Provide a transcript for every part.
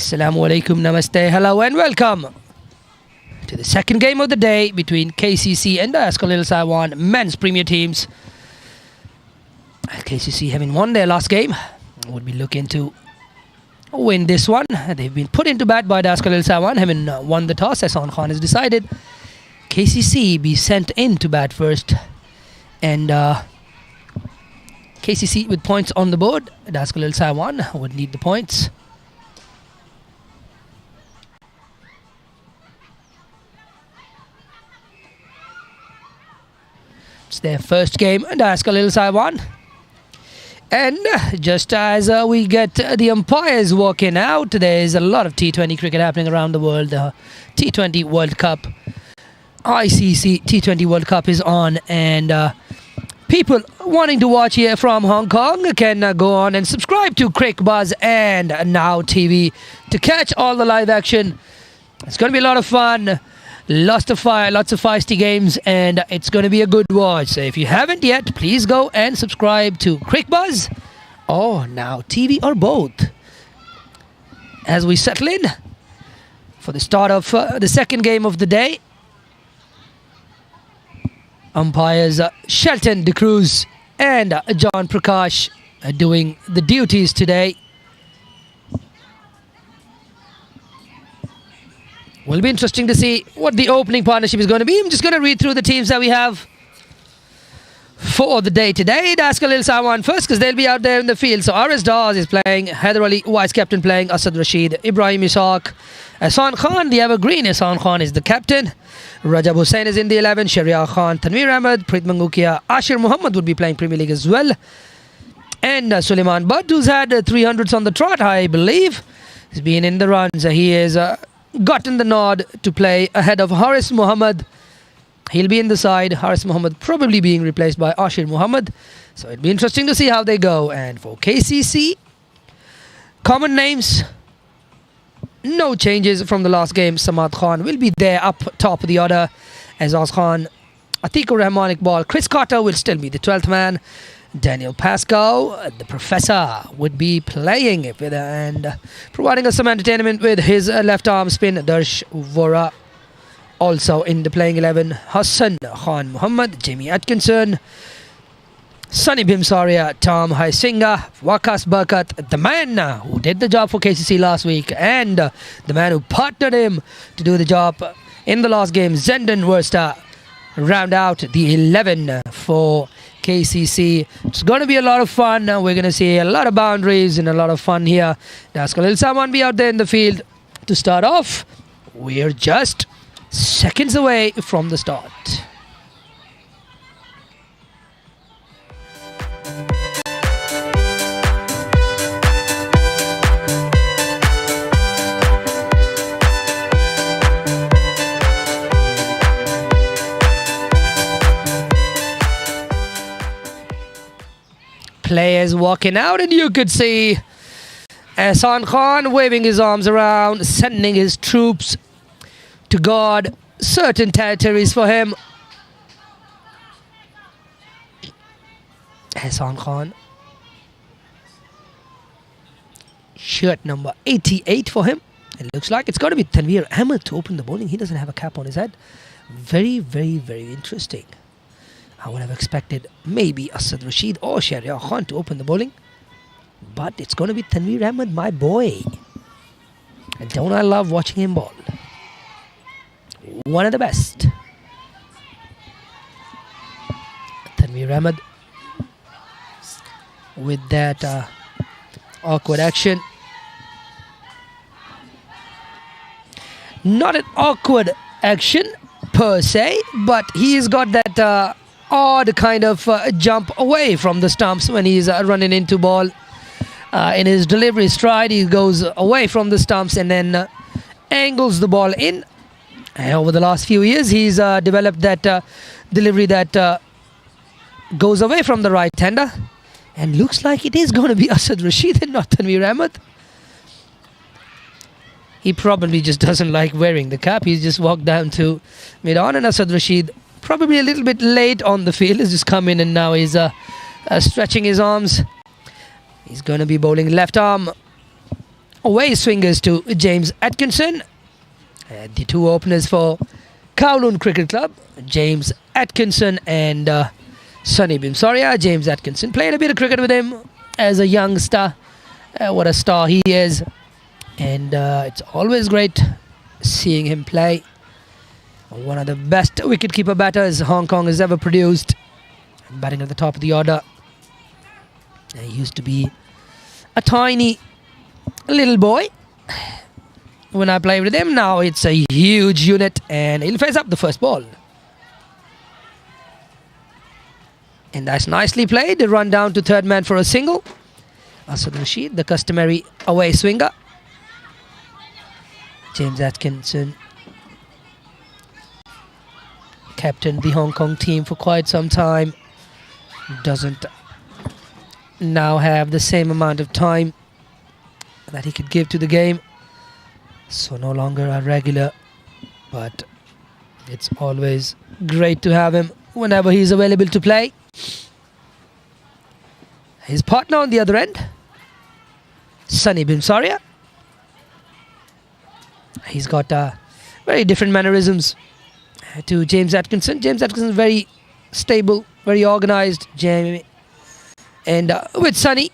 Assalamu alaikum, namaste, hello and welcome to the second game of the day between KCC and Dascal Sawan men's premier teams. KCC having won their last game would be looking to win this one. They've been put into bat by Dascal Sawan, having won the toss. Hassan Khan has decided KCC be sent in to bat first, and KCC with points on the board. Dascal Sawan would need the points. It's their first game, Dascal Sawan. And just as we get the umpires walking out, there's a lot of T20 cricket happening around the world. The T20 World Cup, ICC T20 World Cup is on, and people wanting to watch here from Hong Kong can go on and subscribe to Crick Buzz and Now TV to catch all the live action. It's going to be a lot of fun. Lots of feisty games, and it's going to be a good watch. So if you haven't yet, please go and subscribe to Crick Buzz or Now TV or both. As we settle in for the start of the second game of the day, umpires Shelton De Cruz and John Prakash are doing the duties today. Will be interesting to see what the opening partnership is going to be. I'm just going to read through the teams that we have for the day today. Dascal Sawan first, because they'll be out there in the field. So RS Dawes is playing, Haider Ali, vice captain, playing Asad Rashid, Ibrahim Ishaq, Hassan Khan, the evergreen Hassan Khan is the captain. Rajab Hussain is in the 11, Sharia Khan, Tanveer Ahmed, Preet Mangukia, Ashir Muhammad would be playing Premier League as well. And Suleiman Butt, who's had 300s on the trot, I believe. He's been in the runs. He is gotten the nod to play ahead of Haris Muhammad. He'll be in the side. Haris Muhammad probably being replaced by Ashir Muhammad. So it'll be interesting to see how they go. And for KCC, common names, no changes from the last game. Samad Khan will be there up top of the order. Azaz Khan, Atikur Rahman Iqbal, Chris Carter will still be the 12th man. Daniel Pascoe, the professor, would be playing with and providing us some entertainment with his left arm spin. Darsh Vora also in the playing 11. Hassan Khan Muhammad, Jamie Atkinson, Sunny Bhimsaria, Tom Haisinga, Wakas Barkat, the man who did the job for KCC last week, and the man who partnered him to do the job in the last game, Zenden Versta, round out the 11 for KCC. It's going to be a lot of fun. We're going to see a lot of boundaries and a lot of fun here. Dascal Sawan be out there in the field to start off. We're just seconds away from the start. Players walking out, and you could see Hassan Khan waving his arms around, sending his troops to guard certain territories for him. Hassan Khan, shirt number 88 for him. It looks like it's got to be Tanveer Ahmed to open the bowling. He doesn't have a cap on his head. Very, very, very interesting. I would have expected maybe Asad Rashid or Sharia Khan to open the bowling. But it's going to be Tanveer Ahmed, my boy. And don't I love watching him bowl. One of the best. Tanveer Ahmed with that awkward action. Not an awkward action per se, but he's got that odd kind of jump away from the stumps when he's running into ball. In his delivery stride, he goes away from the stumps and then angles the ball in. And over the last few years, he's developed that delivery that goes away from the right-hander. And looks like it is going to be Asad Rashid and not Tanveer Ahmed. He probably just doesn't like wearing the cap. He's just walked down to mid-on, and Asad Rashid, probably a little bit late on the field, has just come in and now he's stretching his arms. He's going to be bowling left arm away swingers to James Atkinson. The two openers for Kowloon Cricket Club, James Atkinson and Sunny Bimsoria. James Atkinson played a bit of cricket with him as a youngster. What a star he is. And it's always great seeing him play. One of the best wicketkeeper batters Hong Kong has ever produced. Batting at the top of the order. He used to be a tiny little boy when I played with him. Now it's a huge unit and he'll face up the first ball. And that's nicely played. The run down to third man for a single. Asad Rashid, the customary away swinger. James Atkinson captained the Hong Kong team for quite some time. Doesn't now have the same amount of time that he could give to the game. So no longer a regular, but it's always great to have him whenever he's available to play. His partner on the other end, Sunny Bimsoria. He's got very different mannerisms to James Atkinson. James Atkinson is very stable, very organised. And with Sunny,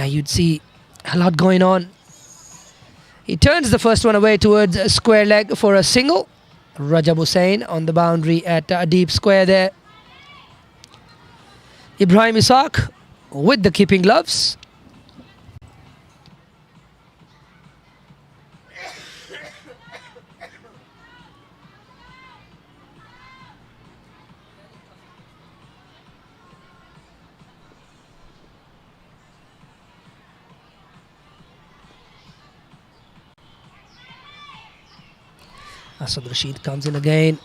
you'd see a lot going on. He turns the first one away towards a square leg for a single. Rajab Hussain on the boundary at a deep square there. Ibrahim Ishaq with the keeping gloves. Asad Rashid comes in again,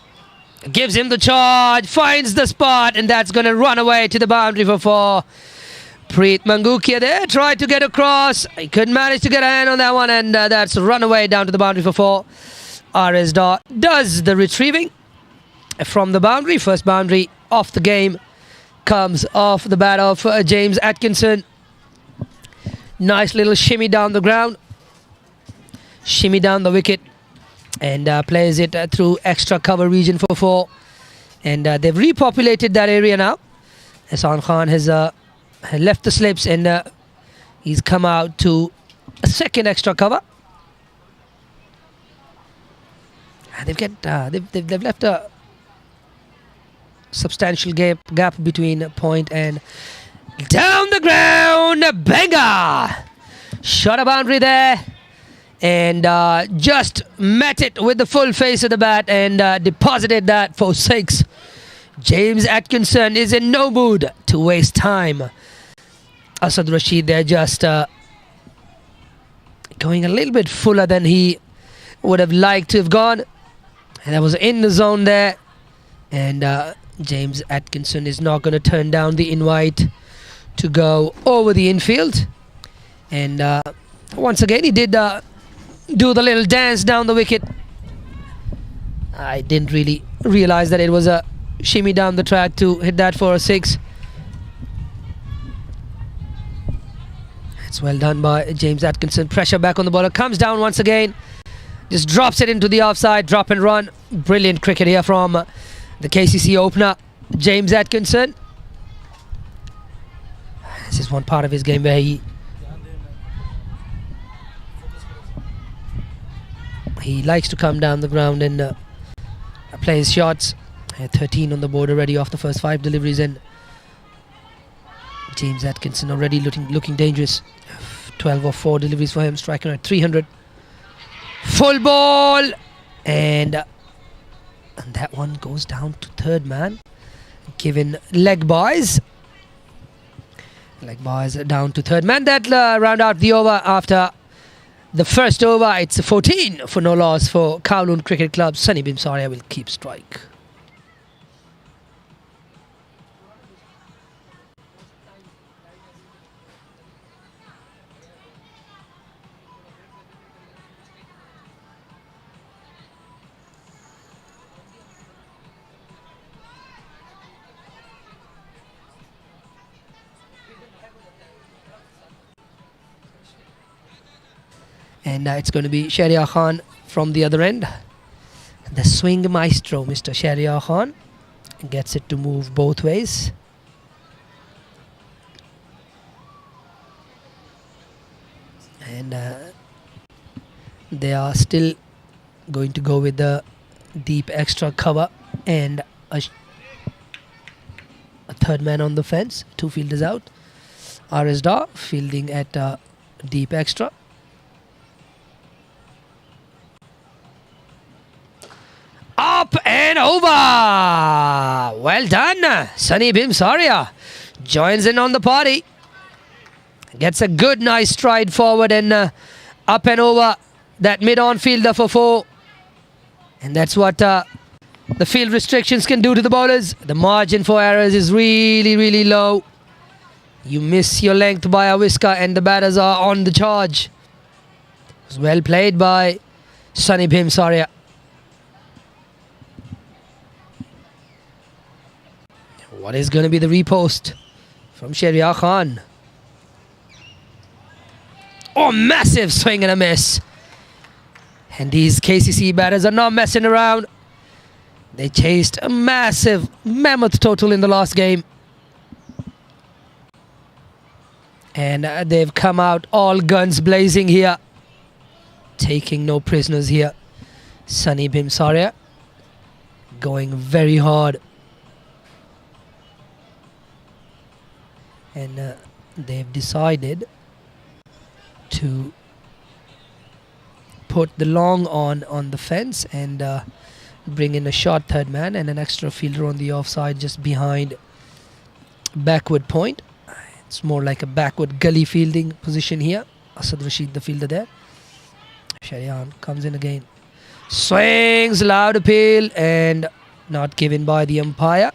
gives him the charge, finds the spot, and that's going to run away to the boundary for 4. Preet Mangukia there tried to get across. He couldn't manage to get a hand on that one, and that's run away down to the boundary for 4. RS Dar does the retrieving from the boundary. First boundary off the game comes off the bat of James Atkinson. Nice little shimmy down the ground, shimmy down the wicket, and plays it through extra cover region for 4. And they've repopulated that area now. Hassan Khan has left the slips and he's come out to a second extra cover. And they've left a substantial gap between point and down the ground. Banger! Shot a boundary there. And just met it with the full face of the bat and deposited that for 6. James Atkinson is in no mood to waste time. Asad Rashid there just going a little bit fuller than he would have liked to have gone. And that was in the zone there. And James Atkinson is not going to turn down the invite to go over the infield. And once again, he did do the little dance down the wicket. I didn't really realize that it was a shimmy down the track to hit that for a 6. It's well done by James Atkinson. Pressure back on the bowler. Comes down once again. Just drops it into the offside. Drop and run. Brilliant cricket here from the KCC opener, James Atkinson. This is one part of his game where he likes to come down the ground and play his shots. 13 on the board already off the first 5 deliveries, and James Atkinson already looking dangerous. 12 or 4 deliveries for him, striking at 300. Full ball, and that one goes down to third man, given leg buys. Leg buys down to third man. That round out the over after the first over. It's 14 for no loss for Kowloon Cricket Club. Sunny Bimsoria will keep strike. And it's going to be Shahryar Khan from the other end. The swing maestro, Mr. Shahryar Khan, gets it to move both ways. And they are still going to go with the deep extra cover and a third man on the fence. 2 fielders out. RS Dar fielding at deep extra. Up and over! Well done! Sunny Bhimsaria joins in on the party. Gets a good nice stride forward and up and over that mid-on fielder for 4. And that's what the field restrictions can do to the bowlers. The margin for errors is really, really low. You miss your length by a whisker and the batters are on the charge. It was well played by Sunny Bhimsaria. What is going to be the repost from Shahryar Khan? Oh, massive swing and a miss. And these KCC batters are not messing around. They chased a massive, mammoth total in the last game. And they've come out all guns blazing here. Taking no prisoners here. Sunny Bhimsaria going very hard. And they've decided to put the long on the fence and bring in a short third man and an extra fielder on the offside just behind backward point. It's more like a backward gully fielding position here. Asad Rashid, the fielder there. Shahryar comes in again. Swings, loud appeal and not given by the umpire.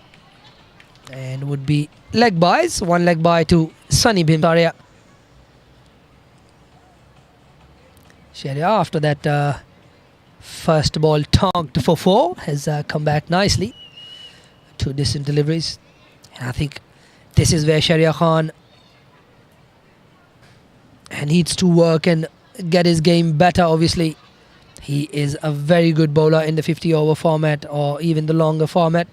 And would be leg buys. 1 leg buy to Sunny Bhimsaria. Shahryar, after that first ball tonked for 4, has come back nicely. 2 decent deliveries. And I think this is where Shahryar Khan needs to work and get his game better. Obviously, he is a very good bowler in the 50-over format or even the longer format.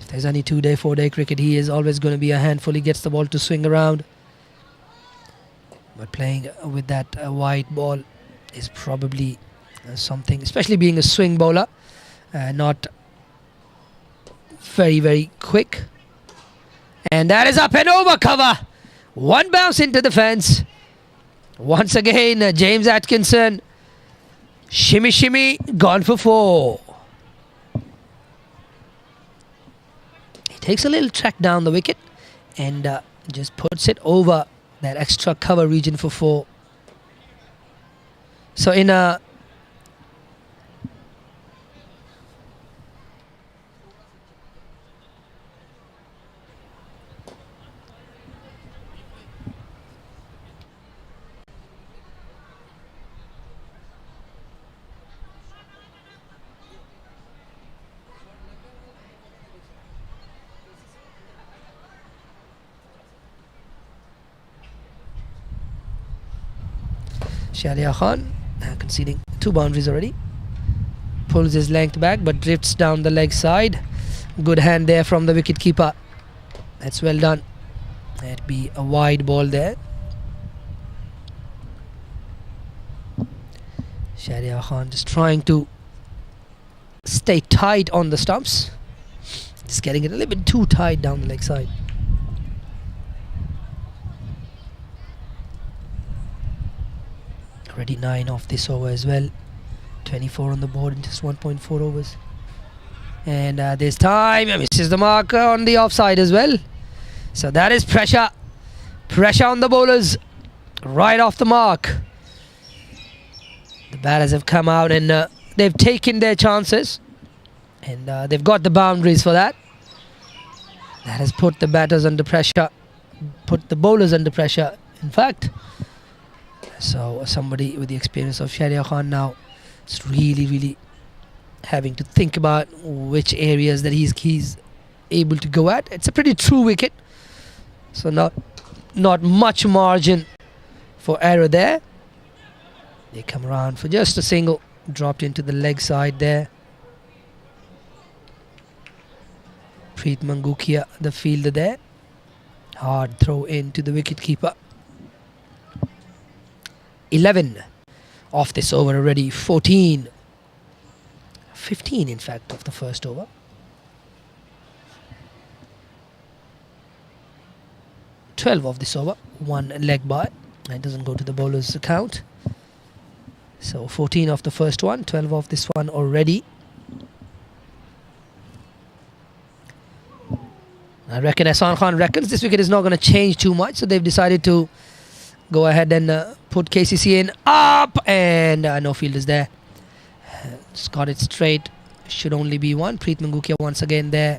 If there's any 2-day, 4-day cricket, he is always going to be a handful. He gets the ball to swing around. But playing with that wide ball is probably something, especially being a swing bowler, not very, very quick. And that is up and over cover. 1 bounce into the fence. Once again, James Atkinson. Shimmy, shimmy, gone for 4. He takes a little track down the wicket and just puts it over that extra cover region for 4. So in a Shahryar Khan conceding 2 boundaries already. Pulls his length back but drifts down the leg side. Good hand there from the wicketkeeper. That's well done. That'd be a wide ball there. Shahryar Khan just trying to stay tight on the stumps. Just getting it a little bit too tight down the leg side. Already 9 off this over as well. 24 on the board in just 1.4 overs. And this time misses the mark on the offside as well. So that is pressure. Pressure on the bowlers. Right off the mark. The batters have come out and they've taken their chances. And they've got the boundaries for that. That has put the batters under pressure. Put the bowlers under pressure, in fact. So somebody with the experience of Shahryar Khan now is really, really having to think about which areas that he's able to go at. It's a pretty true wicket. So not much margin for error there. They come around for just a single. Dropped into the leg side there. Preet Mangukia, the fielder there. Hard throw into the wicketkeeper. 11 off this over already. 14. 15 in fact of the first over. $12 of this over. One leg by. It doesn't go to the bowler's account. So 14 of the first one. 12 of this one already. I reckon Ahsan Khan reckons this wicket is not going to change too much, so they've decided to go ahead and put KCC in up, and no fielders there. Just got it straight. Should only be one. Preet Mangukia once again there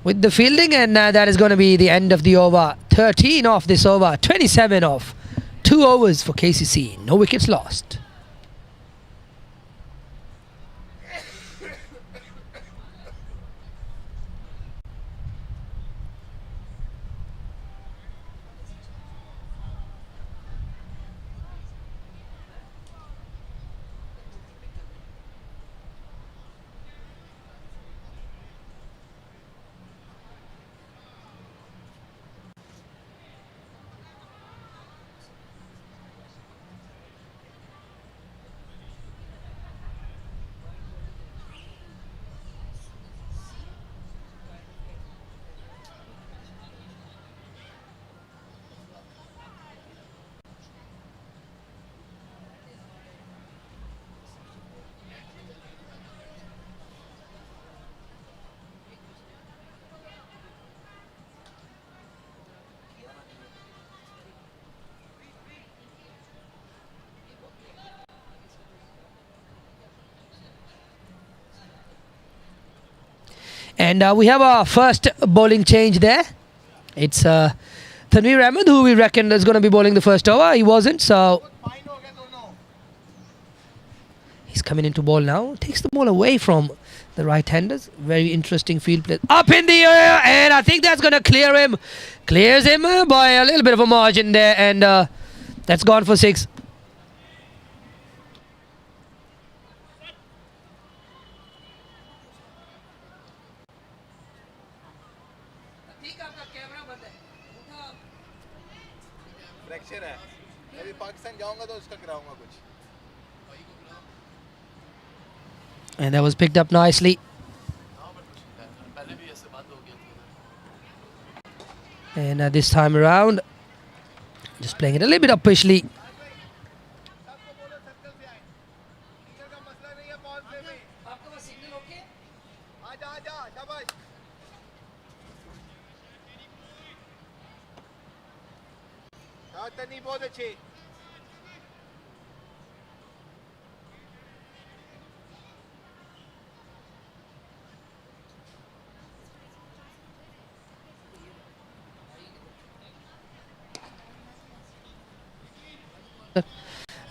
with the fielding, and that is going to be the end of the over. 13 off this over. 27 off. 2 overs for KCC. No wickets lost. And we have our first bowling change there. It's Tanveer Ahmed, who we reckon is going to be bowling the first over. He wasn't, so he's coming into ball now. Takes the ball away from the right-handers. Very interesting field play. Up in the air, and I think that's going to clear him. Clears him by a little bit of a margin there, and that's gone for 6. And that was picked up nicely. And this time around, just playing it a little bit uppishly.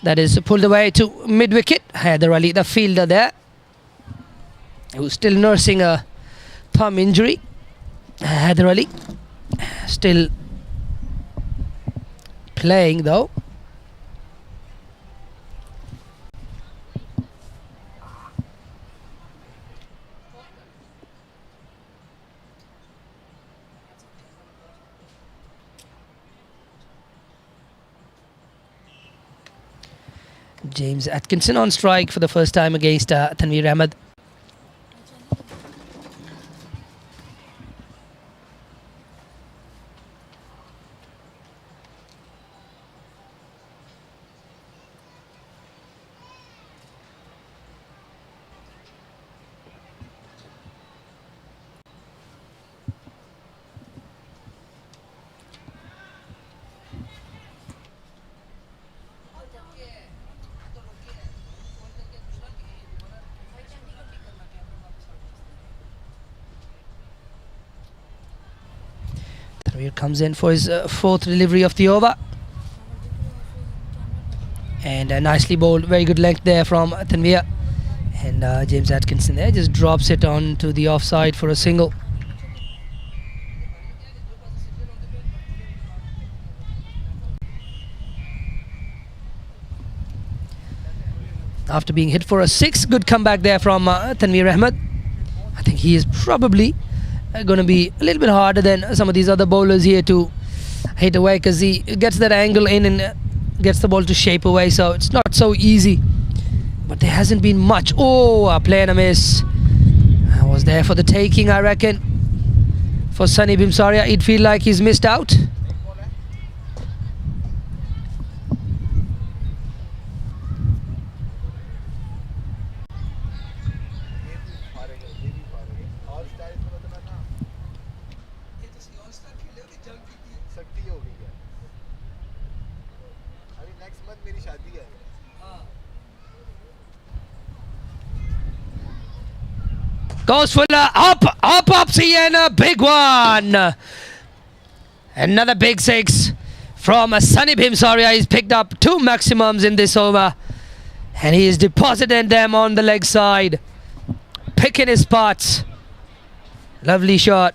That is pulled away to mid-wicket. Haider Ali, the fielder there, who's still nursing a thumb injury. Haider Ali still playing though. James Atkinson on strike for the first time against Tanveer Ahmed. Tanveer comes in for his 4th delivery of the over. And nicely bowled, very good length there from Tanveer. And James Atkinson there just drops it onto the offside for a single. after being hit for a 6. Good comeback there from Tanveer Ahmed. I think he is probably going to be a little bit harder than some of these other bowlers here to hit away, because he gets that angle in and gets the ball to shape away, so it's not so easy. But there hasn't been much. Oh, a play and a miss. I was there for the taking, I reckon. For Sunny Bimsaria, he'd feel like he's missed out. Goes fuller, up, see, and a big one. Another big 6 from Sunny Bimsaria. He's picked up 2 maximums in this over, and he is depositing them on the leg side, picking his spots. Lovely shot.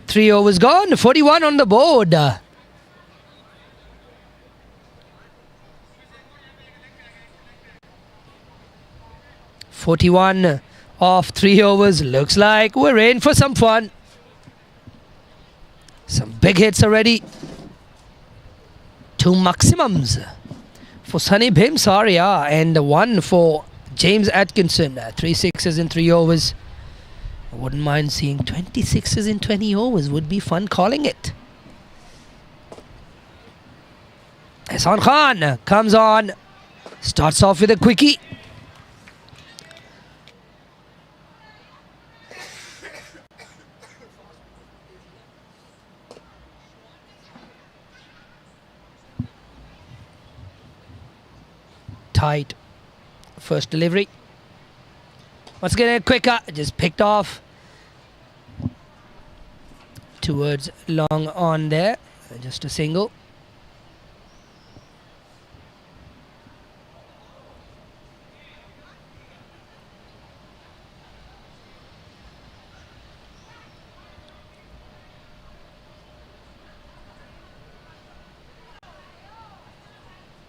Three overs gone, 41 on the board. (41) off 3 overs. Looks like we're in for some fun. Some big hits already. 2 maximums for Sunny Bimsaria and 1 for James Atkinson. 3 sixes in 3 overs. I wouldn't mind seeing 26s in 20 overs. Would be fun calling it. Ehsan Khan comes on. Starts off with a quickie. Tight first delivery. Once again, a quicker, just picked off towards long on there, just a single.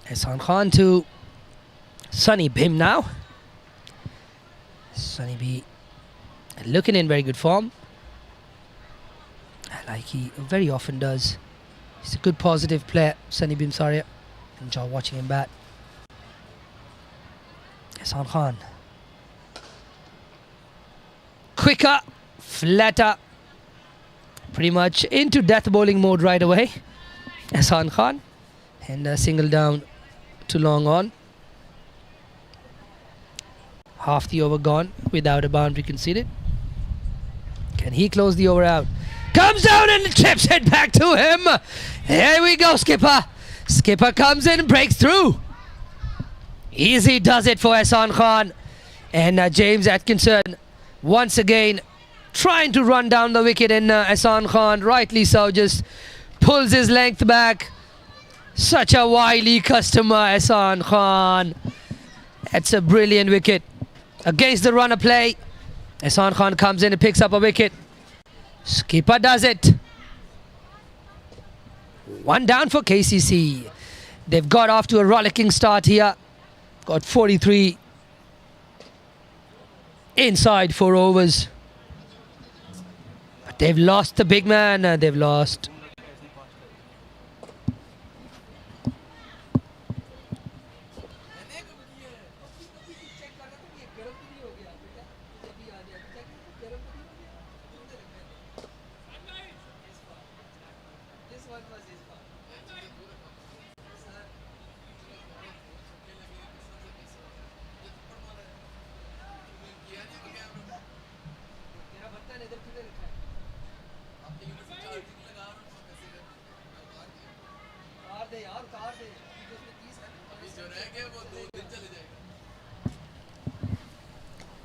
Ehsan Khan to Sunny Bim now. Sunny B looking in very good form, like he very often does. He's a good positive player, Sunny Bimsaria. Enjoy watching him bat. Ehsan Khan. Quicker, flatter, pretty much into death bowling mode right away. Ehsan Khan. And a single down to long on. Half the over gone without a boundary conceded. Can he close the over out? Comes down and chips it back to him. Here we go, Skipper. Skipper comes in and breaks through. Easy does it for Ehsan Khan. And James Atkinson once again trying to run down the wicket, and Ehsan Khan, rightly so, just pulls his length back. Such a wily customer, Ehsan Khan. That's a brilliant wicket. Against the runner play, Ehsan Khan comes in and picks up a wicket. Skipper does it. 1 down for KCC. They've got off to a rollicking start here. Got 43 inside 4 overs. But they've lost the big man. They've lost.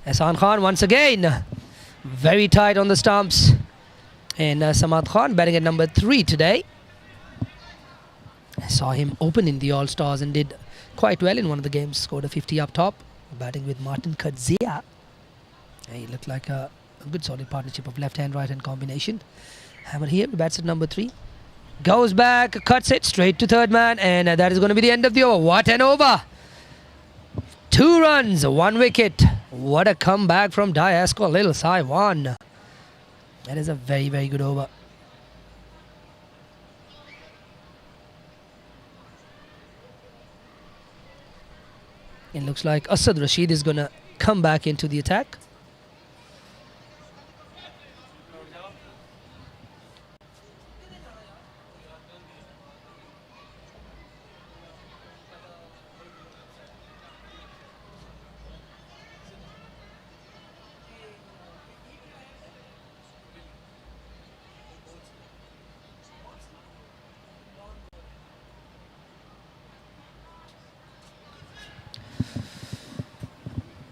Ehsan Khan once again. Very tight on the stumps. And Samad Khan batting at number 3 today. I saw him open in the All-Stars and did quite well in one of the games. Scored a 50 up top. Batting with Martin Kadzia. He looked like a good solid partnership of left-hand, right-hand combination. Hammer here, bats at number 3. Goes back, cuts it straight to third man, and that is going to be the end of the over. What an over! 2 runs, 1 wicket. What a comeback from Dascal Sawan. That is a very, very good over. It looks like Asad Rashid is going to come back into the attack.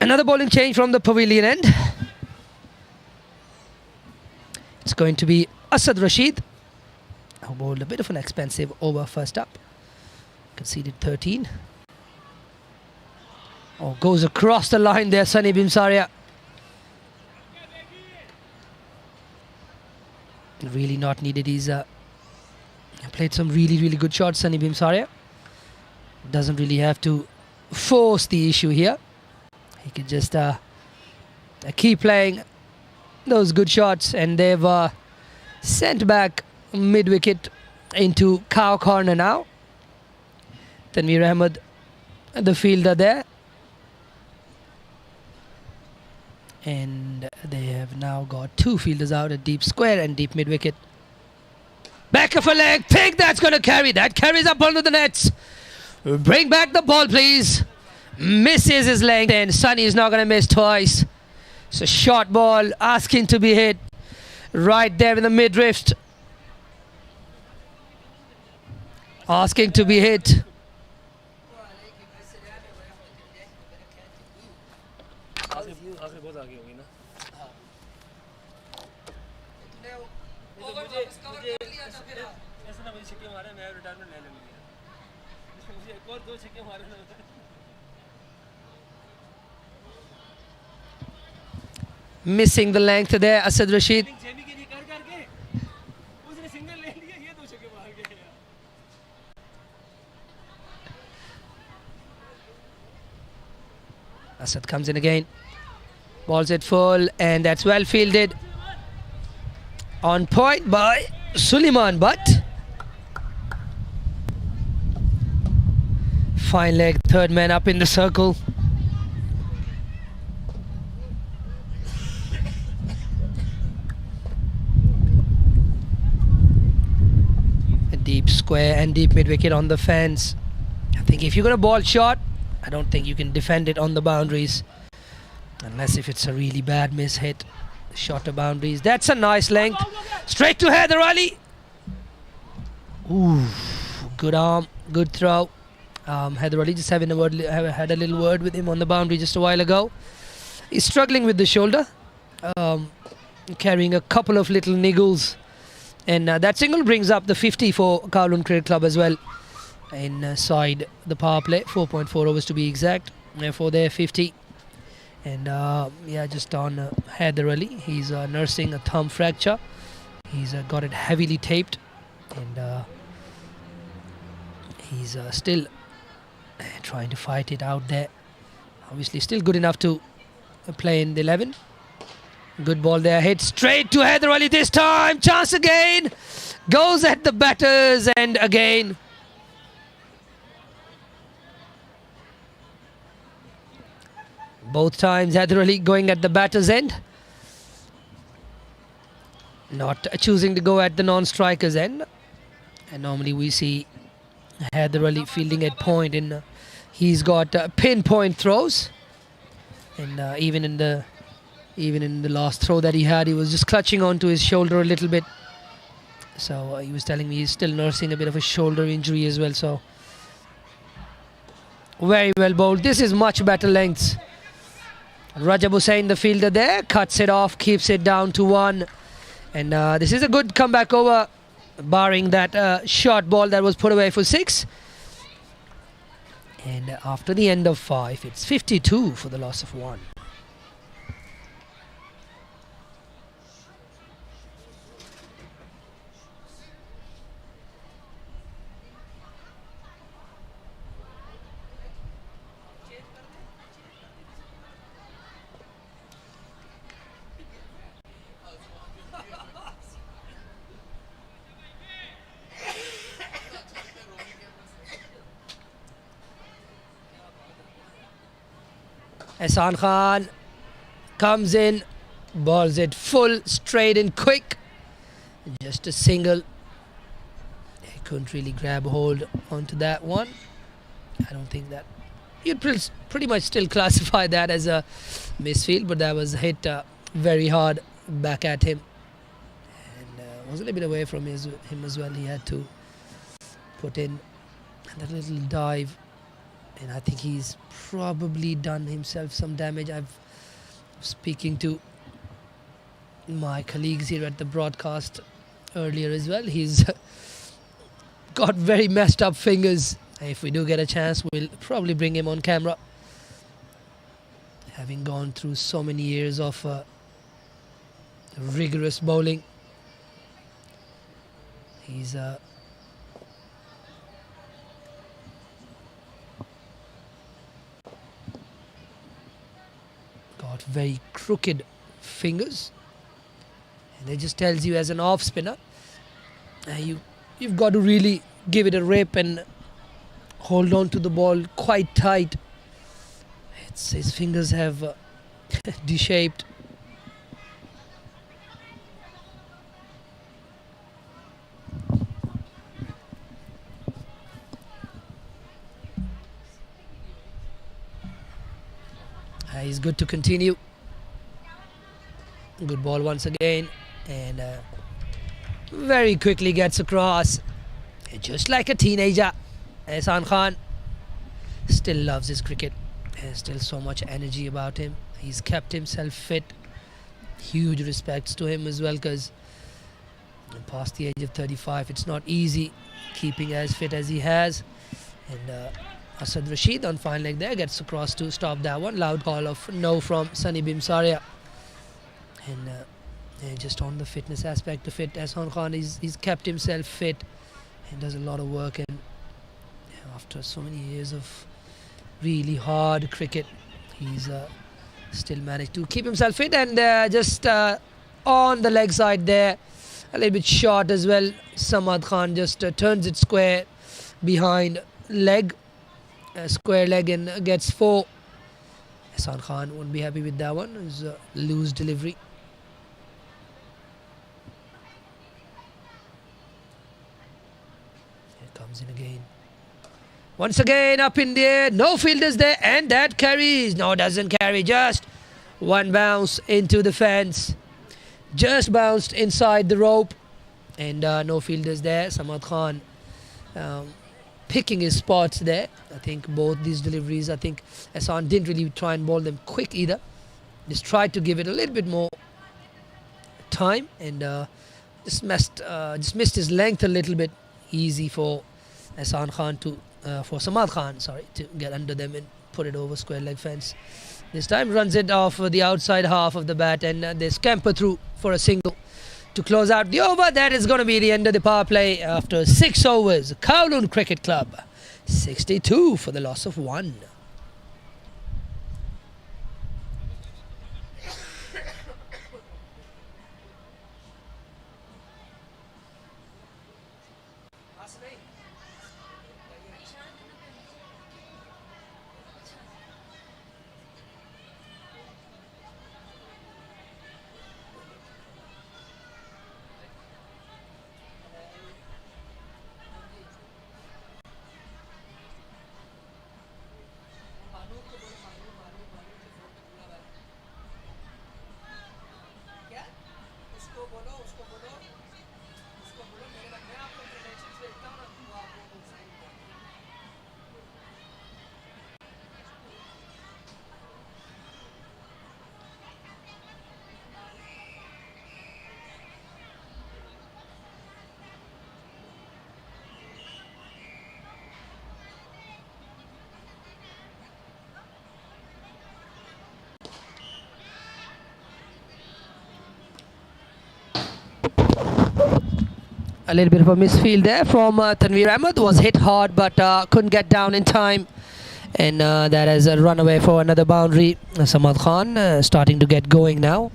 Another bowling change from the pavilion end. It's going to be Asad Rashid, who bowled a bit of an expensive over first up. Conceded 13. Oh, goes across the line there, Sunny Bimsaria. Really not needed. He's played some really, really good shots, Sunny Bimsaria. Doesn't really have to force the issue here. He could just keep playing those good shots, and they've sent back mid-wicket into cow corner now. Tanveer Ahmed, the fielder there. And they have now got 2 fielders out at deep square and deep mid-wicket. Back of a leg, think that's going to carry. That carries up onto the nets. Bring back the ball, please. Misses his length, and Sunny is not going to miss twice. It's a short ball asking to be hit right there in the mid-rift. Asking to be hit. Missing the length there, Asad Rashid. Asad comes in again. Balls it full, and that's well fielded. On point by Suleiman, but fine leg, third man up in the circle. Deep square and deep mid-wicket on the fence. I think if you're going to ball short, I don't think you can defend it on the boundaries. Unless if it's a really bad miss hit. Shorter boundaries. That's a nice length. Straight to Haider Ali. Ooh, good arm, good throw. Haider Ali just had a little word with him on the boundary just a while ago. He's struggling with the shoulder. Carrying a couple of little niggles. And that single brings up the 50 for Kowloon Cricket Club as well. Inside the power play, 4.4 overs to be exact. For their 50. And yeah, just on Haider Ali. He's nursing a thumb fracture. He's got it heavily taped. And he's still trying to fight it out there. Obviously still good enough to play in the 11. Good ball there, hit straight to Haider Ali this time. Chance again. Goes at the batters and again. Both times Haider Ali going at the batter's end. Not choosing to go at the non-striker's end. And normally we see Haider Ali fielding at point, and he's got pinpoint throws. And even in the last throw that he had, he was just clutching onto his shoulder a little bit. So he was telling me he's still nursing a bit of a shoulder injury as well. So very well bowled. This is much better lengths. Rajab Hussain, the fielder there, cuts it off, keeps it down to 1. And this is a good comeback over, barring that short ball that was put away for 6. And after the end of 5, it's 52 for the loss of 1. Ehsan Khan comes in, balls it full, straight and quick. Just a single. He couldn't really grab hold onto that one. I don't think that you'd pretty much still classify that as a misfield, but that was hit very hard back at him, and was a little bit away from him as well. He had to put in that little dive, and I think he's probably done himself some damage. I've speaking to my colleagues here at the broadcast earlier as well. He's got very messed up fingers. If we do get a chance, we'll probably bring him on camera. Having gone through so many years of rigorous bowling, he's got very crooked fingers, and it just tells you as an off spinner, you've got to really give it a rip and hold on to the ball quite tight. His fingers have de-shaped. He's good to continue. Good ball once again, and very quickly gets across, just like a teenager. Ehsan Khan still loves his cricket. There's still so much energy about him. He's kept himself fit. Huge respects to him as well, because past the age of 35, it's not easy keeping as fit as he has. And Asad Rashid on fine leg there, gets across to stop that one. Loud call of no from Sunny Bimsaria. And just on the fitness aspect of it, Ehsan Khan, he's kept himself fit and does a lot of work. And after so many years of really hard cricket, he's still managed to keep himself fit. And just on the leg side there, a little bit short as well. Samad Khan just turns it square behind leg, square leg, and gets 4. Ehsan Khan won't be happy with that one. It's a loose delivery. Here comes in again. Once again up in the air, no fielders there, and that carries. No, doesn't carry, just one bounce into the fence. Just bounced inside the rope, and no fielders there. Samad Khan picking his spots there. I think both these deliveries, I think Ehsan didn't really try and bowl them quick either. Just tried to give it a little bit more time, and just missed his length a little bit. Easy for Ehsan Khan for Samad Khan, to get under them and put it over square leg fence. This time runs it off the outside half of the bat, and they scamper through for a single to close out the over. That is going to be the end of the power play after 6 overs. Kowloon Cricket Club 62 for the loss of 1. A little bit of a misfield there from Tanveer Ahmed. Was hit hard but couldn't get down in time. And that is a runaway for another boundary. Samad Khan starting to get going now.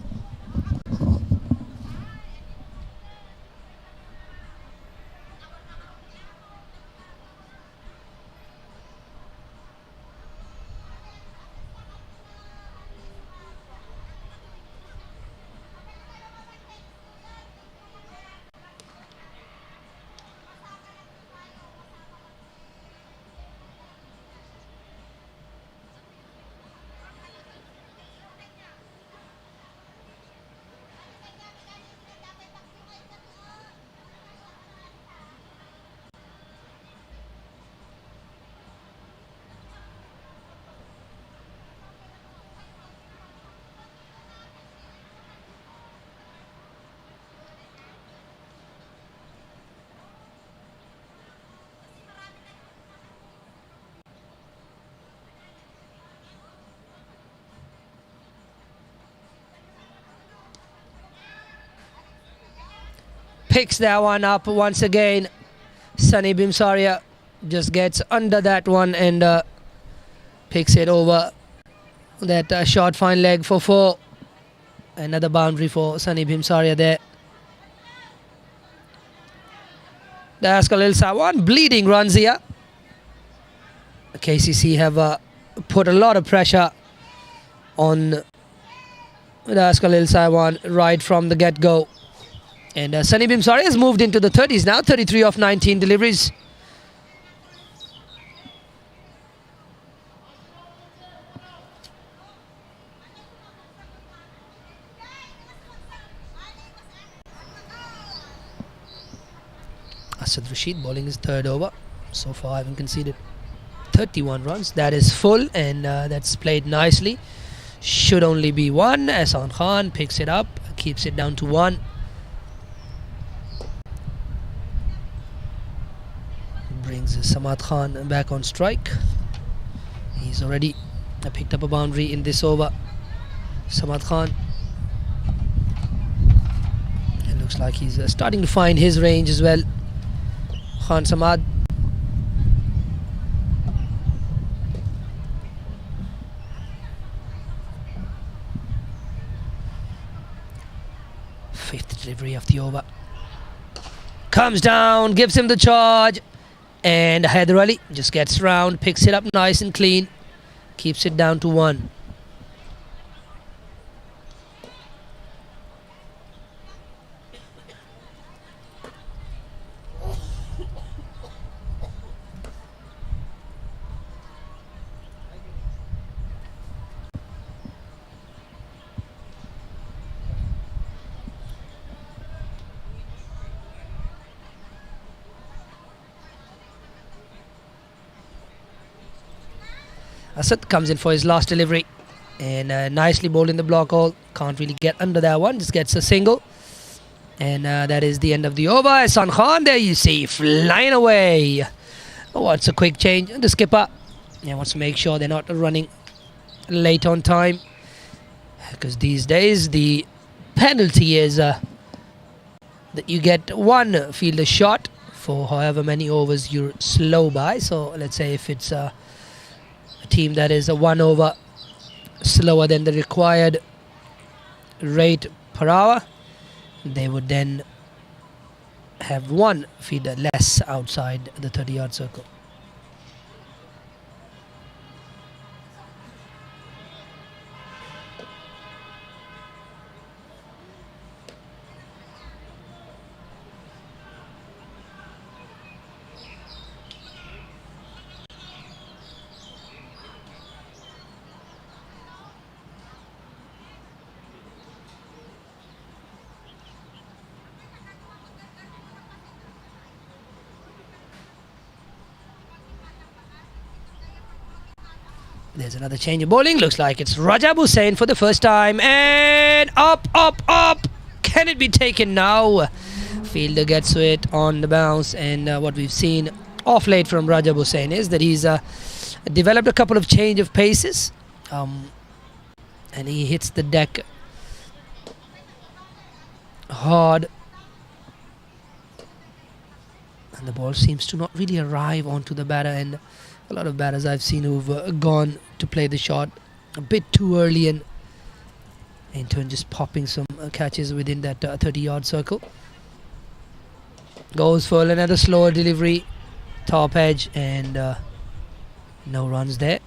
Picks that one up once again. Sunny Bimsaria just gets under that one and picks it over. That short fine leg for 4. Another boundary for Sunny Bimsaria there. Dascal Sawan bleeding runs here. KCC have put a lot of pressure on Dascal Sawan right from the get-go. And Sunny Bimsaria has moved into the 30s now, 33 of 19 deliveries. Asad Rashid bowling his 3rd over. So far, I haven't conceded 31 runs. That is full and that's played nicely. Should only be 1. Ahsan Khan picks it up, keeps it down to 1. Brings Samad Khan back on strike. He's already picked up a boundary in this over. Samad Khan. It looks like he's starting to find his range as well. Khan Samad. Fifth delivery of the over. Comes down, gives him the charge. And Haider Ali just gets round, picks it up nice and clean, keeps it down to 1. Asad comes in for his last delivery and nicely bowled in the block hole. Can't really get under that one, just gets a single. And that is the end of the over. Ahsan Khan, there you see, flying away. What's a quick change? The skipper wants to make sure they're not running late on time. Because these days the penalty is that you get 1 fielder shot for however many overs you're slow by. So let's say if it's a team that is 1 over slower than the required rate per hour, they would then have 1 feeder less outside the 30-yard circle. There's another change of bowling. Looks like it's Rajab Hussain for the first time. And up, up, up. Can it be taken now? Fielder gets it on the bounce. And what we've seen off late from Rajab Hussain is that he's developed a couple of change of paces. And he hits the deck hard. And the ball seems to not really arrive onto the batter, and a lot of batters I've seen who've gone to play the shot a bit too early and in turn just popping some catches within that 30-yard circle. Goes for another slower delivery, top edge, and no runs there.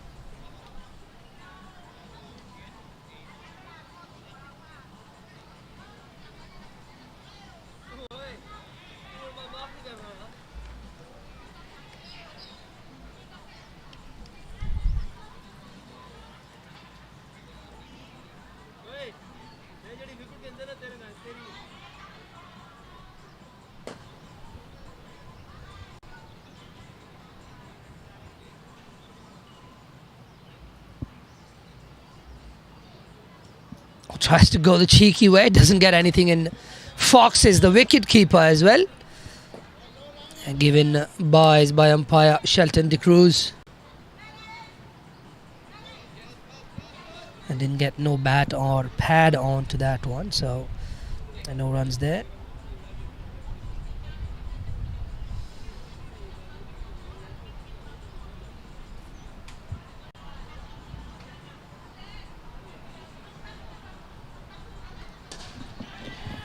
Tries to go the cheeky way, doesn't get anything, and Fox is the wicket keeper as well. And given buys by umpire Shelton De Cruz. And didn't get no bat or pad onto that one, so no runs there.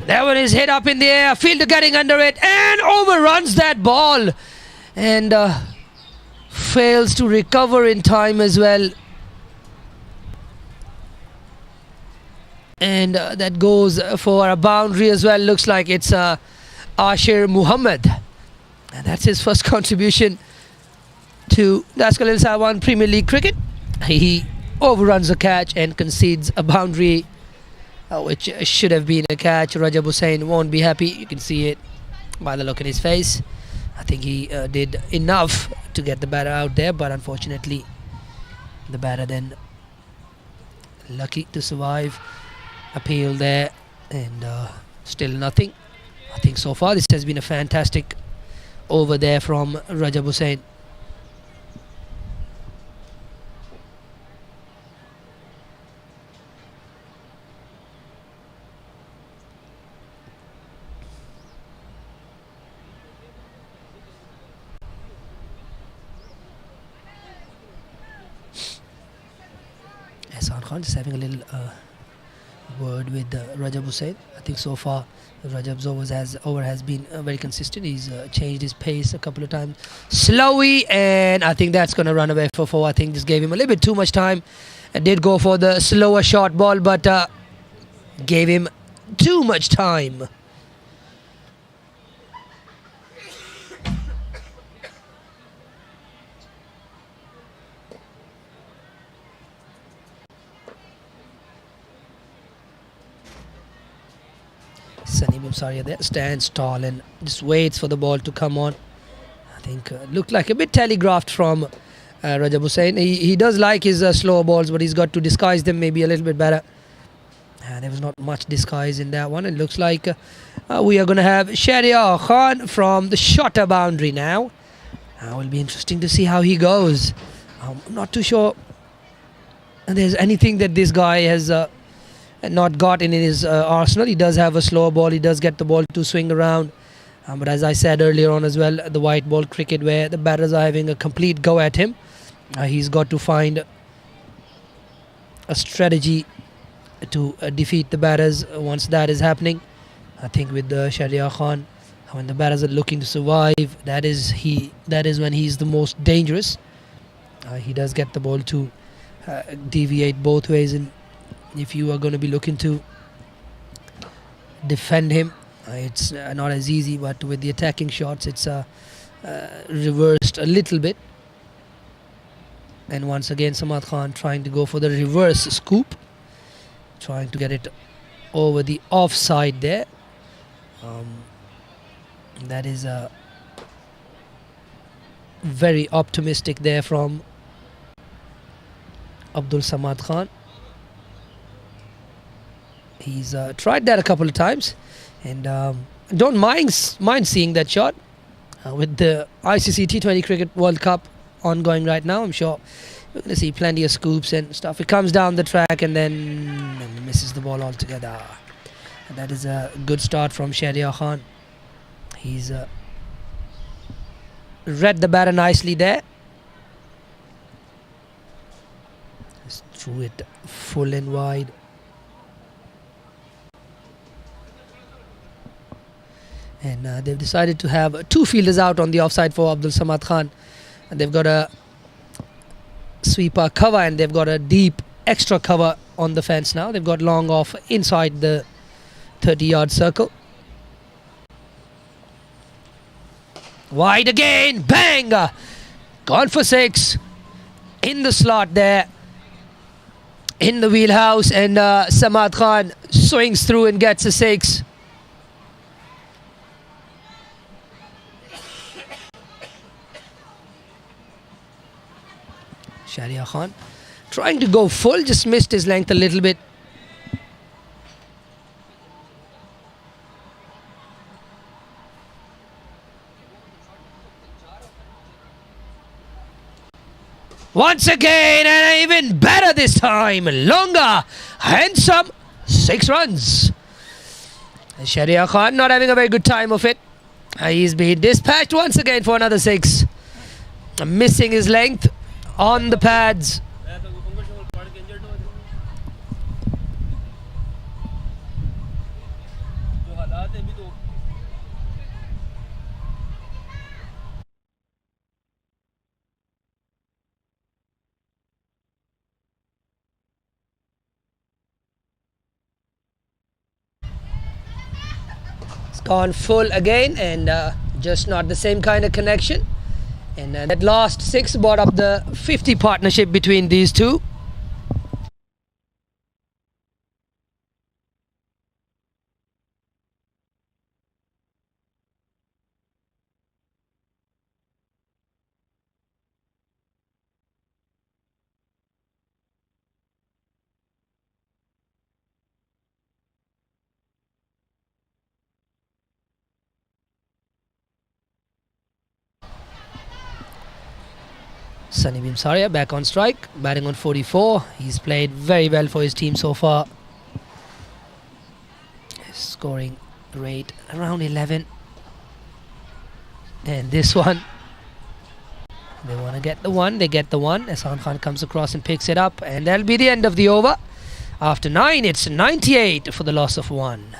That one is hit up in the air, fielder getting under it and overruns that ball and fails to recover in time as well. And that goes for a boundary as well. Looks like it's Ashir Muhammad. And that's his first contribution to Dascal Sawan Premier League cricket. He overruns a catch and concedes a boundary, which should have been a catch. Rajab Hussain won't be happy. You can see it by the look in his face. I think he did enough to get the batter out there, but unfortunately the batter then lucky to survive. Appeal there, and still nothing. I think so far this has been a fantastic over there from Rajab Hussain. Ehsan Khan just having a little word with Rajab Hussain. I think so far Rajab's over has been very consistent. He's changed his pace a couple of times. Slowy, and I think that's going to run away for 4. I think just gave him a little bit too much time. And did go for the slower short ball, but gave him too much time. Sunny Bimsaria there stands tall and just waits for the ball to come on. I think looked like a bit telegraphed from Rajab Hussain. He does like his slower balls, but he's got to disguise them maybe a little bit better. There was not much disguise in that one. It looks like we are going to have Shahryar Khan from the shorter boundary now. It will be interesting to see how he goes. I'm not too sure there's anything that this guy has not got in his arsenal. He does have a slower ball. He does get the ball to swing around. But as I said earlier on as well, the white ball cricket where the batters are having a complete go at him. He's got to find a strategy to defeat the batters once that is happening. I think with Shahryar Khan, when the batters are looking to survive, that is when he's the most dangerous. He does get the ball to deviate both ways, and if you are going to be looking to defend him, it's not as easy, but with the attacking shots it's reversed a little bit. And once again Samad Khan trying to go for the reverse scoop, trying to get it over the offside there. That is very optimistic there from Abdul Samad Khan. He's tried that a couple of times, and don't mind seeing that shot. With the ICC T20 Cricket World Cup ongoing right now, I'm sure we're going to see plenty of scoops and stuff. It comes down the track and then misses the ball altogether. And that is a good start from Shahryar Khan. He's read the batter nicely there. Just threw it full and wide. And they've decided to have two fielders out on the offside for Abdul Samad Khan. And they've got a sweeper cover and they've got a deep extra cover on the fence now. They've got long off inside the 30-yard circle. Wide again, bang! Gone for 6. In the slot there. In the wheelhouse, and Samad Khan swings through and gets a 6. Sharia Khan trying to go full, just missed his length a little bit. Once again, and even better this time. Longer, handsome, 6 runs. And Sharia Khan not having a very good time of it. He's been dispatched once again for another 6. Missing his length on the pads. Gone full again, and just not the same kind of connection. And that last 6 brought up the 50 partnership between these two. Sunny Bimsaria back on strike, batting on 44. He's played very well for his team so far. His scoring rate around 11. And this one, they want to get the one. They get the one. Ehsan Khan comes across and picks it up. And that'll be the end of the over. After 9, it's 98 for the loss of 1.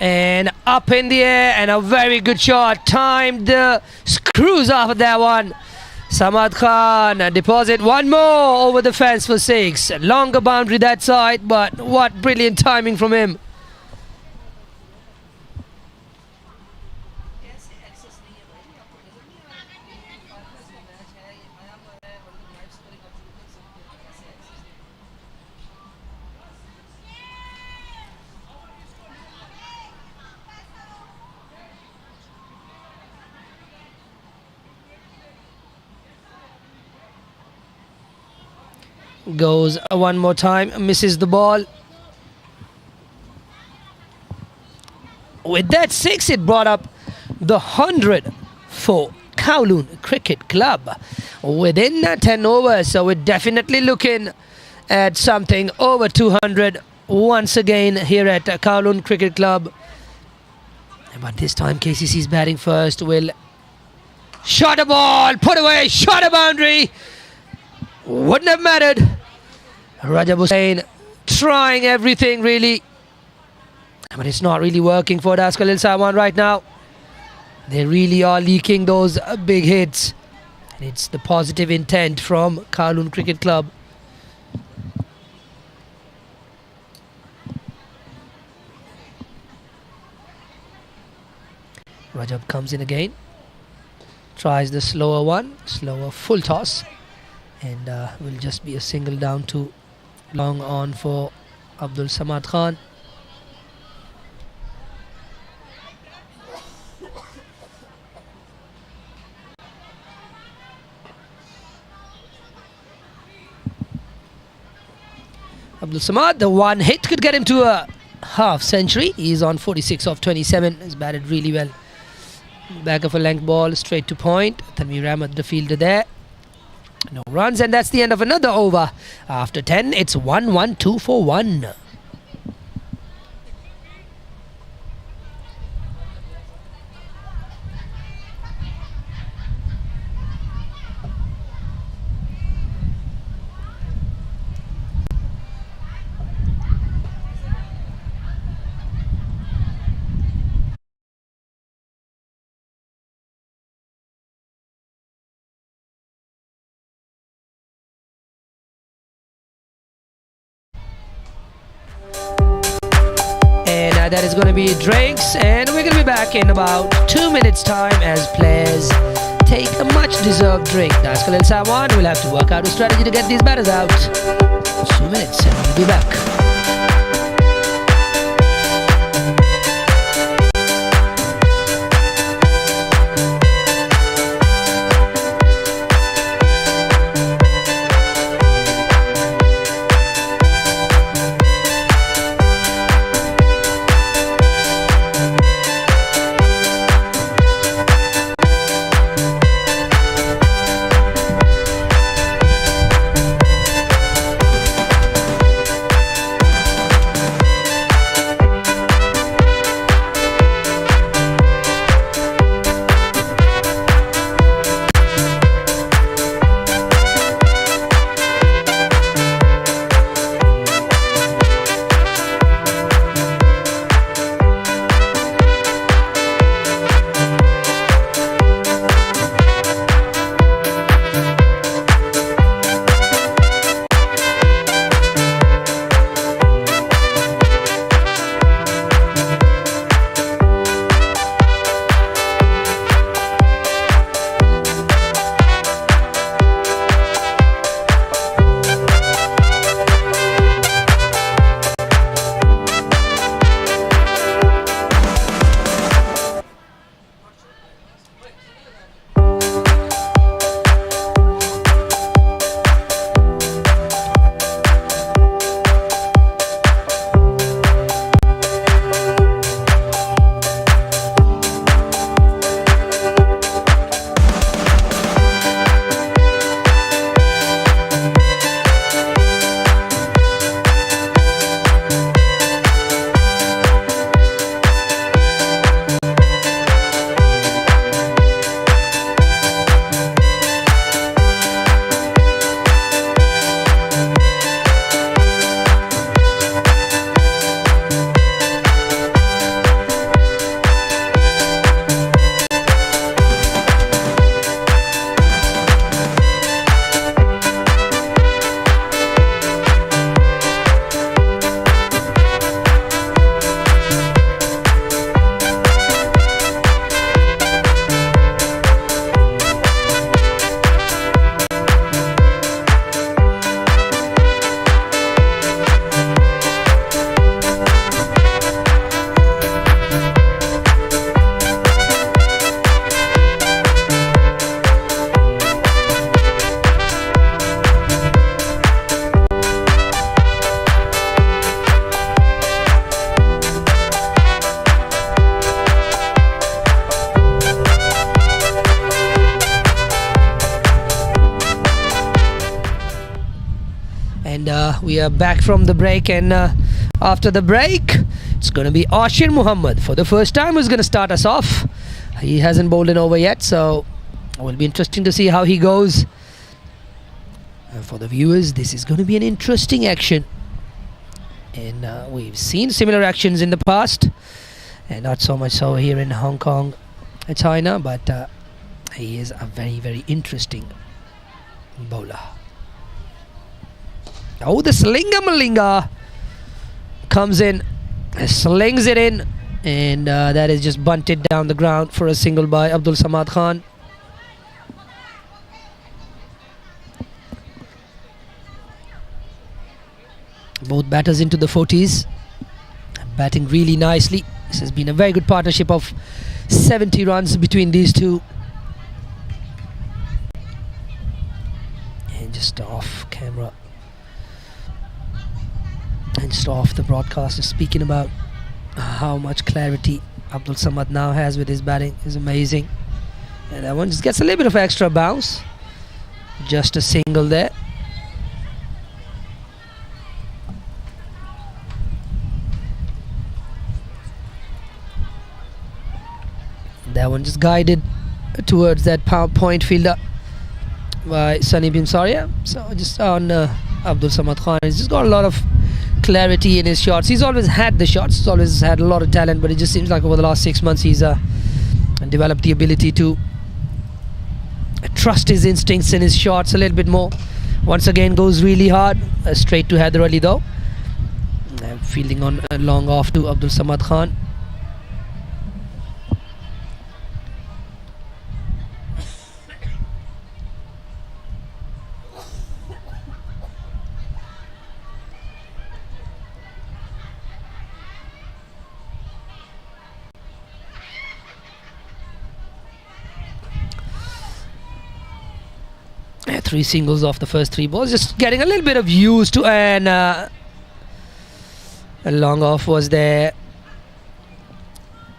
And up in the air, and a very good shot. Timed the screws off of that one. Samad Khan deposit one more over the fence for 6. Longer boundary that side, but what brilliant timing from him. Goes one more time, misses the ball. With that 6, it brought up the 100 for Kowloon Cricket Club within 10 overs. So we're definitely looking at something over 200 once again here at Kowloon Cricket Club. But this time KCC is batting first. Will shot a ball, put away, shot a boundary. Wouldn't have mattered. Rajab Hussain trying everything really, but it's not really working for Dascal Sawan right now. They really are leaking those big hits, and it's the positive intent from Kowloon Cricket Club. Rajab comes in again, tries the slower one, slower full toss, and will just be a single down to long on for Abdul Samad Khan. Abdul Samad, the one hit could get him to a half century. He's on 46 of 27. He's batted really well. Back of a length ball straight to point. Tanveer Ahmed, the fielder there. No runs, and that's the end of another over. After 10, it's 1-1-2 for 1. That is going to be drinks, and we're going to be back in about 2 minutes time as players take a much deserved drink. Dascal Sawan will have to work out a strategy to get these batters out. 2 minutes and we'll be back. And we are back from the break, and after the break it's going to be Ashir Muhammad for the first time who's going to start us off. He hasn't bowled an over yet, so it will be interesting to see how he goes. And for the viewers, this is going to be an interesting action, and we've seen similar actions in the past, and not so much so here in Hong Kong, China, but he is a very, very interesting bowler. Oh, the Slinga Malinga comes in, slings it in, and that is just bunted down the ground for a single by Abdul Samad Khan. Both batters into the 40s, batting really nicely. This has been a very good partnership of 70 runs between these two. And just off camera, and just off the broadcast, is speaking about how much clarity Abdul Samad now has with his batting is amazing. And that one just gets a little bit of extra bounce. Just a single there. That one just guided towards that point fielder by Sunny Bimsaria. So just on Abdul Samad Khan, he's just got a lot of clarity in his shots. He's always had the shots, he's always had a lot of talent, but it just seems like over the last 6 months he's developed the ability to trust his instincts in his shots a little bit more. Once again goes really hard, straight to Haider Ali though. Fielding on a long off to Abdul Samad Khan. Three singles off the first 3 balls, just getting a little bit of use to, and a long off was there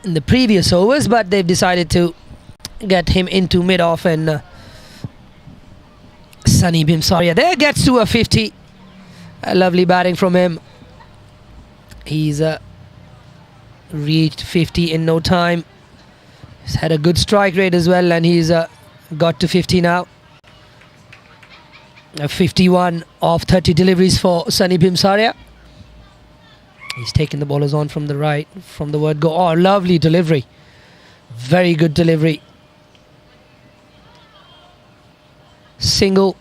in the previous overs, but they've decided to get him into mid-off, and Sunny Bimsaria there gets to a 50. A lovely batting from him. He's reached 50 in no time. He's had a good strike rate as well, and he's got to 50 now. 51 of 30 deliveries for Sunny Bimsaria. He's taken the bowlers on from the right, from the word go. Oh, lovely delivery. Very good delivery. Single.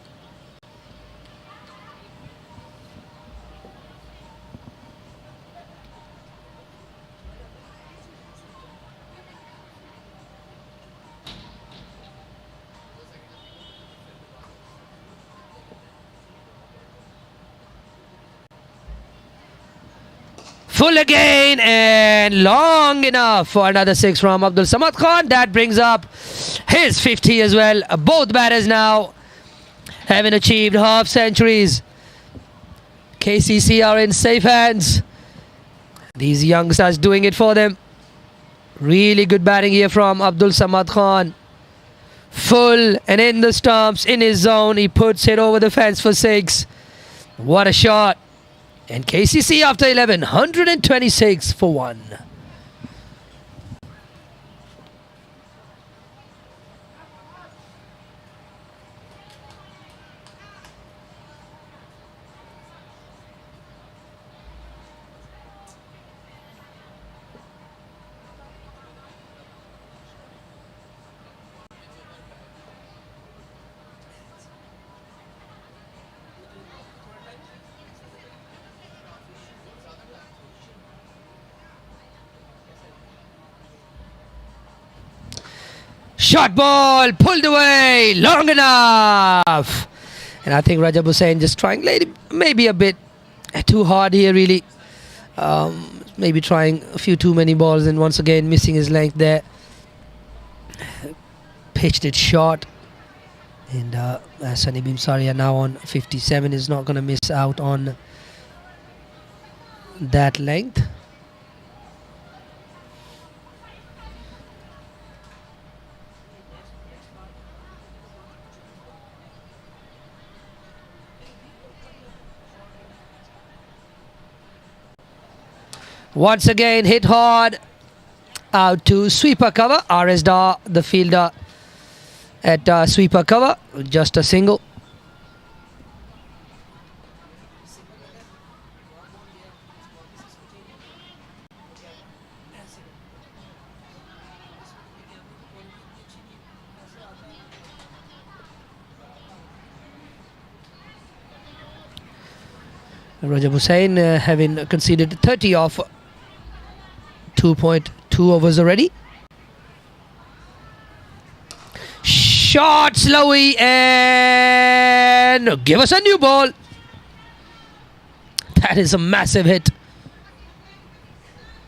Full again, and long enough for another 6 from Abdul Samad Khan. That brings up his 50 as well. Both batters now having achieved half centuries. KCC are in safe hands. These youngsters doing it for them. Really good batting here from Abdul Samad Khan. Full and in the stumps, in his zone. He puts it over the fence for 6. What a shot. And KCC after 11, 126 for 1. Shot ball, pulled away, long enough. And I think Rajab Hussain just trying maybe a bit too hard here really. Maybe trying a few too many balls, and once again missing his length there. Pitched it short. And Sunny Bimsaria now on 57 is not going to miss out on that length. Once again, hit hard. Out to sweeper cover. RS Dar, the fielder at sweeper cover. Just a single. Rajab Hussain having conceded 30 off 2.2 overs already. Shot slowy and give us a new ball. That is a massive hit.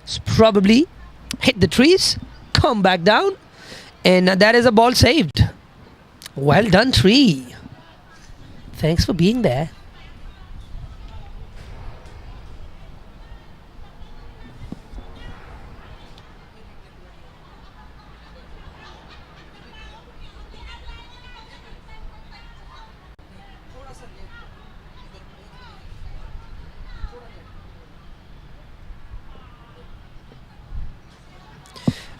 It's probably hit the trees, come back down, and that is a ball saved. Well done, tree. Thanks for being there.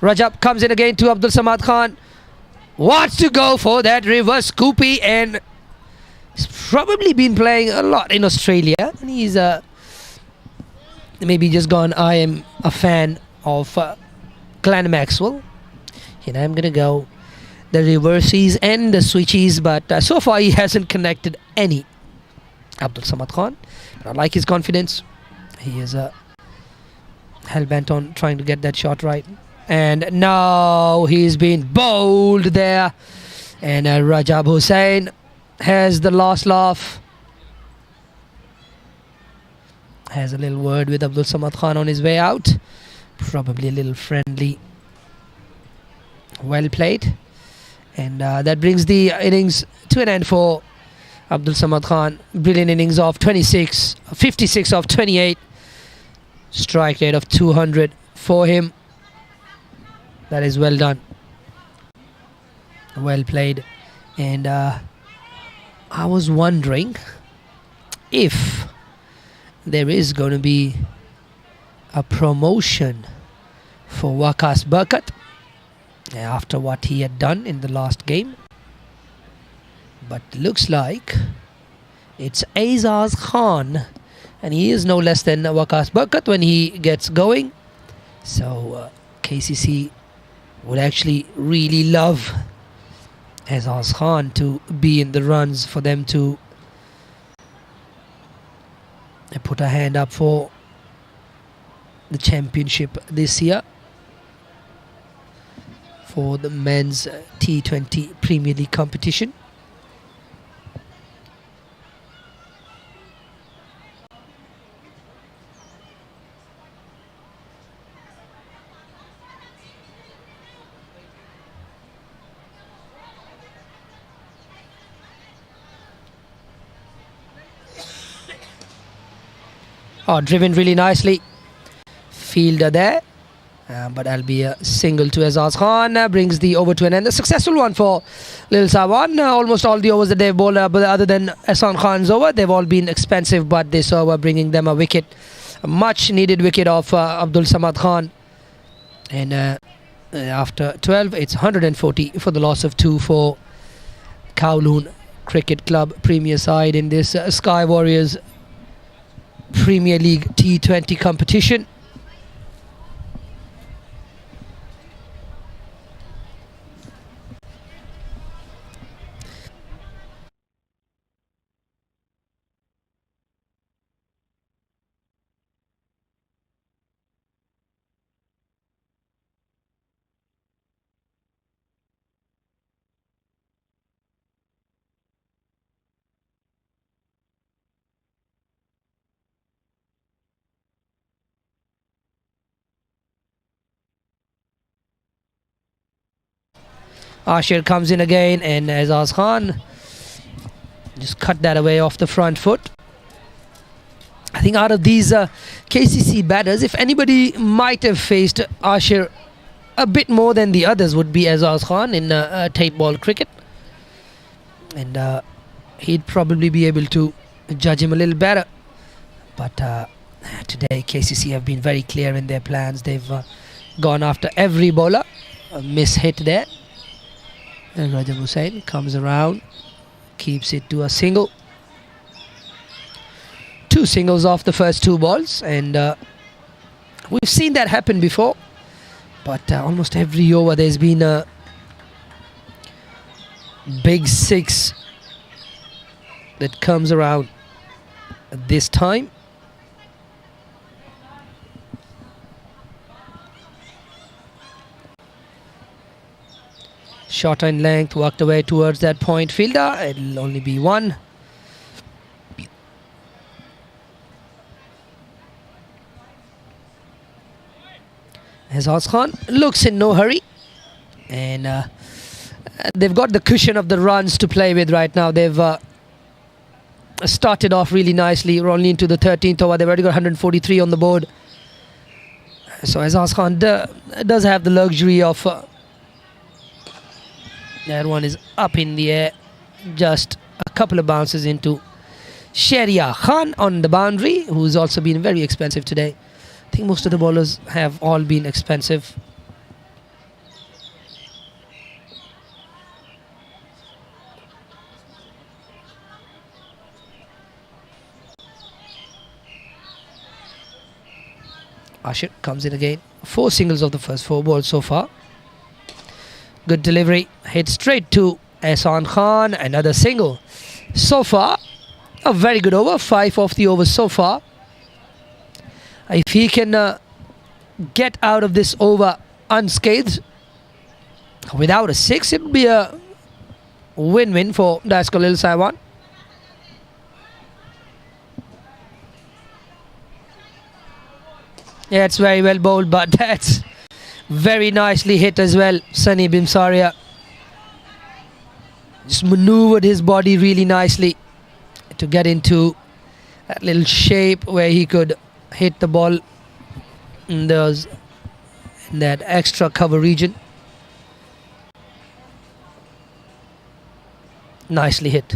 Rajab comes in again to Abdul Samad Khan. Wants to go for that reverse scoopy, and he's probably been playing a lot in Australia. And he's maybe just gone, I am a fan of Glenn Maxwell. You know, I'm going to go the reverses and the switches, but so far he hasn't connected any. Abdul Samad Khan. But I like his confidence. He is hell-bent on trying to get that shot right. And now he's been bowled there, and Rajab Hussain has the last laugh. Has a little word with Abdul Samad Khan on his way out. Probably a little friendly. Well played. And that brings the innings to an end for Abdul Samad Khan. Brilliant innings of 56 of 28. Strike rate of 200 for him. That is well done. Well played. And I was wondering if there is going to be a promotion for Waqas Burkat after what he had done in the last game. But looks like it's Aizaz Khan, and he is no less than Waqas Burkat when he gets going. So KCC would actually really love Aizaz Khan to be in the runs for them to put a hand up for the championship this year for the men's T20 Premier League competition. Oh, driven really nicely. Fielder there. But that'll be a single to Aizaz Khan. Brings the over to an end. A successful one for Lil Sawan. Almost all the overs that they've bowled, but other than Ahsan Khan's over, they've all been expensive. But this over bringing them a wicket. A much needed wicket of Abdul Samad Khan. And after 12, it's 140 for the loss of 2 for Kowloon Cricket Club Premier side in this Sky Warriors Premier League T20 competition. Ashir comes in again, and Aizaz Khan just cut that away off the front foot. I think out of these KCC batters, if anybody might have faced Ashir a bit more than the others, would be Aizaz Khan in tape ball cricket. And he'd probably be able to judge him a little better. But Today KCC have been very clear in their plans. They've gone after every bowler. A miss hit there. And Rajab Hussain comes around, keeps it to a single. 2 singles off the first 2 balls, and we've seen that happen before. But almost every over there's been a big 6 that comes around at this time. Short and length, walked away towards that point fielder. It'll only be 1. Azaz Khan looks in no hurry, and they've got the cushion of the runs to play with right now. They've started off really nicely. We're only into the 13th over. They've already got 143 on the board. So Azaz Khan does have the luxury of that one is up in the air. Just a couple of bounces into Sharia Khan on the boundary, who's also been very expensive today. I think most of the bowlers have all been expensive. Ashir comes in again. 4 singles of the first 4 balls so far. Good delivery. Hit straight to Ehsan Khan. Another single. So far, a very good over. 5 off the overs so far. If he can get out of this over unscathed without a 6, it would be a win-win for Dascal Sawan. Yeah, it's very well bowled, but that's very nicely hit as well. Sunny Bimsaria just maneuvered his body really nicely to get into that little shape where he could hit the ball in that extra cover region. Nicely hit.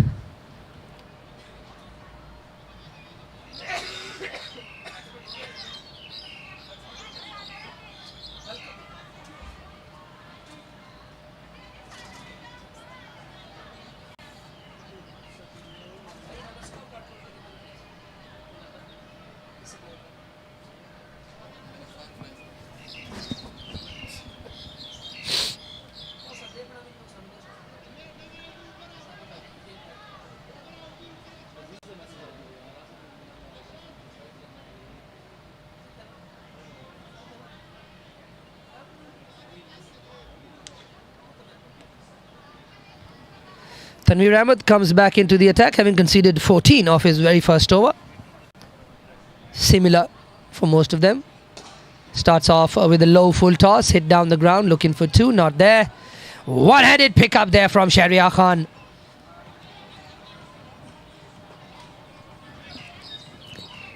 Tanveer Ahmed comes back into the attack, having conceded 14 off his very first over. Similar for most of them. Starts off with a low full toss, hit down the ground, looking for 2, not there. One-handed pick up there from Sharia Khan.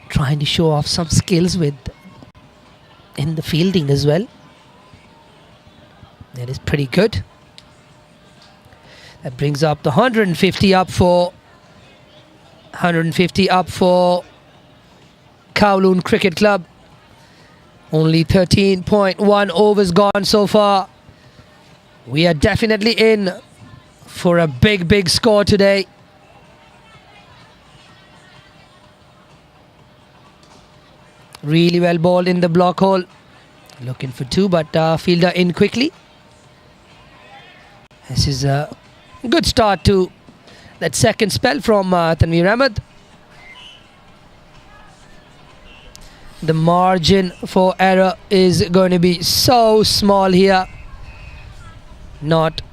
Trying to show off some skills in the fielding as well. That is pretty good. That brings up the 150 up for Kowloon Cricket Club. Only 13.1 overs gone so far. We are definitely in for a big score today. Really well bowled in the block hole. Looking for 2, but fielder in quickly. This is a good start to that second spell from Tanveer Ahmed. The margin for error is going to be so small here. Not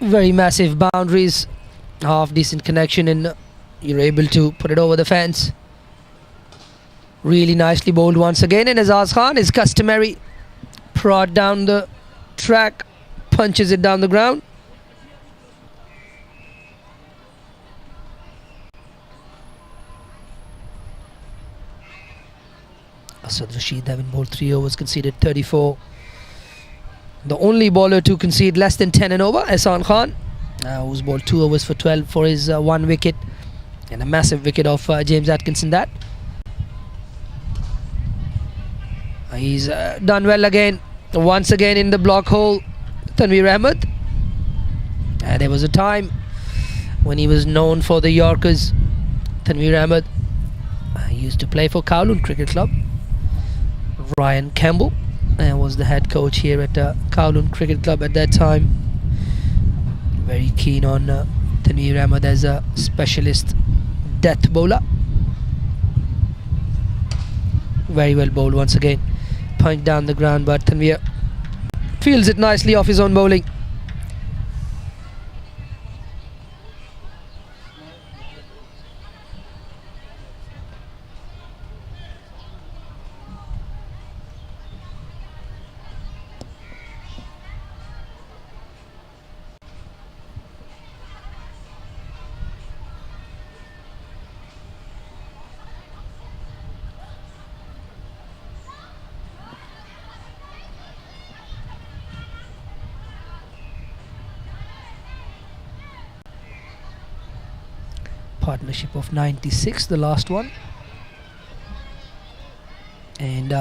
very massive boundaries. Half decent connection, and you're able to put it over the fence. Really nicely bowled once again, and Azaz Khan is customary. Prod down the track, punches it down the ground. Asad Rashid having bowled 3 overs, conceded 34. The only bowler to concede less than 10 and over, Ehsan Khan, who's bowled 2 overs for 12 for his 1 wicket, and a massive wicket of James Atkinson. That He's done well again. Once again in the block hole, Tanveer Ahmed. There was a time when he was known for the Yorkers. Tanveer Ahmed used to play for Kowloon Cricket Club. Ryan Campbell was the head coach here at Kowloon Cricket Club at that time. Very keen on Tanveer Ahmed as a specialist death bowler. Very well bowled once again. Point down the ground, but Tanveer fields it nicely off his own bowling. Partnership of 96, the last one. And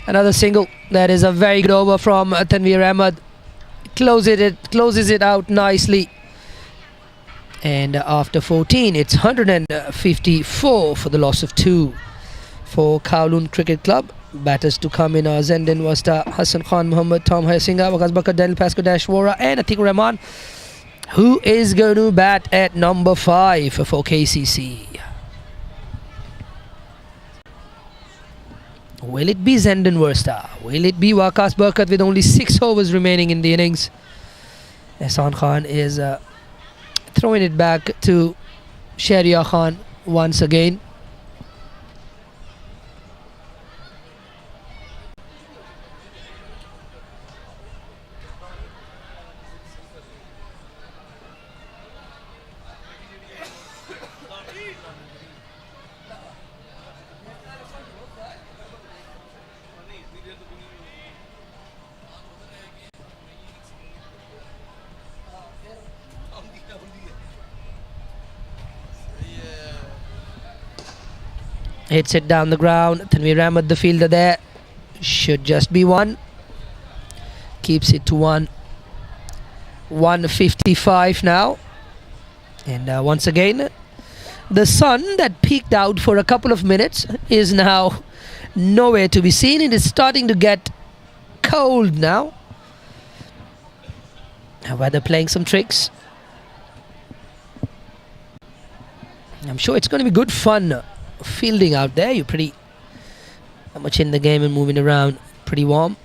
another single. That is a very good over from Tanveer Ahmed. Closes it out nicely. And after 14, it's 154 for the loss of 2 for Kowloon Cricket Club. Batters to come in are Zendin Wasta, Hassan Khan Muhammad, Tom Hayasinga, Waqas Bakar, Daniel Pasco, Dashwara, and Atiq Rahman, who is going to bat at number 5 for KCC. Will it be Zendin Versta? Will it be Waqas Barkat with only 6 overs remaining in the innings? Hassan Khan is throwing it back to Sharia Khan once again. Hits it down the ground. Tanveer Ahmed, the fielder there. Should just be 1. Keeps it to 1. 155 now. And once again, the sun that peaked out for a couple of minutes is now nowhere to be seen. It is starting to get cold now. Weather playing some tricks. I'm sure it's going to be good fun fielding out there. You're pretty much in the game and moving around, pretty warm.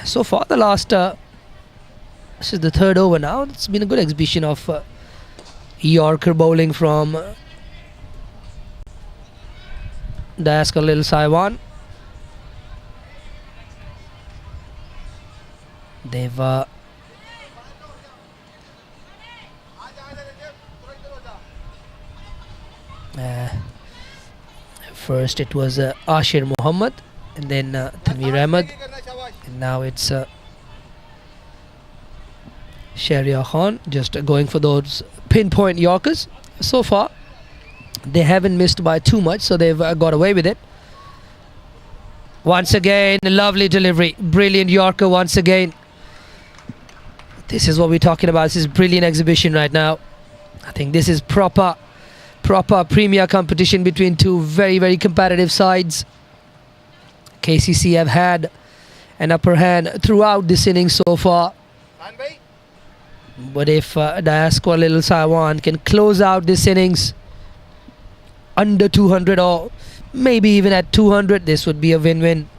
So far the last this is the 3rd over now. It's been a good exhibition of Yorker bowling from Dascal Sawan. They've first it was Ashir Muhammad, and then Tanveer Ahmed, and now it's Sharia Khan, just going for those pinpoint Yorkers. So far they haven't missed by too much, so they've got away with it. Once again, a lovely delivery, brilliant Yorker once again. This is what we're talking about. This is brilliant exhibition right now. I think this is proper premier competition between two very competitive sides. KCC have had an upper hand throughout this innings so far, but if Dascal Sawan can close out this innings under 200 or maybe even at 200, this would be a win-win,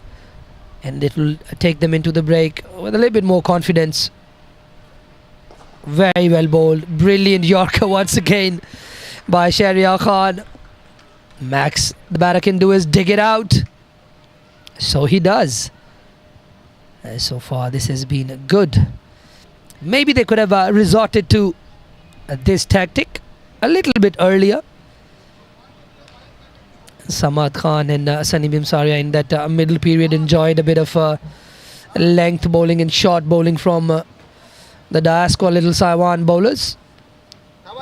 and it will take them into the break with a little bit more confidence. Very well bowled, brilliant Yorker once again by Sharia Khan. Max, the batter, can do is dig it out. So he does. So far this has been good. Maybe they could have resorted to this tactic a little bit earlier. Samad Khan and Sunny Bimsaria in that middle period enjoyed a bit of length bowling and short bowling from the Dascal Sawan bowlers.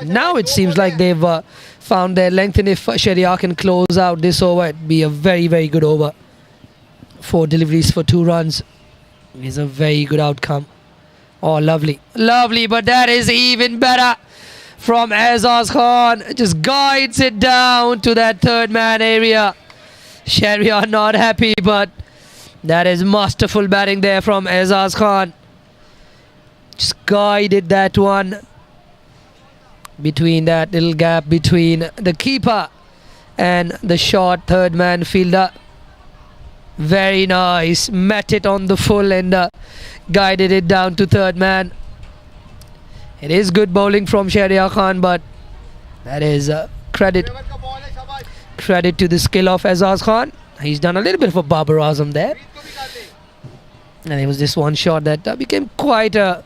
Now it seems like they've found their length, and if Sharia can close out this over, it'd be a very good over 4 deliveries for 2 runs is a very good outcome. Oh, lovely. Lovely, but that is even better from Azaz Khan. Just guides it down to that third man area. Shahryar not happy, but that is masterful batting there from Azaz Khan. Just guided that one between that little gap between the keeper and the short third man fielder. Very nice. Met it on the full and guided it down to third man. It is good bowling from Shahryar Khan, but that is credit to the skill of Azaz Khan. He's done a little bit of a Babar Azam there. And it was this one shot that became quite a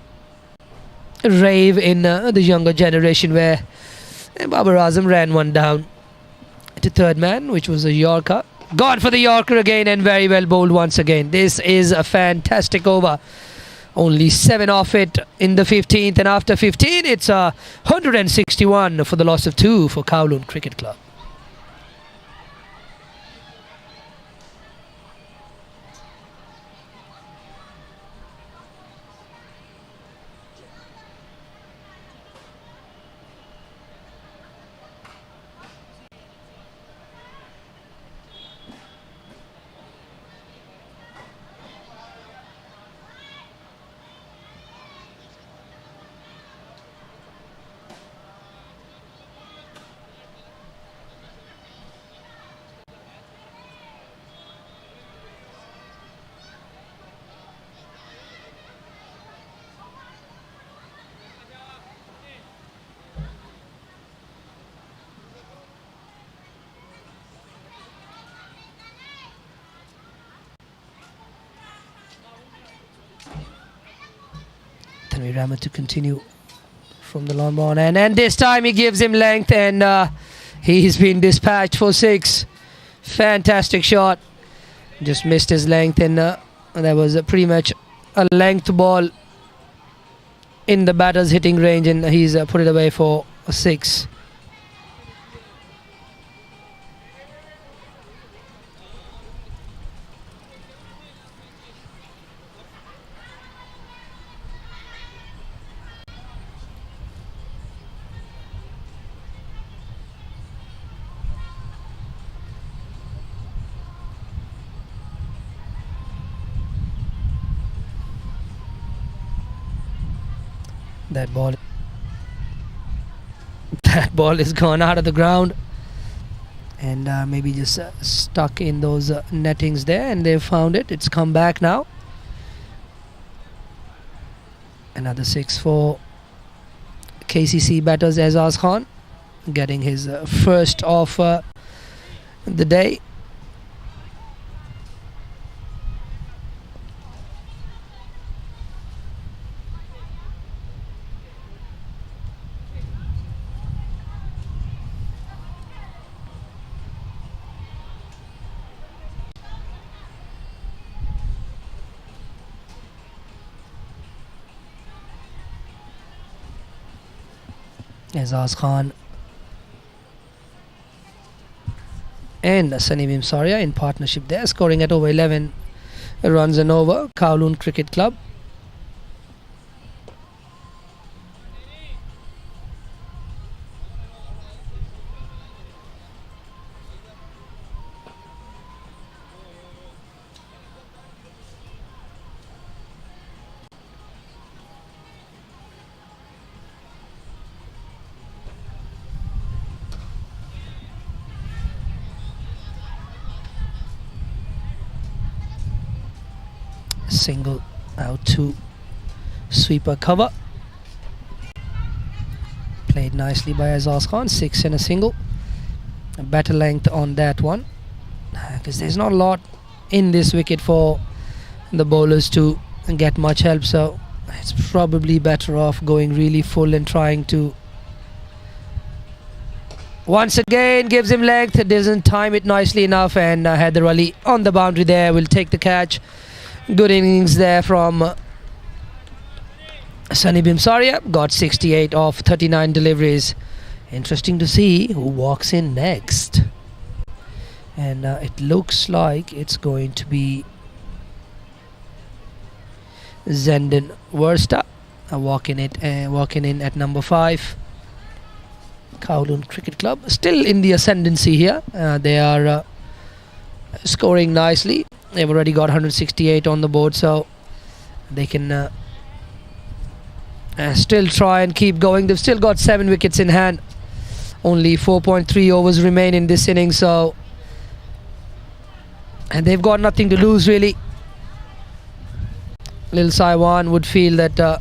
rave in the younger generation, where Babar Azam ran one down to third man, which was a Yorker. Gone for the Yorker again, and very well bowled once again. This is a fantastic over. Only 7 off it in the 15th, and after 15 it's 161 for the loss of 2 for Kowloon Cricket Club. Tanveer Ahmed to continue from the long ball, and this time he gives him length, and he's been dispatched for 6. Fantastic shot. Just missed his length, and that was pretty much a length ball in the batter's hitting range, and he's put it away for a 6. That ball is gone out of the ground, and maybe just stuck in those nettings there, and they've found it. It's come back now. Another 6 for KCC batters. Azaz Khan getting his first of the day. Azaz Khan and Sunny Bimsaria in partnership there, scoring at over 11 runs and over. Kowloon Cricket Club. Single out to sweeper cover. Played nicely by Azaz Khan. 6 and a single. A better length on that one, because there's not a lot in this wicket for the bowlers to get much help, so it's probably better off going really full and trying to. Once again gives him length. It doesn't time it nicely enough, and Haider Ali on the boundary there will take the catch. Good innings there from Sunny Bimsaria. Got 68 off 39 deliveries. Interesting to see who walks in next. And it looks like it's going to be Zenden Versta walking in at number 5. Kowloon Cricket Club still in the ascendancy here. They are scoring nicely. They've already got 168 on the board, so they can still try and keep going. They've still got 7 wickets in hand. Only 4.3 overs remain in this innings, so and they've got nothing to lose really. Lil Sawan would feel that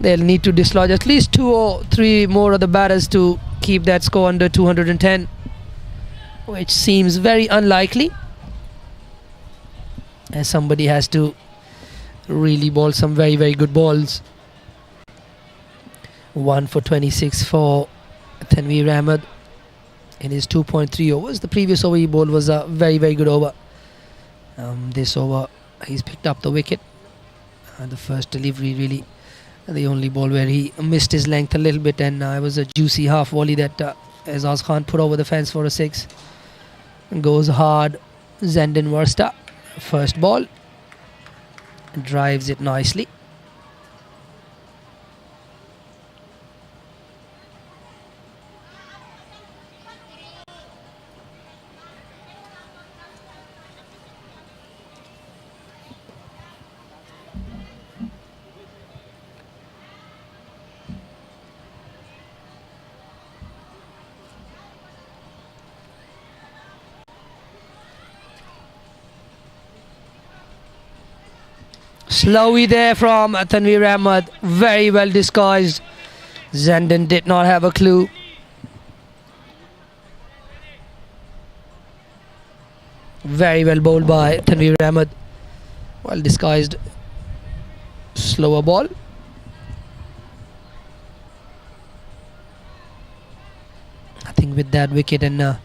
they'll need to dislodge at least 2 or 3 more of the batters to keep that score under 210, which seems very unlikely, as somebody has to really bowl some very, very good balls. 1 for 26 for Tanveer Ahmed in his 2.3 overs. The previous over he bowled was a very, very good over. This over he's picked up the wicket. The first delivery really the only ball where he missed his length a little bit, and it was a juicy half volley that Azaz Khan put over the fence for a 6. Goes hard. Zenden Versta, first ball, drives it nicely. Slowy there from Tanveer Ahmed, very well disguised. Zenden did not have a clue. Very well bowled by Tanveer Ahmed. Well disguised slower ball. I think with that wicket and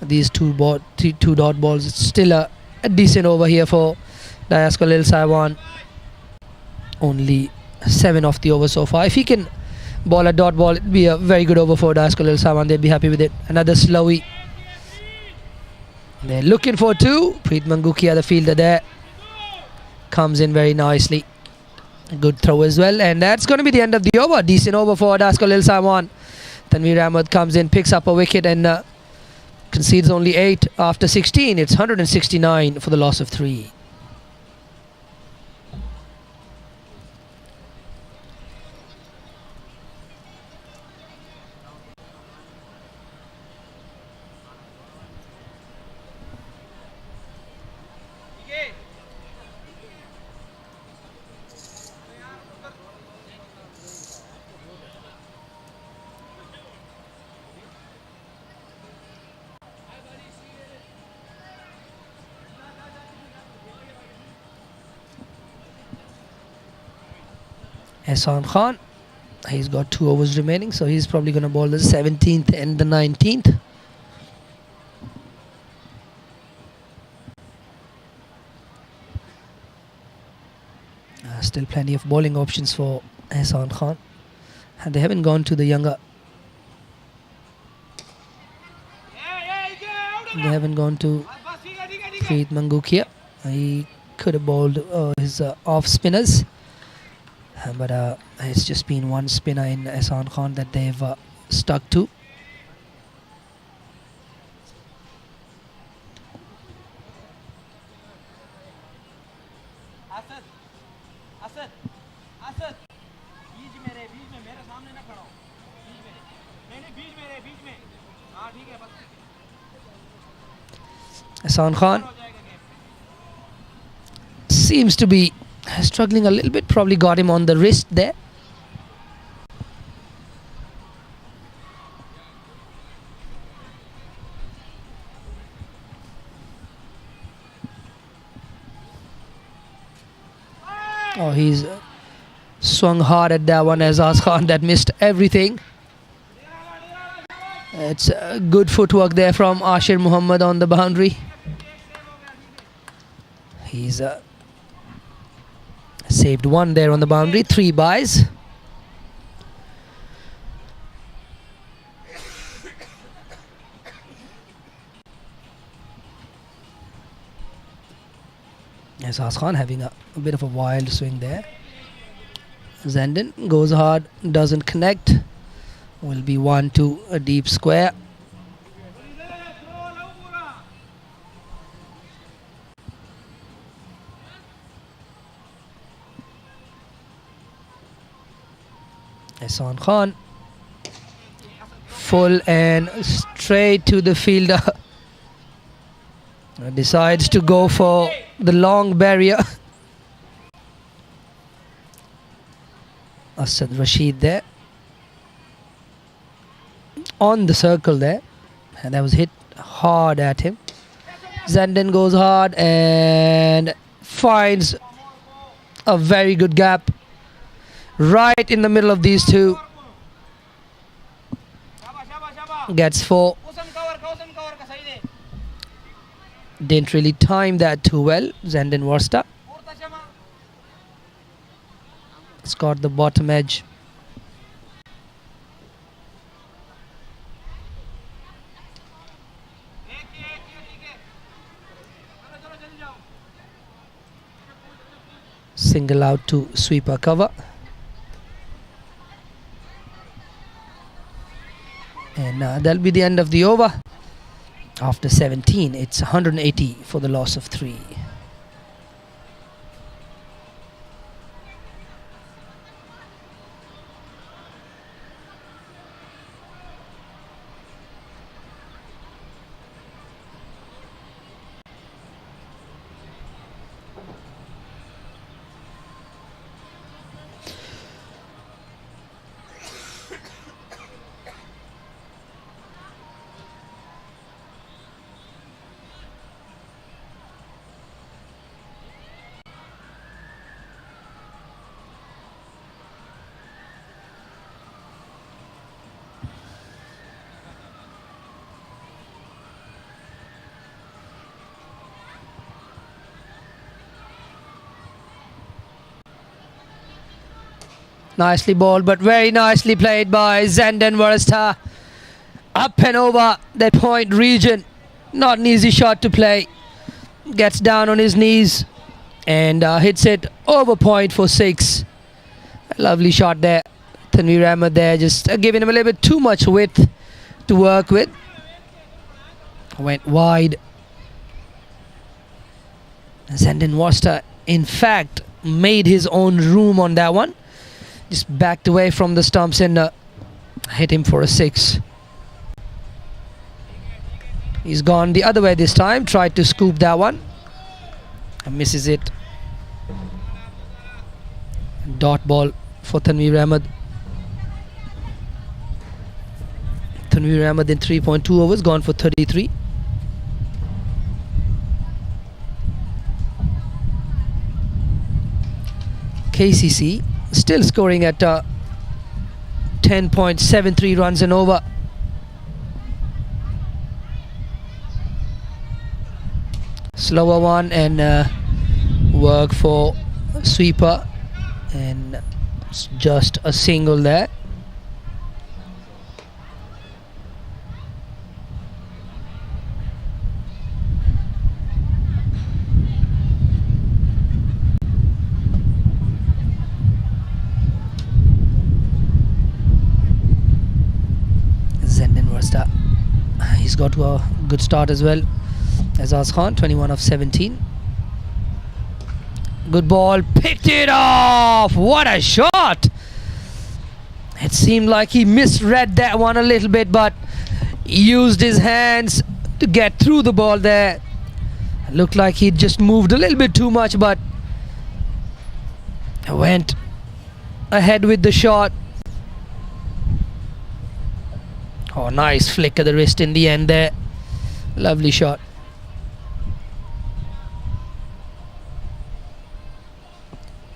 these two dot balls, it's still a decent over here for Dascal Sawan. Only 7 of the over so far. If he can bowl a dot ball, it'd be a very good over for Dascal Sawan. They'd be happy with it. Another slowy. They're looking for 2. Preet Mangukia, the fielder there, comes in very nicely. Good throw as well, and that's going to be the end of the over. Decent over for Dascal Sawan. Tanveer Ahmed comes in, picks up a wicket, and concedes only 8 after 16. It's 169 for the loss of 3. Ehsan Khan, he's got 2 overs remaining, so he's probably going to bowl the 17th and the 19th. Still plenty of bowling options for Ehsan Khan, and they haven't gone to the younger. They haven't gone to Preet Mangukia. He could have bowled his off spinners. But it's just been one spinner in Ehsan Khan that they've stuck to. Ehsan Khan seems to be struggling a little bit, probably got him on the wrist there. Oh, he's swung hard at that one, Azaz Khan, that missed everything. It's good footwork there from Ashir Muhammad on the boundary. He's saved 1 there on the boundary, 3 byes. Azaz Khan having a bit of a wild swing there. Zenden goes hard, doesn't connect. Will be 1-2, a deep square. Ehsan Khan. Full and straight to the fielder. Decides to go for the long barrier. Asad Rashid there. On the circle there. And that was hit hard at him. Zenden goes hard and finds a very good gap right in the middle of these two. Gets 4. Didn't really time that too well. Zenden Warsta. It's got the bottom edge. Single out to sweeper cover. And that'll be the end of the over. After 17, it's 180 for the loss of 3. Nicely bowled, but very nicely played by Zenden Warsta. Up and over that point region. Not an easy shot to play. Gets down on his knees and hits it over point for 6. A lovely shot there. Tanveer Ahmed there just giving him a little bit too much width to work with. Went wide. Zenden Warsta, in fact, made his own room on that one. Just backed away from the stumps and hit him for a 6. He's gone the other way this time. Tried to scoop that one. And misses it. Dot ball for Tanveer Ahmed. Tanveer Ahmed in 3.2 overs. Gone for 33. KCC still scoring at 10.73 runs an over. Slower one and work for sweeper, and it's just a single there. He's got to a good start as well. Azaz Khan, 21 of 17. Good ball, picked it off. What a shot! It seemed like he misread that one a little bit, but used his hands to get through the ball there. It looked like he just moved a little bit too much, but went ahead with the shot. Oh, nice flick of the wrist in the end there. Lovely shot.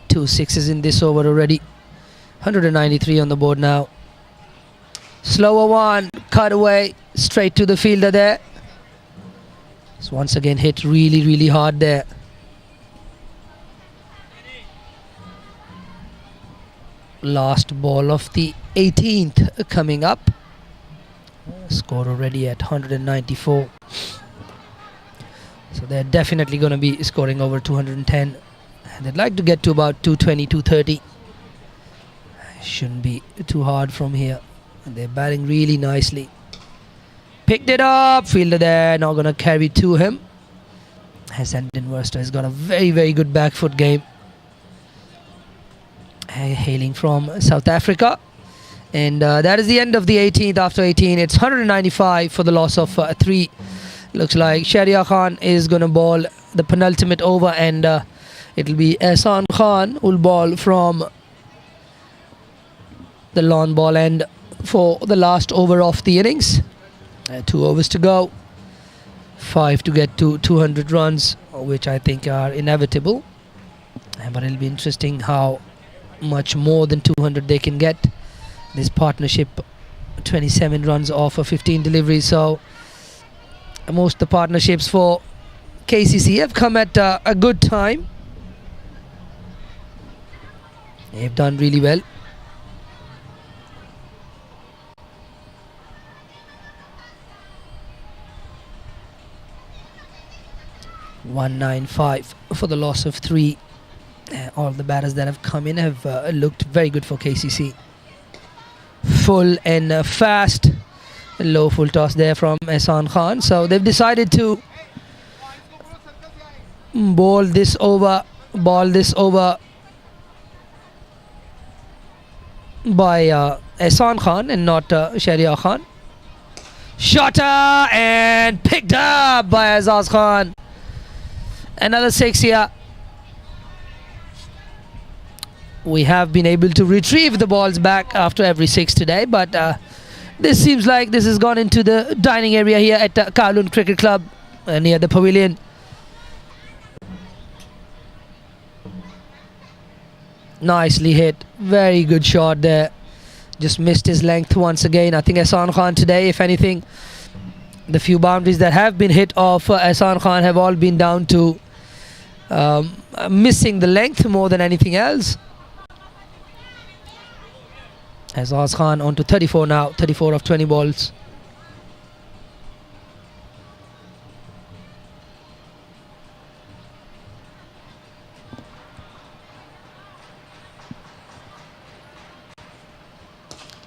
Two sixes in this over already. 193 on the board now. Slower one, cut away, straight to the fielder there. So once again hit really hard there. Last ball of the 18th coming up. Score already at 194. So they're definitely going to be scoring over 210. And they'd like to get to about 220, 230. Shouldn't be too hard from here. And they're batting really nicely. Picked it up. Fielder there. Not going to carry to him. Hassan Worcester has got a very, very good back foot game. Hailing from South Africa. And that is the end of the 18th. After 18, it's 195 for the loss of 3. Looks like Sharia Khan is going to bowl the penultimate over, and it'll be Ehsan Khan who'll bowl from the long ball end for the last over of the innings. 2 overs to go. 5 to get to 200 runs, which I think are inevitable. But it'll be interesting how much more than 200 they can get. This partnership, 27 runs off of 15 deliveries. So most of the partnerships for KCC have come at a good time. They've done really well. .195 for the loss of 3. All the batters that have come in have looked very good for KCC. Full and fast. Low full toss there from Ehsan Khan. So they've decided to ball this over by Ehsan Khan and not Sharia Khan. Shotter and picked up by Azaz Khan. Another 6 here. We have been able to retrieve the balls back after every 6 today, but this seems like this has gone into the dining area here at Kowloon Cricket Club near the pavilion. Nicely hit. Very good shot there. Just missed his length once again. I think Ehsan Khan today, if anything, the few boundaries that have been hit off Ehsan Khan have all been down to missing the length more than anything else. Azaz Khan on to 34 now. 34 of 20 balls.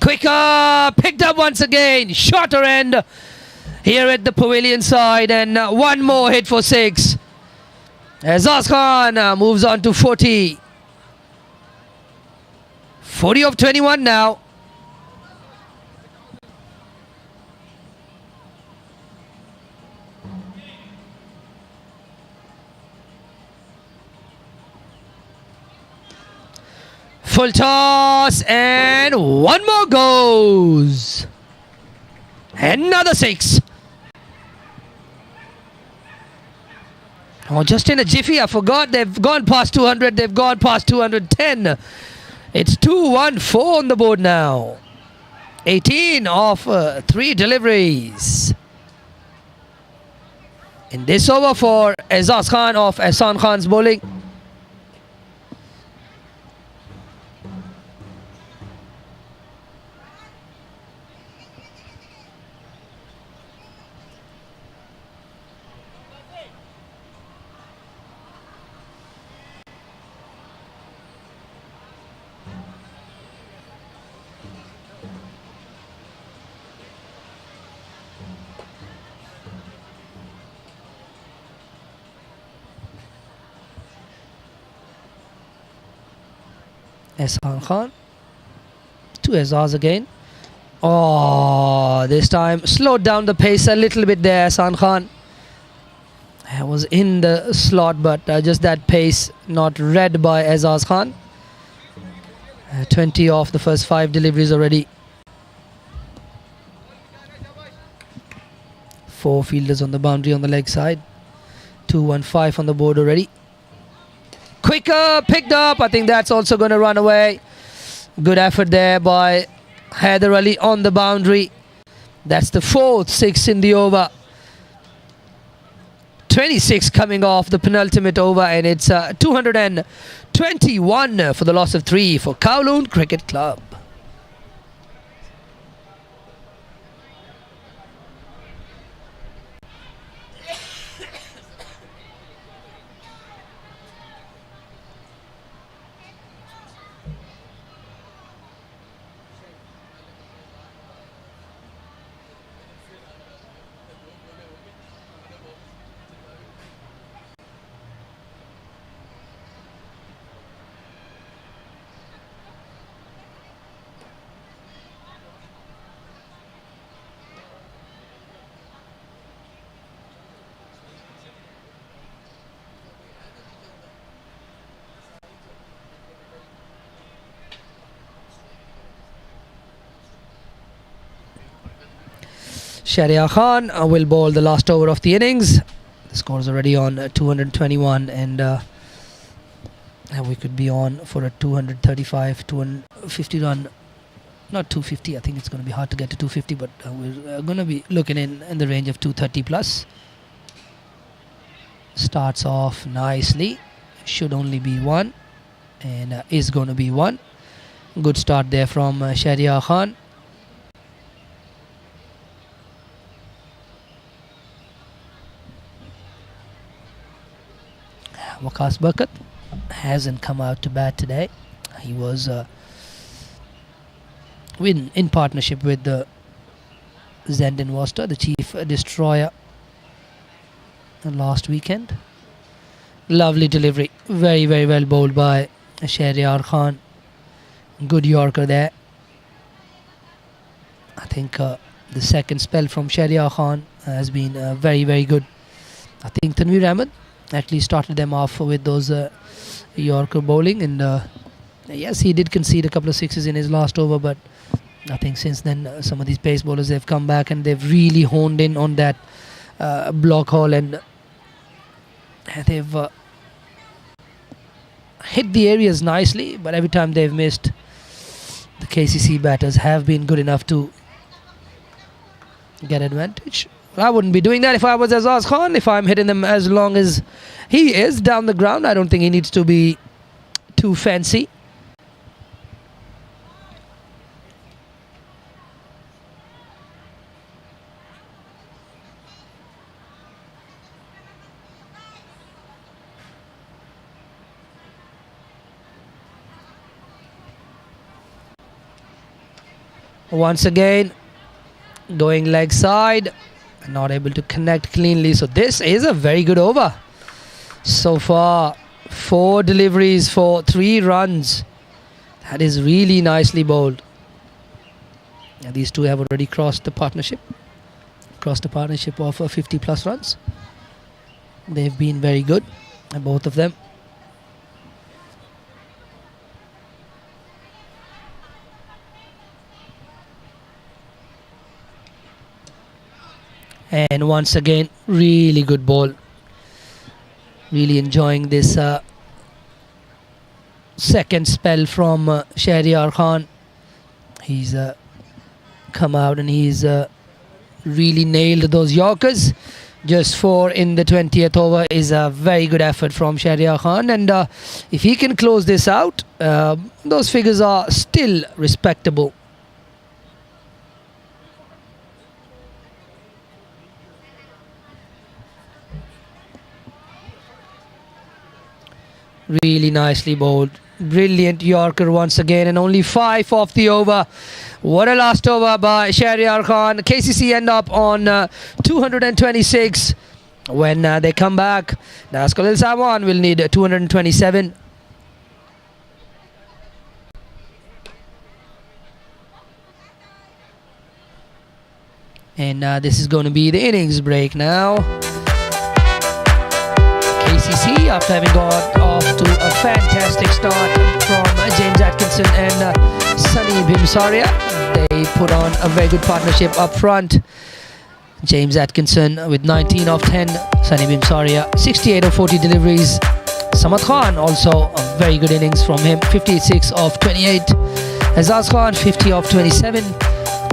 Quicker, picked up once again. Shorter end here at the pavilion side, and one more hit for 6. Azaz Khan moves on to 40. 40 of 21 now. Full toss, and one more goes. Another 6. Oh, just in a jiffy, I forgot they've gone past 200. They've gone past 210. It's 214 on the board now. 18 of 3 deliveries. In this over for Azaz Khan of Ehsan Khan's bowling. Ehsan Khan to Azaz again. Oh, this time slowed down the pace a little bit there. Ehsan Khan was in the slot, but just that pace not read by Azaz Khan. 20 off the first 5 deliveries already. 4 fielders on the boundary on the leg side. 215 on the board already. Quicker, picked up. I think that's also going to run away. Good effort there by Haider Ali on the boundary. That's the 4th 6 in the over. 26 coming off the penultimate over, and it's 221 for the loss of 3 for Kowloon Cricket Club. Shahryar Khan will bowl the last over of the innings. The score is already on 221, and we could be on for a 235, 250 run. Not 250, I think it's going to be hard to get to 250, but we're going to be looking in the range of 230 plus. Starts off nicely. Should only be one, and is going to be one. Good start there from Shahryar Khan. Waqas Barkat hasn't come out to bat today. He was in partnership with Zendon Worcester, the chief destroyer, last weekend. Lovely delivery, very well bowled by Shahryar Khan. Good Yorker there. I think the second spell from Shahryar Khan has been very good. I think Tanveer Ahmed actually started them off with those Yorker bowling, and yes, he did concede a couple of sixes in his last over, but I think since then some of these pace bowlers have come back and they've really honed in on that block hole, and they've hit the areas nicely, but every time they've missed, the KCC batters have been good enough to get advantage. I wouldn't be doing that if I was Azaz Khan. If I'm hitting them as long as he is down the ground, I don't think he needs to be too fancy. Once again, going leg side, not able to connect cleanly. So this is a very good over. So far, 4 deliveries for 3 runs. That is really nicely bowled. And these two have already crossed the partnership of 50 plus runs. They've been very good, both of them. And once again, really good ball. Really enjoying this second spell from Shahryar Khan. He's come out and he's really nailed those Yorkers. Just 4 in the 20th over is a very good effort from Shahryar Khan. And if he can close this out, those figures are still respectable. Really nicely bowled. Brilliant Yorker once again, and only 5 off the over. What a last over by Shahryar Khan. KCC end up on 226. When they come back, Dascal Sawan will need 227. And this is going to be the innings break now. KCC, after having got off to a fantastic start from James Atkinson and Sunny Bhimsaria, they put on a very good partnership up front. James Atkinson with 19 of 10, Sunny Bhimsaria 68 of 40 deliveries. Samad Khan also a very good innings from him, 56 of 28. Azaz Khan 50 of 27.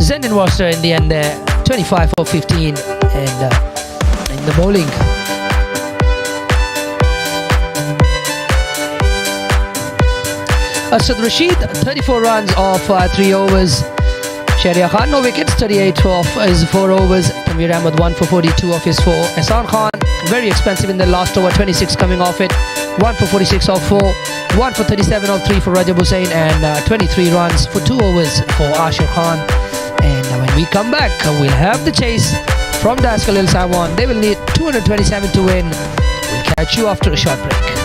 Zendon Worcester in the end there, 25 of 15, and in the bowling. Asad Rashid, 34 runs off 3 overs. Shahryar Khan, no wickets, 38 off his 4 overs. Tanveer Ahmed 1 for 42 off his 4. Ehsan Khan, very expensive in the last over, 26 coming off it. 1 for 46 off 4. 1 for 37 off 3 for Rajab Hussain, and 23 runs for 2 overs for Ashir Khan. And when we come back, we'll have the chase from Dascal Sawan. They will need 227 to win. We'll catch you after a short break.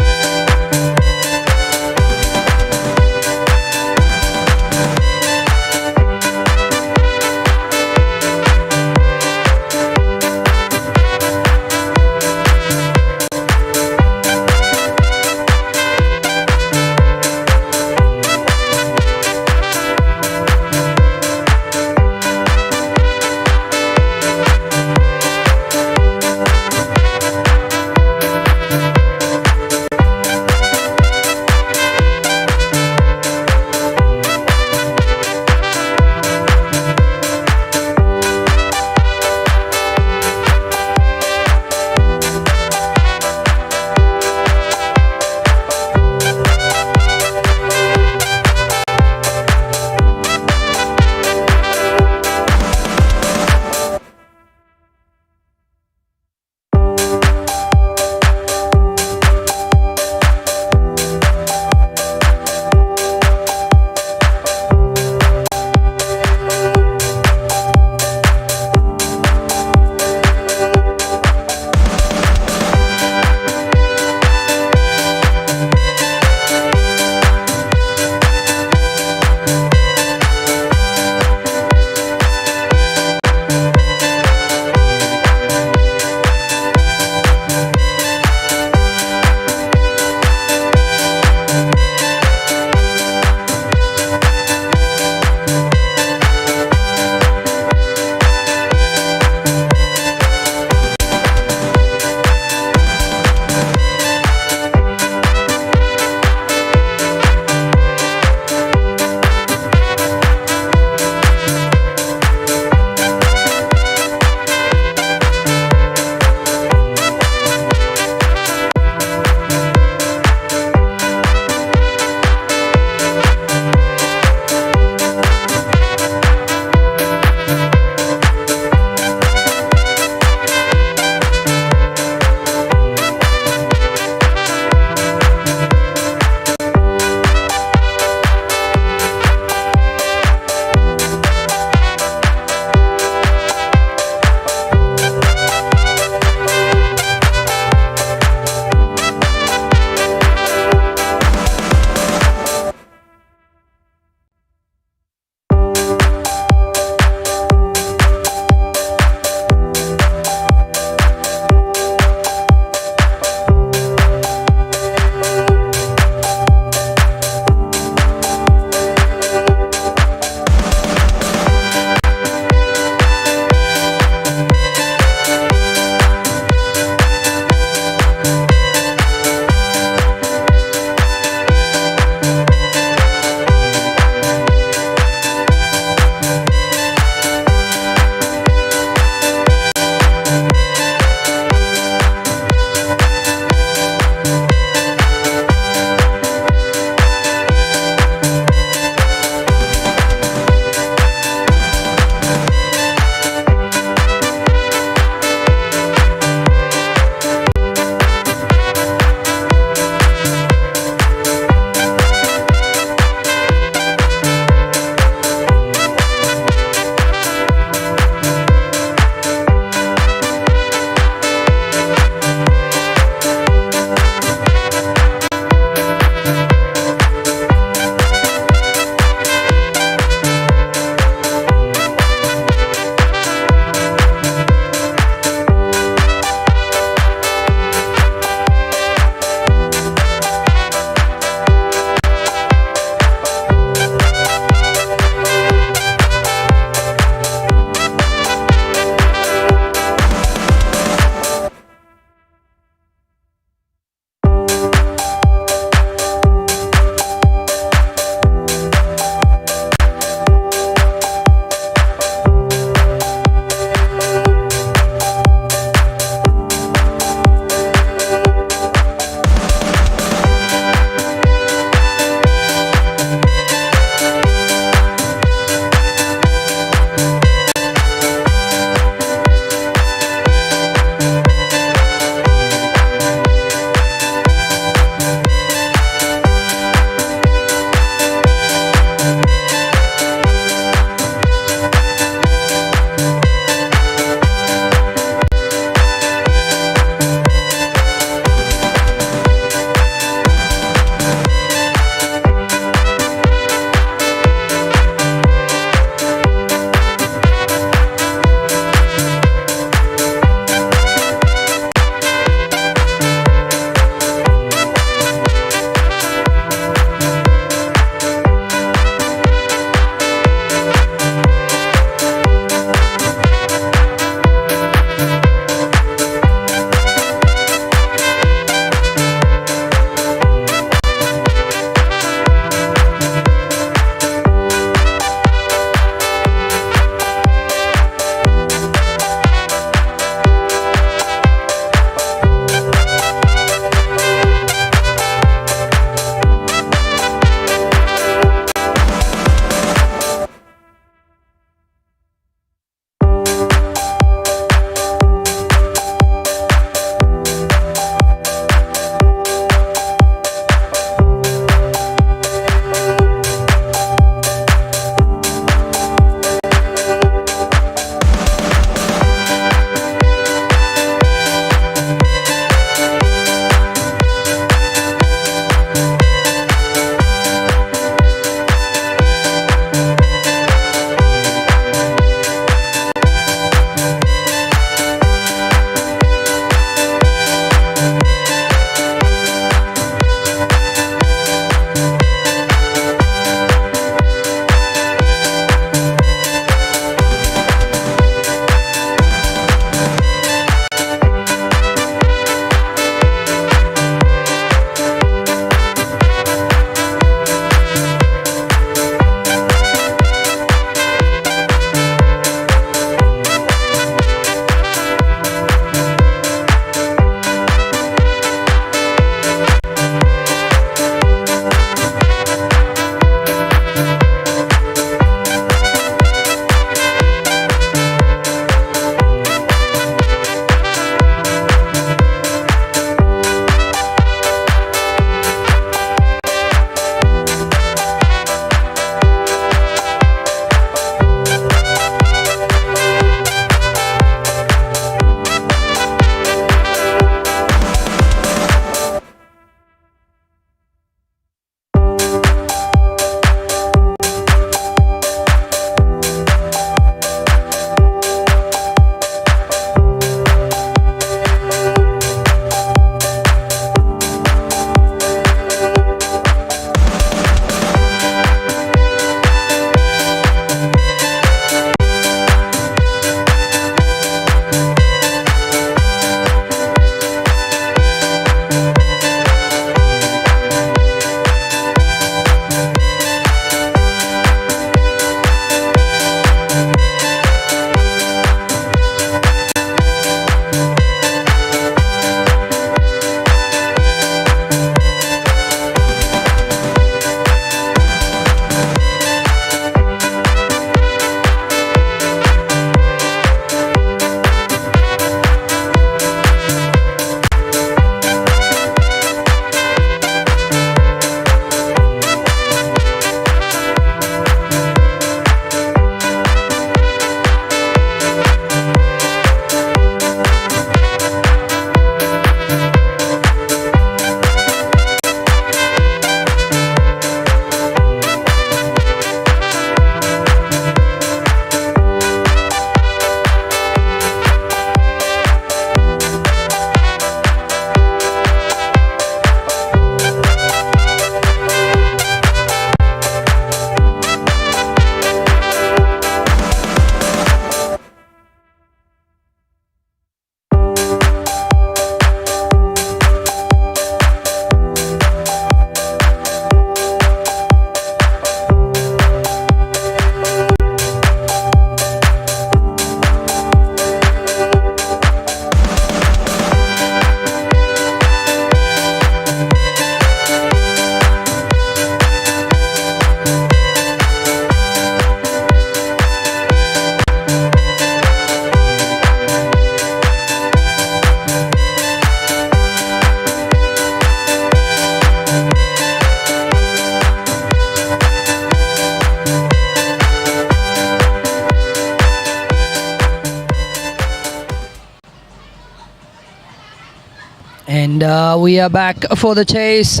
And we are back for the chase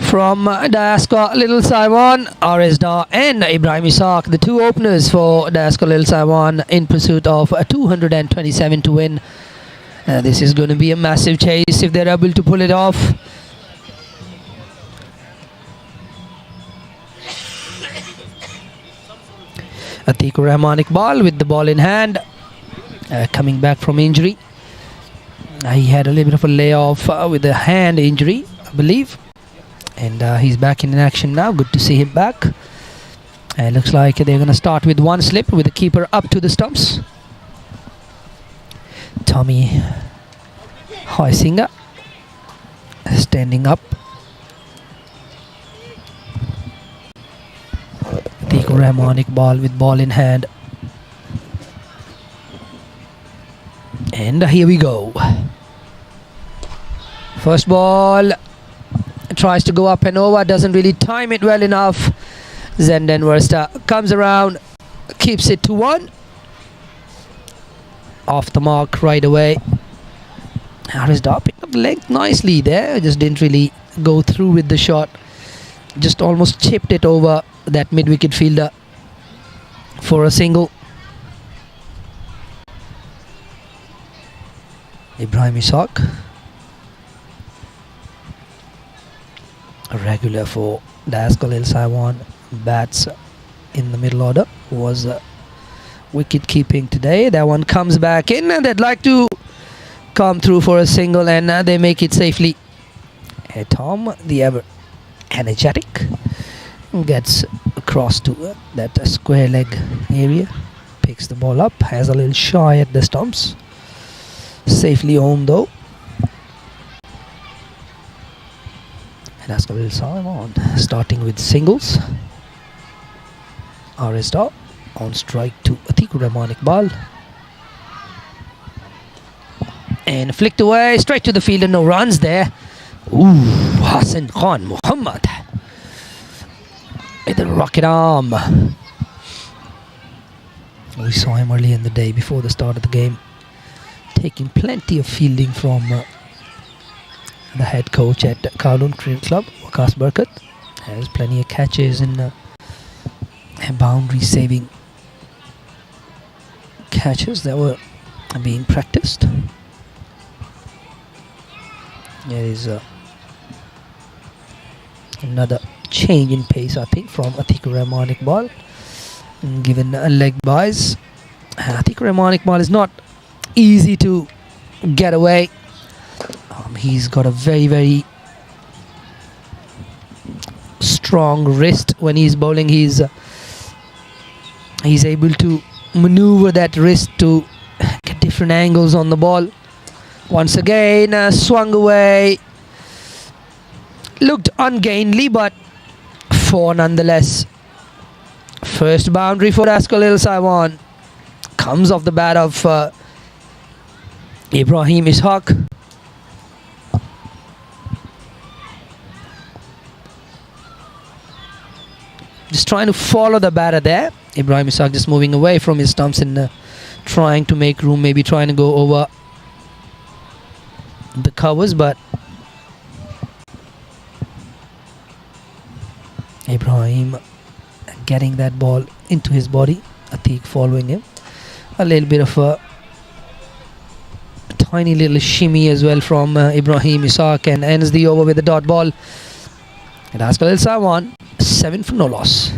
from Dascal Sawan, RS Dar and Ibrahim Ishaq, the two openers for Dascal Sawan in pursuit of 227 to win. This is going to be a massive chase if they're able to pull it off. Atiq Rahman Iqbal with the ball in hand, coming back from injury. He had a little bit of a layoff with a hand injury, I believe. And he's back in action now. Good to see him back. Looks like they're going to start with one slip with the keeper up to the stumps. Tommy Heisinger standing up. Atiq Rahman Iqbal with ball in hand. And here we go. First ball tries to go up and over, doesn't really time it well enough. Zenden Versta comes around, keeps it to 1. Off the mark right away. Harris Dar picked up the length nicely there, just didn't really go through with the shot. Just almost chipped it over that mid-wicket fielder for a single. Ibrahim Ishaq, a regular for Dascal Sawan, bats in the middle order, was wicket keeping today. That one comes back in and they'd like to come through for a single, and they make it safely. Tom, the ever energetic, gets across to that square leg area, picks the ball up, has a little shy at the stumps. Safely home though. And Dascal Sawan starting with singles. RS Dar on strike to Atiq Rahman Iqbal. And flicked away straight to the fielder, no runs there. Ooh, Hassan Khan Muhammad with a rocket arm. We saw him early in the day before the start of the game, taking plenty of fielding from the head coach at Kowloon Cricket Club, Waqas Barkat. Has plenty of catches and boundary saving catches that were being practiced. There is another change in pace, I think, from Atiq Rahman Iqbal, given a leg buys. Atiq Rahman Iqbal is not easy to get away. He's got a very, very strong wrist when he's bowling. He's able to maneuver that wrist to get different angles on the ball. Once again, swung away. Looked ungainly, but 4 nonetheless. First boundary for Dascal Sawan. Comes off the bat of Ibrahim Ishaq. Just trying to follow the batter there. Ibrahim Ishaq just moving away from his stumps and trying to make room, maybe trying to go over the covers, but Ibrahim getting that ball into his body. Atiq following him. A little bit of a tiny little shimmy as well from Ibrahim Ishaq, and ends the over with a dot ball. And Dascal Sawan, 7 for no loss.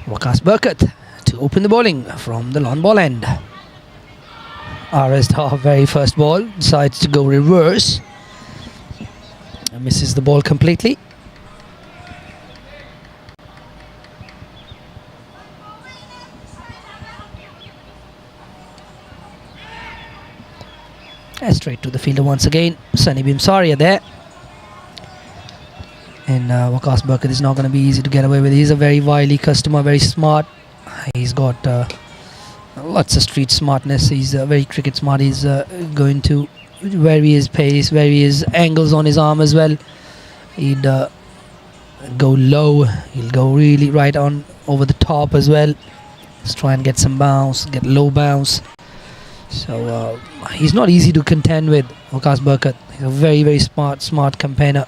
Waqas Burkat to open the bowling from the long ball end. RS Dar, very first ball, decides to go reverse. And misses the ball completely. Straight to the fielder once again. Sunny Bimsaria there. And Waqas Burkat is not going to be easy to get away with. He's a very wily customer, very smart. He's got lots of street smartness. He's very cricket smart. He's going to vary his pace, vary his angles on his arm as well. He'd go low. He'll go really right on over the top as well. Let's try and get some bounce, get low bounce. So he's not easy to contend with, Waqas Burkat. He's a very, very smart campaigner.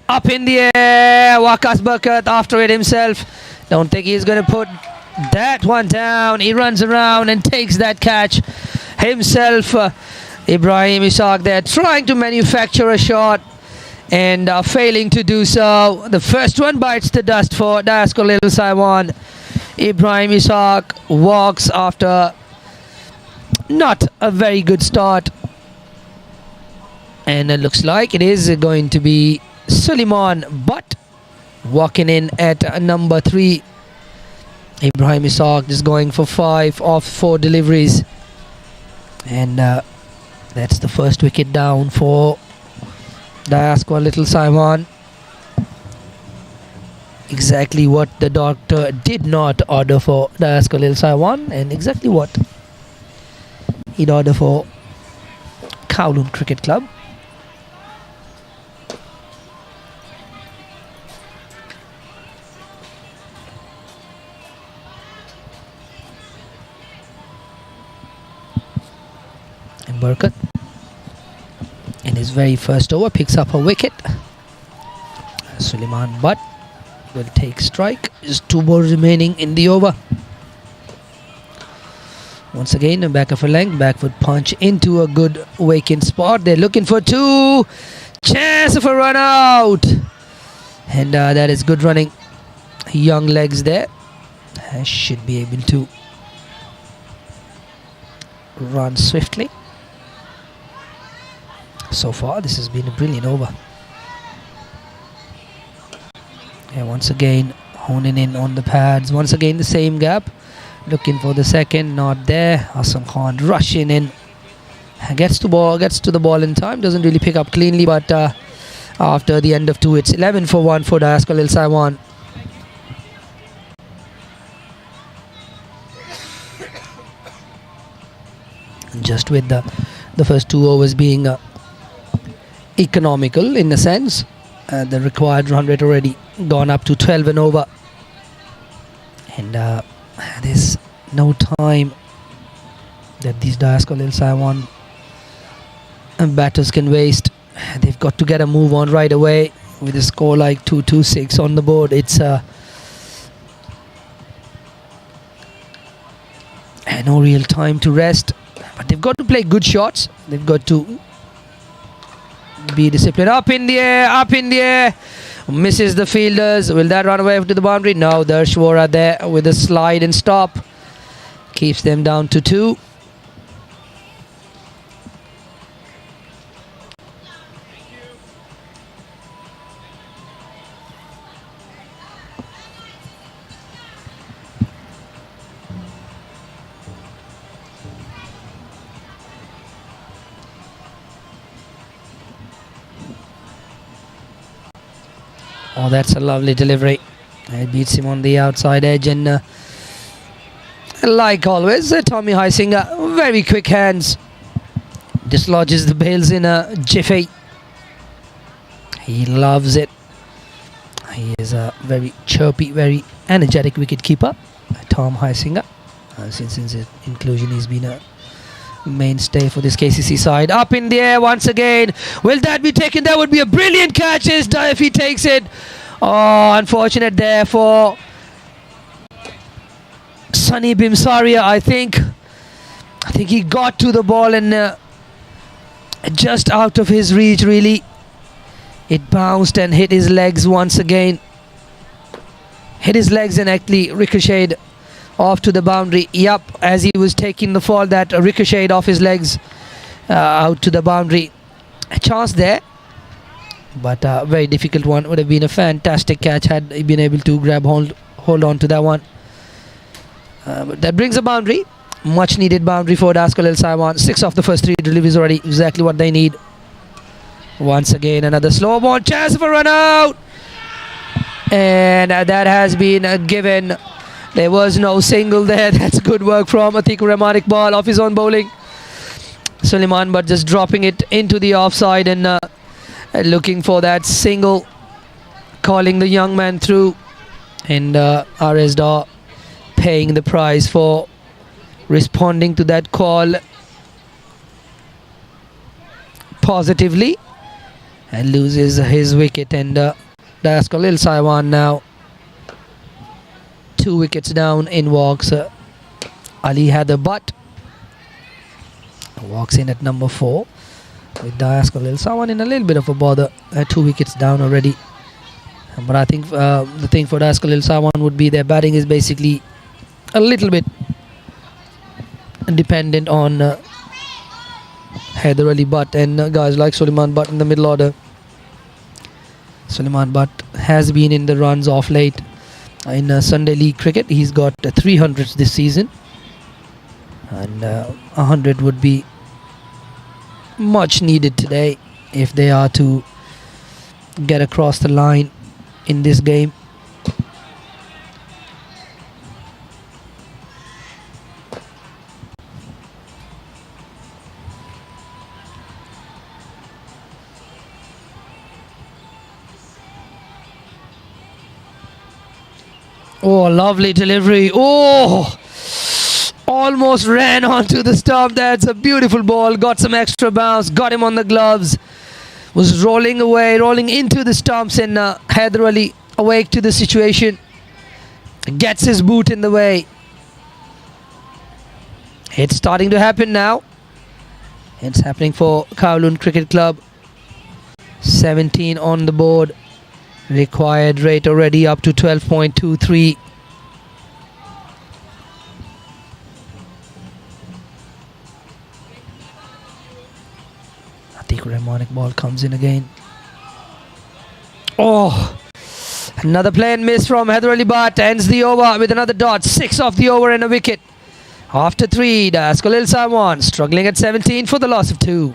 Up in the air, Waqas Burkat after it himself. Don't think he's going to put that one down. He runs around and takes that catch himself. Ibrahim Ishaq there trying to manufacture a shot and failing to do so. The first one bites the dust for Dascal Sawan. Ibrahim Ishaq walks after not a very good start. And it looks like it is going to be Suleiman Butt walking in at number 3. Ibrahim Ishaq just going for 5 off 4 deliveries. And that's the first wicket down for Dascal Sawan. Exactly what the doctor did not order for Dascal Sawan, and exactly what he'd order for Kowloon Cricket Club. And Burkat, in his very first over, picks up a wicket. Suleiman Butt will take strike. Just 2 balls remaining in the over. Once again, a back of a length, backward punch into a good vacant spot. They're looking for 2. Chance of a run out. And that is good running. Young legs there. Should be able to run swiftly. So far, this has been a brilliant over. Yeah, once again, honing in on the pads. Once again, the same gap. Looking for the second, not there. Hassan Khan rushing in. Gets to the ball in time. Doesn't really pick up cleanly, but after the end of 2, it's 11 for 1 for Dascal Sawan. Just with the first 2 overs being economical in a sense. The required run rate already gone up to 12 and over. And there's no time that these Dascal Sawan batters can waste. They've got to get a move on right away with a score like 2-2-6 on the board. It's no real time to rest. But they've got to play good shots. They've got to be disciplined. Up in the air. Misses the fielders. Will that run away to the boundary? No, Darshwara there with a slide and stop. Keeps them down to 2. Oh, that's a lovely delivery. It beats him on the outside edge, and like always, Tommy Heisinger, very quick hands, dislodges the bails in a jiffy. He loves it. He is a very chirpy, very energetic wicketkeeper, Tom Heisinger. Since his inclusion, he's been a mainstay for this KCC side. Up in the air once again. Will that be taken? That would be a brilliant catch if he takes it. Oh, unfortunate there for Sunny Bimsaria, I think. I think he got to the ball and just out of his reach, really. It bounced and hit his legs once again. Hit his legs and actually ricocheted off to the boundary. Yup, as he was taking the fall, that ricocheted off his legs out to the boundary. A chance there, but a very difficult one. Would have been a fantastic catch had he been able to grab hold on to that one. But that brings a boundary. Much needed boundary for Dascal Sawan. 6 of the first 3 deliveries already. Exactly what they need. Once again, another slow ball. Chance for a run out. And that has been given. There was no single there. That's good work from Atikur Rahman Iqbal off his own bowling. Suleiman but just dropping it into the offside and looking for that single. Calling the young man through. And RS Dar paying the price for responding to that call positively, and loses his wicket. And Dascal Sawan now 2 wickets down in walks. Ali had the butt, walks in at number 4 with Dascal Sawan in a little bit of a bother. 2 wickets down already. But I think the thing for Dascal Sawan would be their batting is basically a little bit dependent on Haider Ali Butt and guys like Suleiman Butt in the middle order. Suleiman Butt has been in the runs off late in Sunday League cricket. He's got 300s this season, and 100 would be much needed today if they are to get across the line in this game. Oh, lovely delivery. Oh, almost ran onto the stump. That's a beautiful ball. Got some extra bounce. Got him on the gloves. Was rolling away, rolling into the stumps, and Haider Ali awake to the situation. Gets his boot in the way. It's starting to happen now. It's happening for Kowloon Cricket Club. 17 on the board. Required rate already up to 12.23. Atikur Rahman Iqbal comes in again. Oh, another play and miss from Haider Ali Butt. Ends the over with another dot. 6 off the over and a wicket. After 3, Dascal Sawan struggling at 17 for the loss of 2.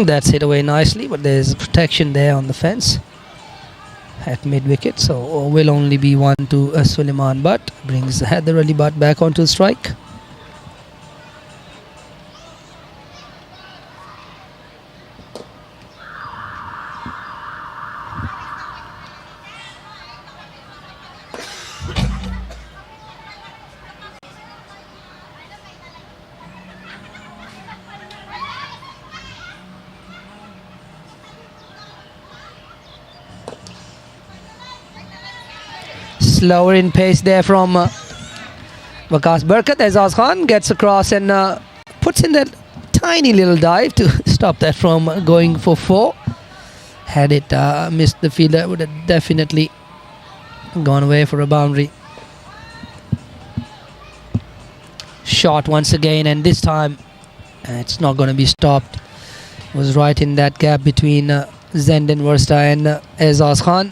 That's hit away nicely, but there's protection there on the fence at mid-wicket, so will only be 1 to Suleiman Butt. Brings Haider Ali Butt back onto the strike. Slower in pace there from Waqas Barkat. Azaz Khan gets across and puts in that tiny little dive to stop that from going for 4. Had it missed the fielder, would have definitely gone away for a boundary. Shot once again, and this time it's not going to be stopped. Was right in that gap between Zenden Versta and Azaz Khan.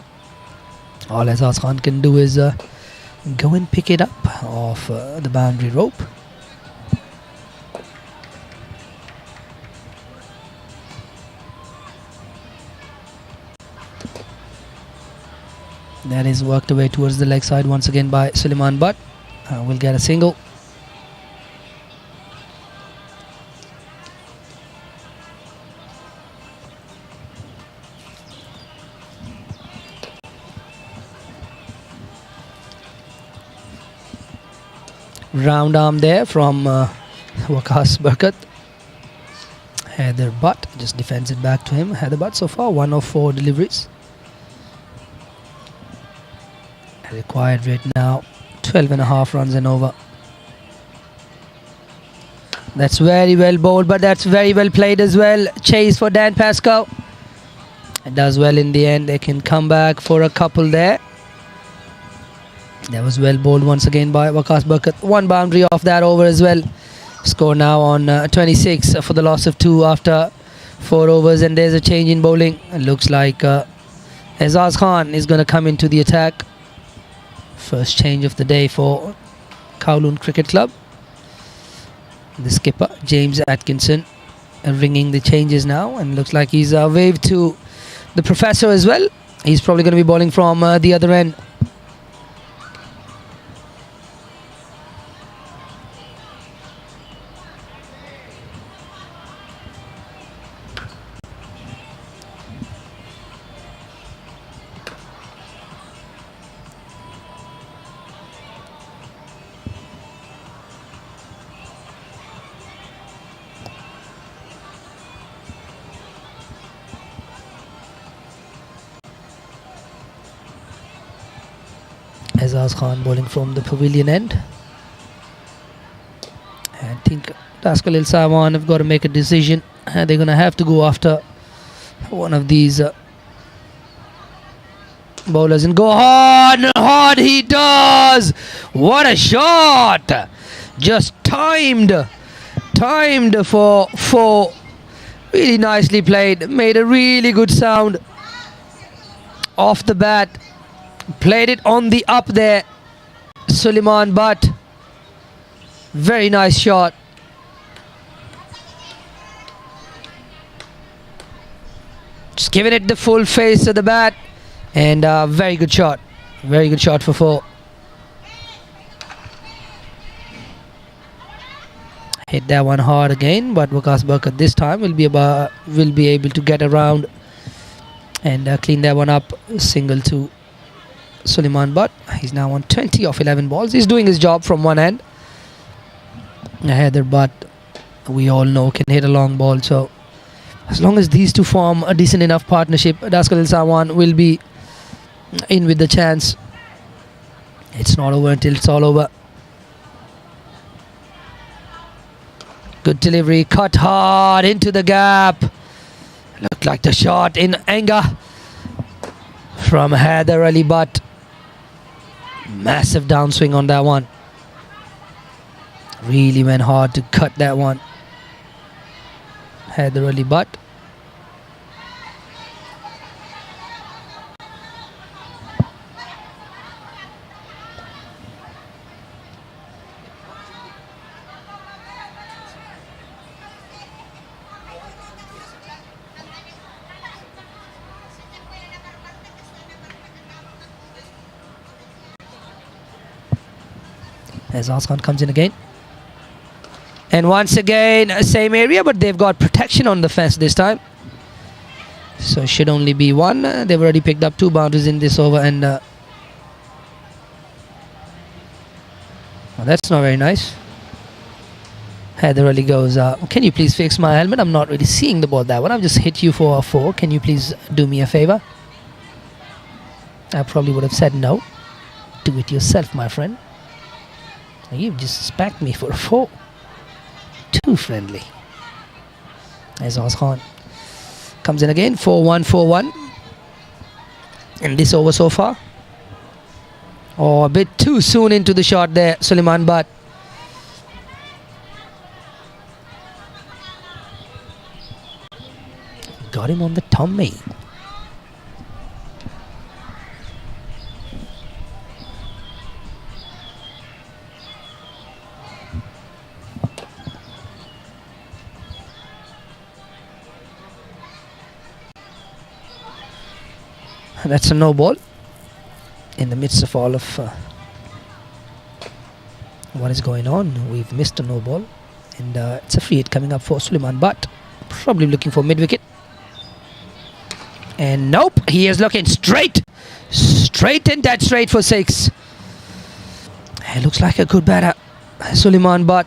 All Azaz Khan can do is go and pick it up off the boundary rope. That is worked away towards the leg side once again by Suleiman Butt. Will get a single. Round arm there from Waqas Barkat. Heather Butt just defends it back to him. Heather Butt so far 1 of 4 deliveries. Required rate now 12.5 runs and over. That's very well bowled, but that's very well played as well. Chase for Dan Pascoe. It does well in the end. They can come back for a couple there. That was well bowled once again by Waqas Barkat. 1 boundary off that over as well. Score now on 26 for the loss of 2 after 4 overs, and there's a change in bowling. It looks like Azaz Khan is going to come into the attack. First change of the day for Kowloon Cricket Club. The skipper James Atkinson ringing the changes now, and looks like he's waved to the professor as well. He's probably going to be bowling from the other end. Azaz Khan bowling from the pavilion end. I think Dascal Sawan have got to make a decision. They're going to have to go after one of these bowlers and go hard. Hard he does. What a shot. Just timed for 4. Really nicely played. Made a really good sound off the bat. Played it on the up there, Suleiman Butt. Very nice shot. Just giving it the full face of the bat, and very good shot. Very good shot for 4. Hit that one hard again, but Waqas Barkat this time will be able to get around and clean that one up. Single to Suleiman Butt. He's now on 20 of 11 balls. He's doing his job from one end. Heather Butt, we all know, can hit a long ball. So as long as these two form a decent enough partnership, Dascal Sawan will be in with the chance. It's not over until it's all over. Good delivery, cut hard into the gap. Looked like the shot in anger from Heather Ali Butt. Massive downswing on that one. Really went hard to cut that one. Heather Ali Butt. As Khan comes in again. And once again, same area, but they've got protection on the fence this time. So it should only be 1. They've already picked up 2 boundaries in this over, and well, that's not very nice. Heather Ali goes, can you please fix my helmet? I'm not really seeing the ball that one. I've just hit you for a 4. Can you please do me a favor? I probably would have said no. Do it yourself, my friend. You've just spanked me for a 4. Too friendly. Azaz Khan comes in again. 4-1, 4-1 in this over so far. Oh, a bit too soon into the shot there, Suleiman Butt. Got him on the tummy. That's a no ball. in the midst of all of what is going on. We've missed a no ball, and it's a free hit coming up for Suleiman Butt, probably looking for mid wicket. And nope, he is looking straight and dead straight for 6. It looks like a good batter, Suleiman Butt.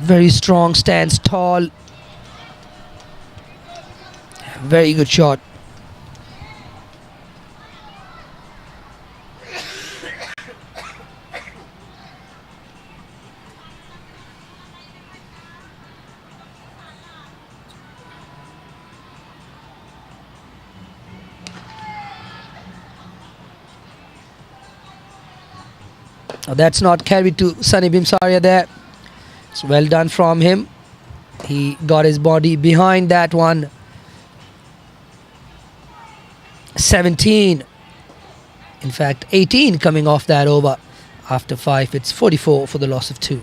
Very strong, stands tall. Very good shot. Oh, that's not carried to Sunny Bimsaria there. It's well done from him. He got his body behind that one. 17. In fact, 18 coming off that over. After 5, it's 44 for the loss of 2.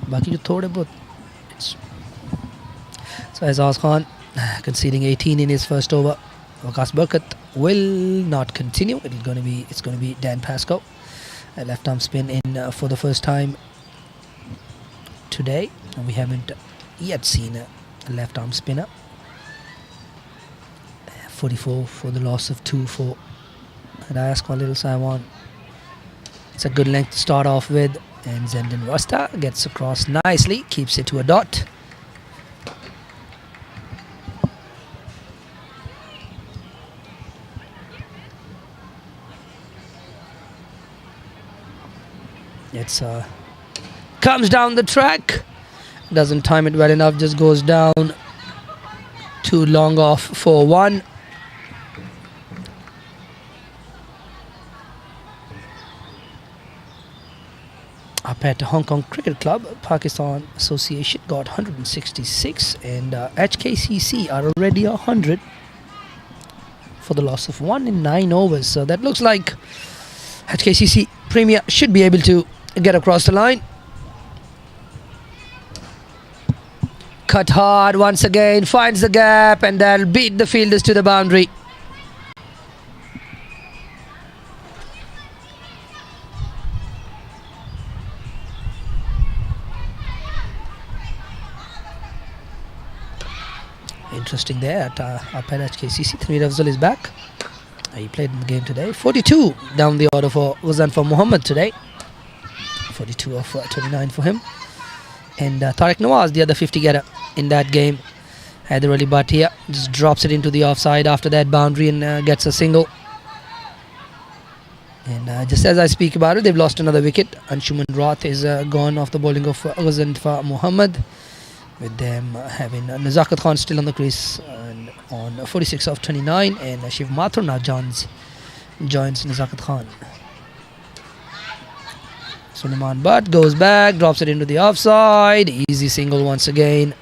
बाकी जो थोड़े बहुत. So Azaz Khan conceding 18 in his first over. Waqas Burkat will not continue. It's going to be Dan Pascoe. A left arm spin in for the first time today. And we haven't yet seen a left arm spinner. 44 for the loss of 2 for Dascal Sawan. It's a good length to start off with. And Zendin Rasta gets across nicely, keeps it to a dot. It's comes down the track, doesn't time it well enough, just goes down. Too long off for 1. Up at Hong Kong Cricket Club, Pakistan Association got 166, and HKCC are already 100 for the loss of 1 in 9 overs. So that looks like HKCC Premier should be able to get across the line. Cut hard once again, finds the gap, and they'll beat the fielders to the boundary. Interesting there at up at HKCC. Thamir Afzal is back. He played in the game today. 42 down the order was done for Muhammad today. 42 of 29 for him. And Tariq Nawaz, the other 50 getter in that game. Haider Ali Bhatia just drops it into the offside after that boundary and gets a single. And just as I speak about it, they've lost another wicket. Anshuman Rath is gone off the bowling of Ghazanfa Muhammad, with them having Nazakat Khan still on the crease and on 46 of 29, and Shiv Mathur now joins Nazakat Khan. Suleiman Butt goes back, drops it into the offside. Easy single once again.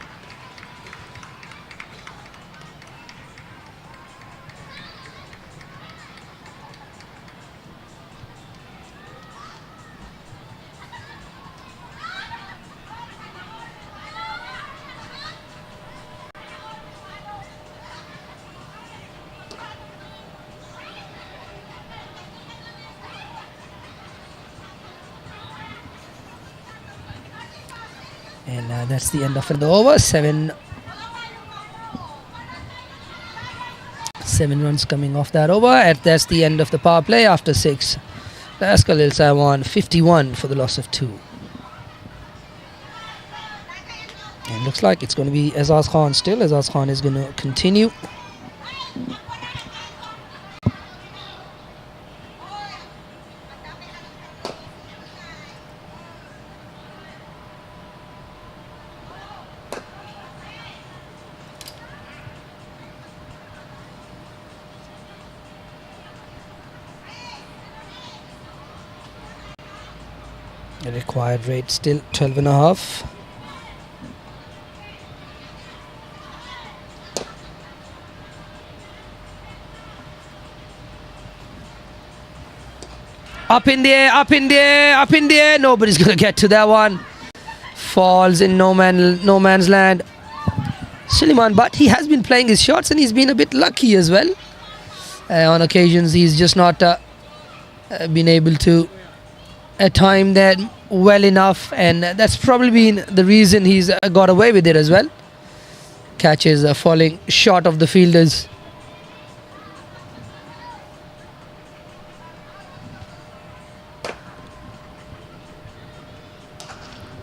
And that's the end of the over. 7 runs coming off that over. And that's the end of the power play after 6. Dascal Sawan 51 for the loss of 2. And looks like it's going to be Azaz Khan still. Azaz Khan is going to continue. The required rate still 12.5. Up in the air, up in the air, up in the air. Nobody's going to get to that one. Falls in no man's land. Suleiman, but he has been playing his shots and he's been a bit lucky as well. On occasions, he's just not been able to time that well enough, and that's probably been the reason he's got away with it as well. Catches falling short of the fielders.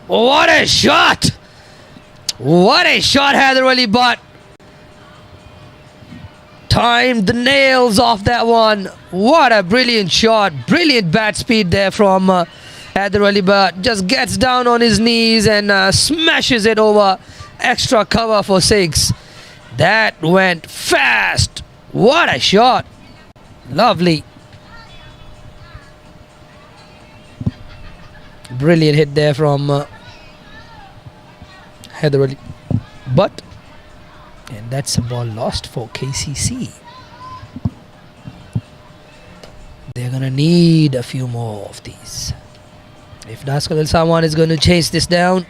What a shot! What a shot, Haider Ali, but timed the nails off that one. What a brilliant shot. Brilliant bat speed there from Haider Ali, but just gets down on his knees and smashes it over extra cover for 6. That went fast. What a shot. Lovely. Brilliant hit there from Haider Ali, but and that's a ball lost for KCC. They're gonna need a few more of these if Dascal Sawan is going to chase this down.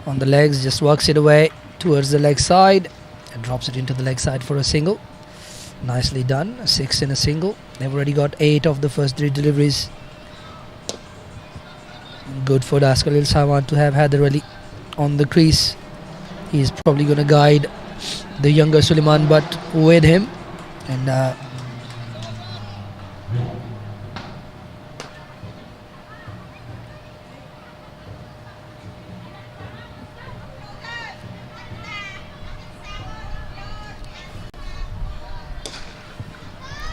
On the legs, just works it away towards the leg side and drops it into the leg side for a single. Nicely done. 6 in a single. They've already got 8 of the first 3 deliveries. Good for Dascal Sawan to have Haider Ali on the crease. He's probably going to guide the younger Suleiman Butt with him, and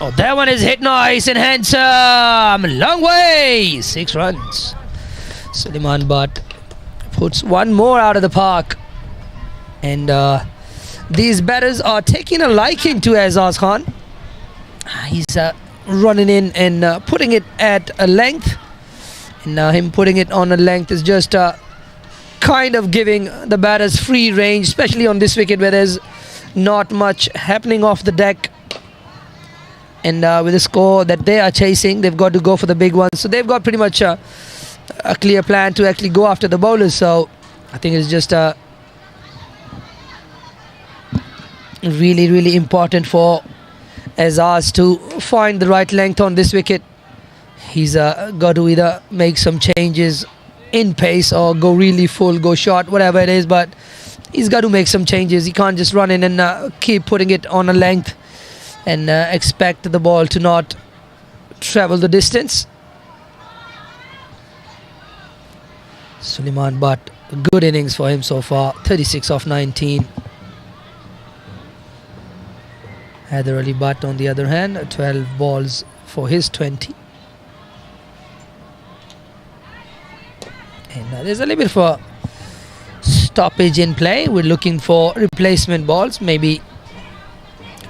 oh, that one is hit nice and handsome. Long way. 6 runs. Suleiman Butt puts one more out of the park. And these batters are taking a liking to Azaz Khan. He's running in and putting it at a length. And now him putting it on a length is just kind of giving the batters free range, especially on this wicket where there's not much happening off the deck. And with the score that they are chasing, they've got to go for the big ones. So they've got pretty much a clear plan to actually go after the bowlers. So I think it's just really, really important for Azaz to find the right length on this wicket. He's got to either make some changes in pace or go really full, go short, whatever it is. But he's got to make some changes. He can't just run in and keep putting it on a length and expect the ball to not travel the distance. Suleiman Butt, good innings for him so far. 36 off 19. Haider Ali Butt on the other hand, 12 balls for his 20. And there's a little bit of a stoppage in play. We're looking for replacement balls. Maybe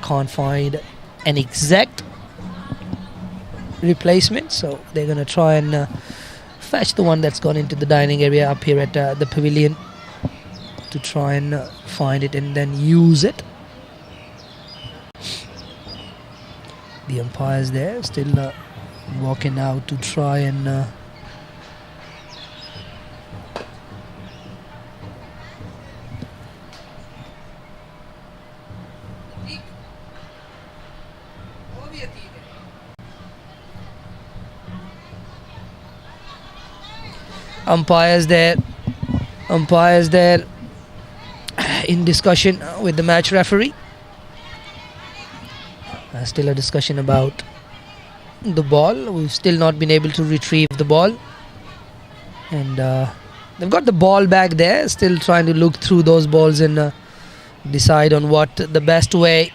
can't find an exact replacement, so they're going to try and fetch the one that's gone into the dining area up here at the pavilion to try and find it and then use it. The umpires there still walking out to try and umpires there in discussion with the match referee. Still a discussion about the ball. We've still not been able to retrieve the ball, and they've got the ball back there, still trying to look through those balls and decide on what the best way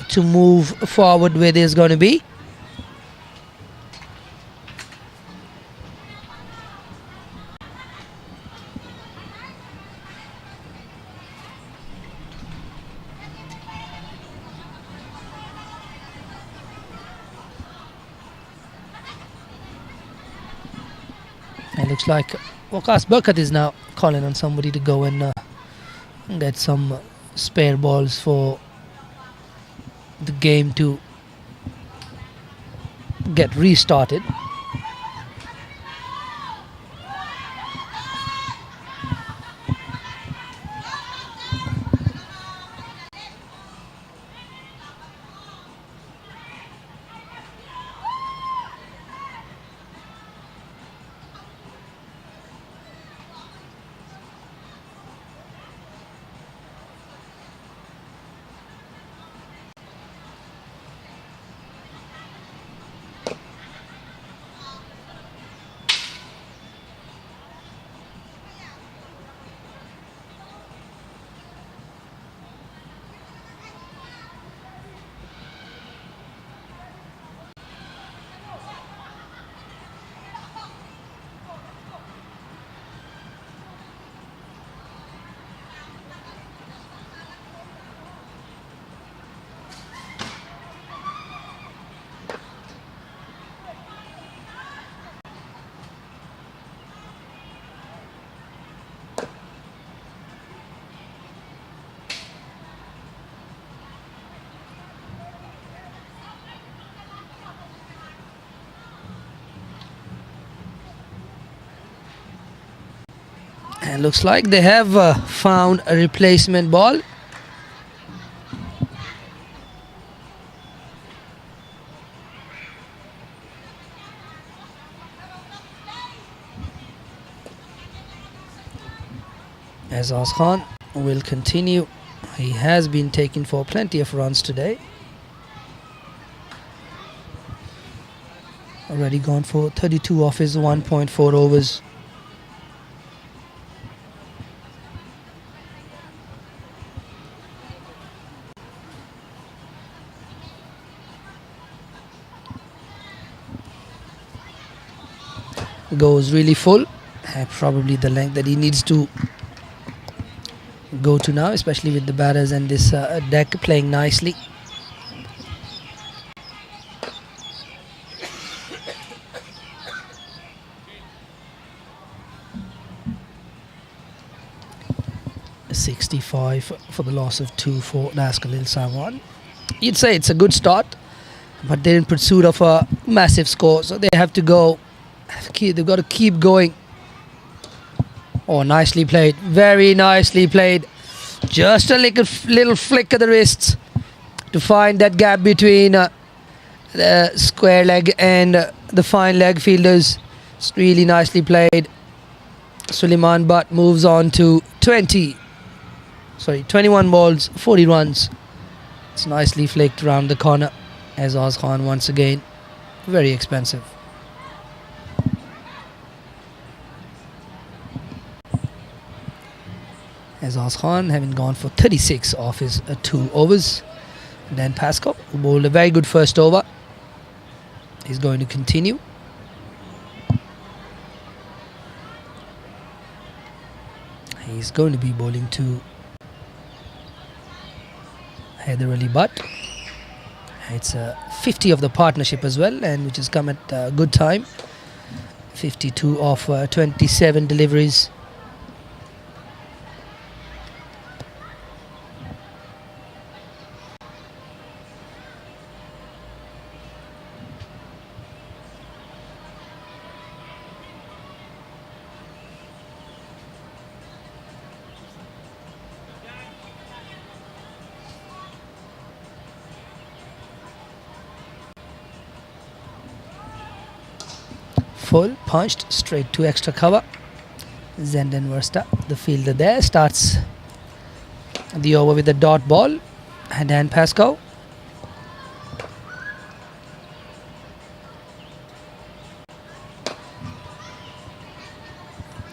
to move forward with is going to be. Looks like Waqas Burkhat is now calling on somebody to go and get some spare balls for the game to get restarted. And looks like they have found a replacement ball. Azaz Khan will continue. He has been taken for plenty of runs today. Already gone for 32 off his 1.4 overs. Goes really full, probably the length that he needs to go to now, especially with the batters and this deck playing nicely. .65 for the loss of 2 for Dascal Sawan. You'd say it's a good start, but they're in pursuit of a massive score, so they have to go. They've got to keep going. Oh, nicely played. Very nicely played. Just a little flick of the wrists to find that gap between the square leg and the fine leg fielders. It's really nicely played. Suleiman Butt moves on to 21 balls, 40 runs. It's nicely flicked around the corner. Azaz Khan once again. Very expensive. Azaz Khan having gone for 36 off his 2 overs. And then Pascoe, who bowled a very good first over, is going to continue. He's going to be bowling to Haider Ali Butt. It's 50 of the partnership as well, and which has come at a good time. 52 off 27 deliveries. Full, punched straight to extra cover. Zenden Versta, the fielder there, starts the over with a dot ball. And then Pascoe.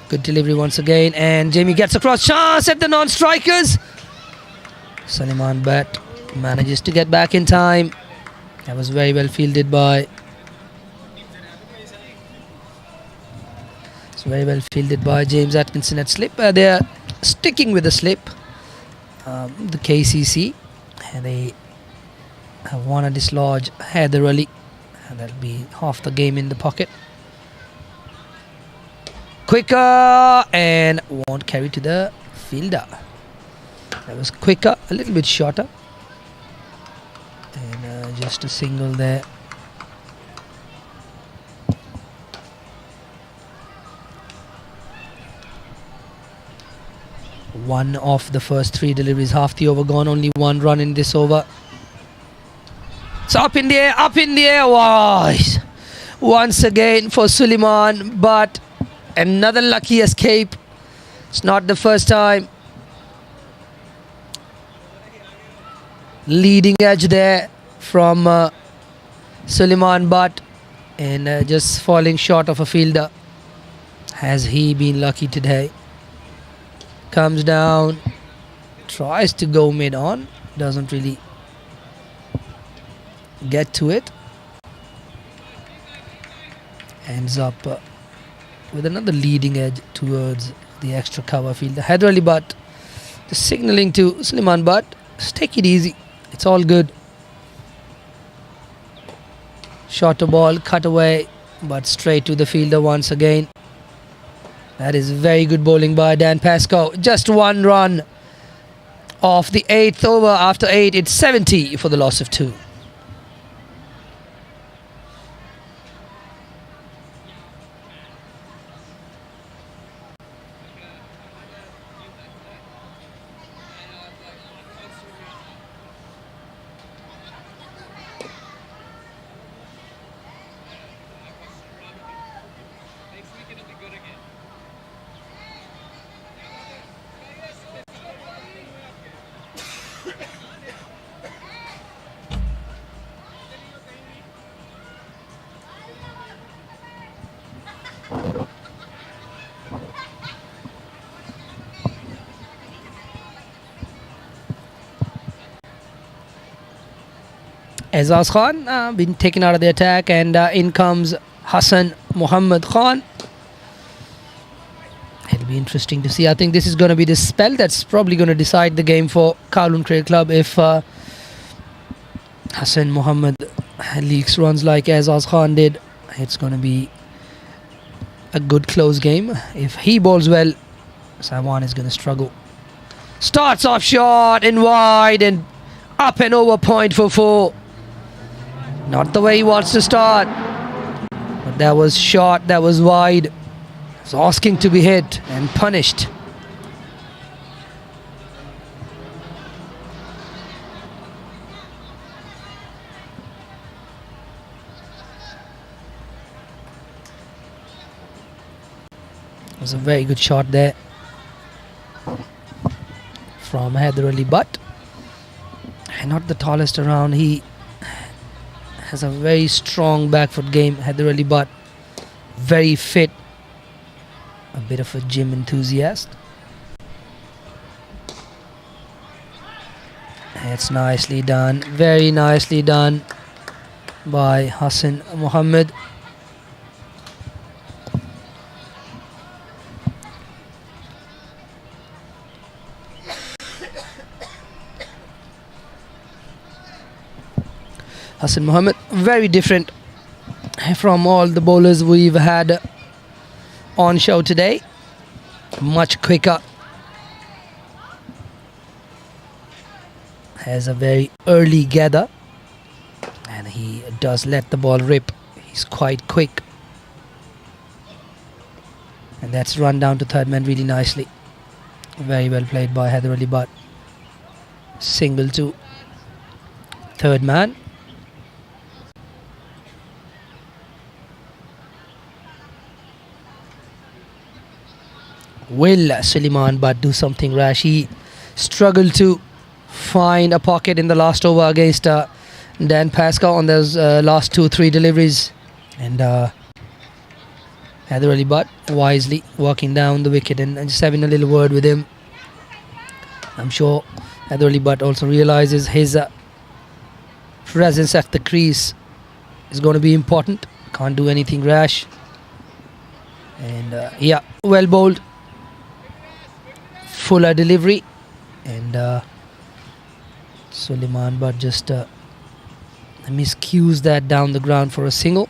Good delivery once again, and Jamie gets across. Chance at the non-strikers. Suleiman Butt manages to get back in time. That was very well fielded by James Atkinson at slip. They are sticking with the slip, the KCC, and they want to dislodge Haider Ali, and that'll be half the game in the pocket. quicker and won't carry to the fielder. That was quicker, a little bit shorter, and just a single there. One of the first 3 deliveries, half the over gone, only 1 run in this over. It's up in the air, wow. Once again for Suleiman, but another lucky escape. It's not the first time. Leading edge there from Suleiman Butt, and just falling short of a fielder. Has he been lucky today? Comes down, tries to go mid on, doesn't really get to it. Ends up with another leading edge towards the extra cover fielder. Haider Ali Butt just signalling to Suleiman Butt, just take it easy, it's all good. Shorter ball, cut away, but straight to the fielder once again. That is very good bowling by Dan Pascoe. Just 1 run off the 8th over. After 8, it's 70 for the loss of 2. Azaz Khan been taken out of the attack, and in comes Hassan Muhammad Khan. It'll be interesting to see. I think this is going to be the spell that's probably going to decide the game for Kowloon Cricket Club. If Hassan Muhammad leaks runs like Azaz Khan did, it's going to be a good close game. If he bowls well, Sawan is going to struggle. Starts off short and wide and up and over point for 4. Not the way he wants to start, but that was short, that was wide. It's asking to be hit and punished. It was a very good shot there from Haider Ali Butt. And not the tallest around. He has a very strong back foot game. Haider Ali Butt, very fit, a bit of a gym enthusiast. It's nicely done, very nicely done by Hassan Muhammad. Hassan Muhammad, very different from all the bowlers we've had on show today. Much quicker. Has a very early gather, and he does let the ball rip. He's quite quick, and that's run down to third man really nicely. Very well played by Haider Ali Butt. Single to third man. Will Suleiman Butt do something rash? He struggled to find a pocket in the last over against Dan Pascoe on those last 2-3 deliveries, and Haider Ali Butt wisely walking down the wicket and just having a little word with him. I'm sure Haider Ali Butt also realizes his presence at the crease is going to be important. Can't do anything rash. And yeah, well bowled. Fuller delivery, and Suleiman Butt just miscues that down the ground for a single.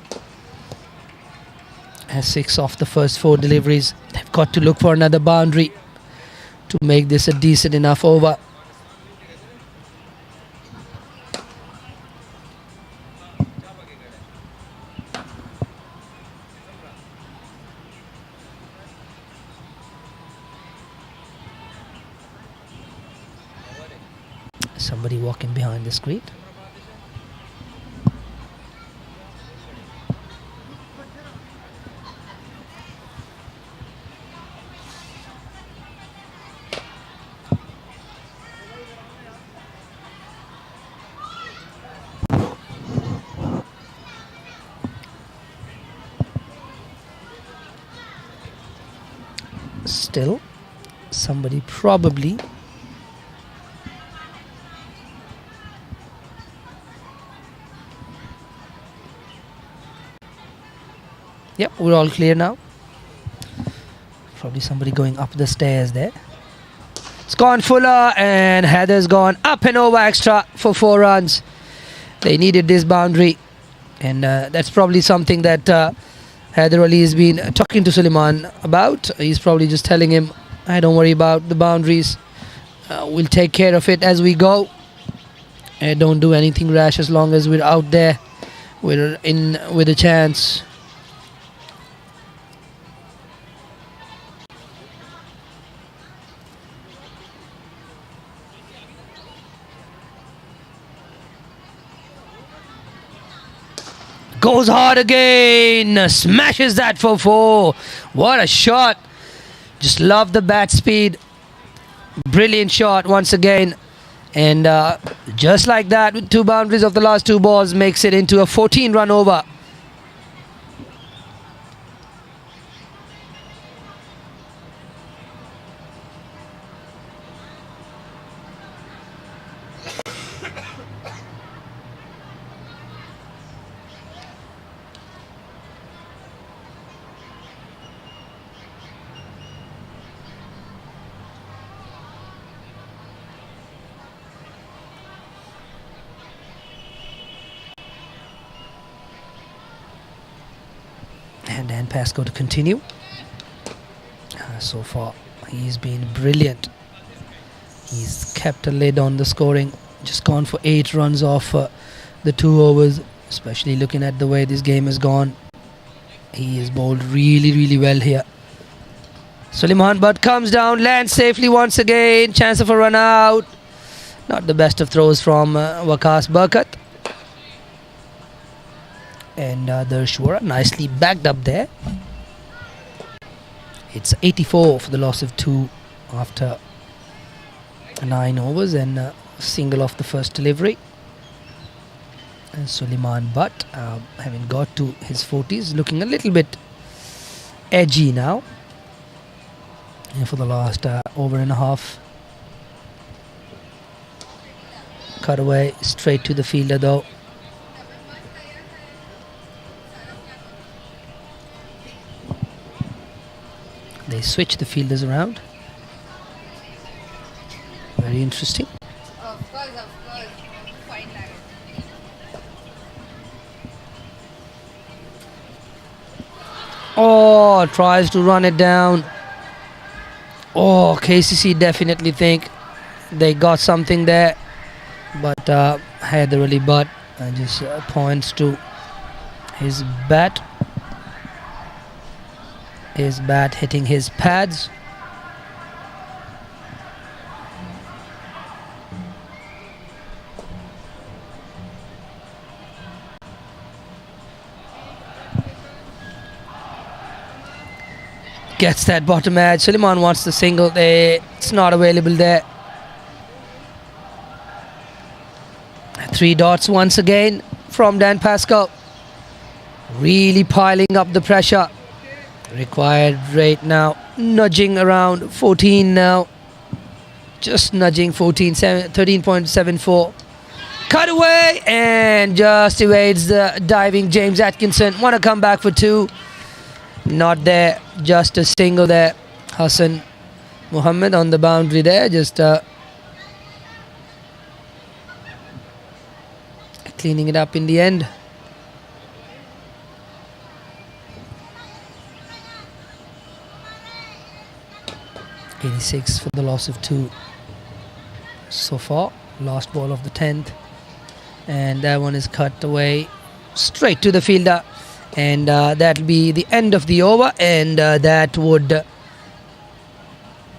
Has 6 off the first 4 deliveries. got to look for another boundary to make this a decent enough over. Somebody walking behind the screen. Still, somebody probably yep, we're all clear now. Probably somebody going up the stairs there. It's gone fuller, and Heather's gone up and over extra for 4 runs. They needed this boundary, and that's probably something that Heather Ali has been talking to Suleiman about. He's probably just telling him, "I don't worry about the boundaries. We'll take care of it as we go. Don't do anything rash as long as we're out there. We're in with a chance." Goes hard again, smashes that for 4. What a shot. Just love the bat speed. Brilliant shot once again. And just like that, with 2 boundaries of the last 2 balls, makes it into a 14-run over. And Dan Pascoe to continue. So far, he's been brilliant. He's kept a lid on the scoring. Just gone for 8 runs off the 2 overs. Especially looking at the way this game has gone. He is bowled really, really well here. Suleiman Butt comes down, lands safely once again. Chance of a run out. Not the best of throws from Waqas Burkat. And Darshwara nicely backed up there. It's 84 for the loss of 2 after 9 overs and a single off the first delivery. And Suleiman Butt, having got to his 40s, looking a little bit edgy now. And for the last over and a half. Cut away straight to the fielder though. They switch the fielders around. Very interesting. Of course. Fine line. Oh, tries to run it down. Oh, KCC definitely think they got something there. But Haider Ali Butt just points to his bat. His bat hitting his pads. Gets that bottom edge. Suleiman wants the single there. It's not available there. 3 dots once again from Dan Pascoe. Really piling up the pressure. Required rate now, nudging around 14 now. Just nudging 13.74. Cut away and just evades the diving James Atkinson. Want to come back for 2. Not there, just a single there. Hassan Muhammad on the boundary there, just cleaning it up in the end. 86 for the loss of 2 so far. Last ball of the 10th, and that one is cut away straight to the fielder, and that'll be the end of the over, and that would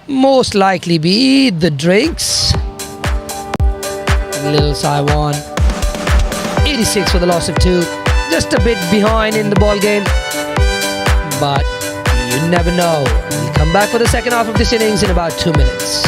most likely be the drinks. Little Sawan, 86 for the loss of 2, just a bit behind in the ball game, but you never know. We'll come back for the second half of this innings in about 2 minutes.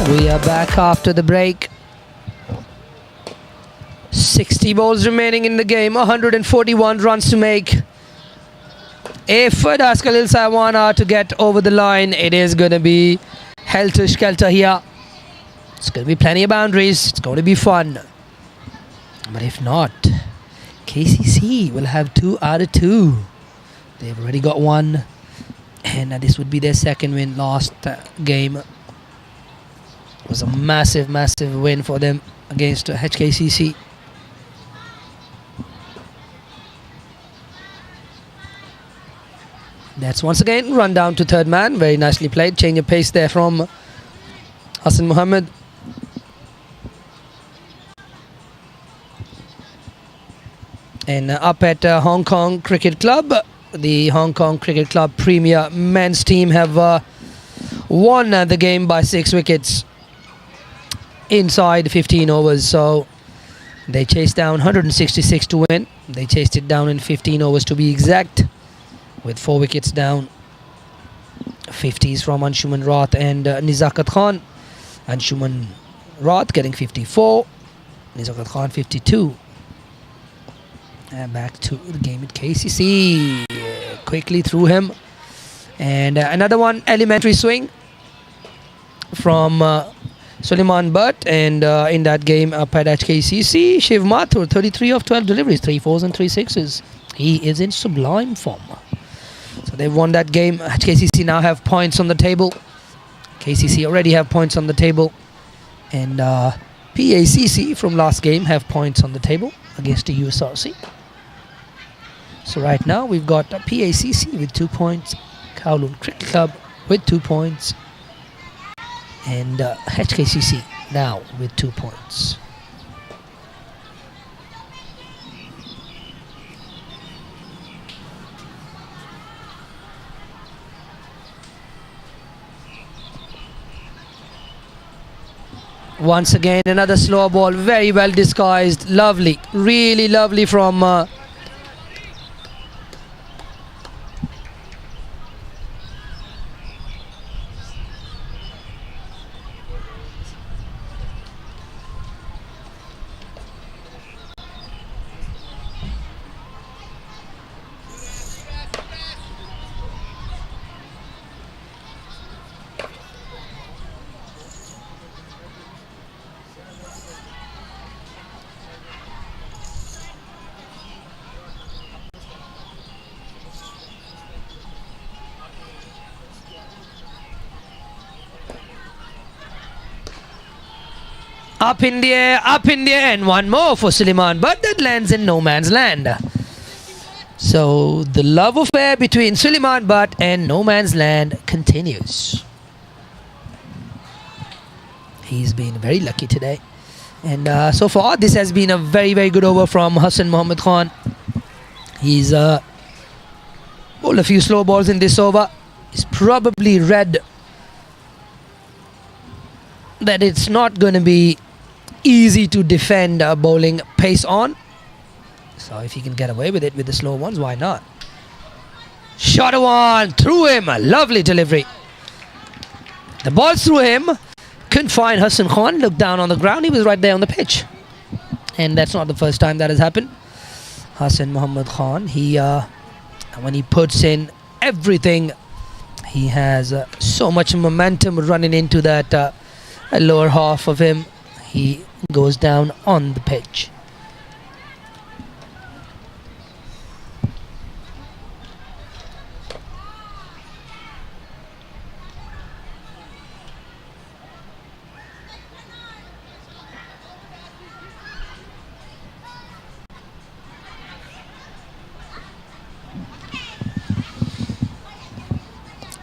We are back after the break. 60 balls remaining in the game, 141 runs to make. If Dascal Sawan are to get over the line, it is going to be helter-skelter here. It's going to be plenty of boundaries. It's going to be fun. But if not, KCC will have 2 out of 2. They've already got 1. And this would be their second win. Last game was a massive, massive win for them against HKCC. That's once again run down to third man. Very nicely played. Change of pace there from Hassan Mohammed. And up at Hong Kong Cricket Club, the Hong Kong Cricket Club Premier men's team have won the game by 6 wickets inside 15 overs. So they chased down 166 to win. They chased it down in 15 overs to be exact, with 4 wickets down. 50s from Anshuman Rath and Nizakat Khan. Anshuman Rath getting 54, Nizakat Khan 52. And back to the game at KCC. Quickly through him. And another one, elementary swing from Suleiman Butt. And in that game up at HKCC, Shiv Mathur, 33 of 12 deliveries, 3 4s and 3 6s. He is in sublime form. So they've won that game. KCC now have points on the table. KCC already have points on the table. And PACC from last game have points on the table against the USRC. So right now we've got PACC with 2 points, Kowloon Cricket Club with 2 points, and HKCC now with 2 points. Once again, another slow ball, very well disguised, lovely, really lovely from up in the air, and one more for Suleiman, but that lands in no man's land. So the love affair between Suleiman Butt and no man's land continues. He's been very lucky today. And so far, this has been a very, very good over from Hassan Mohammad Khan. He's bowled a few slow balls in this over. He's probably read that it's not going to be easy to defend bowling pace on. So if he can get away with it with the slow ones, why not? Shot one through him, a lovely delivery. The ball's through him. Couldn't find Hassan Khan, looked down on the ground, he was right there on the pitch. And that's not the first time that has happened. Hassan Mohammad Khan, when he puts in everything, he has so much momentum running into that lower half of him. He goes down on the pitch.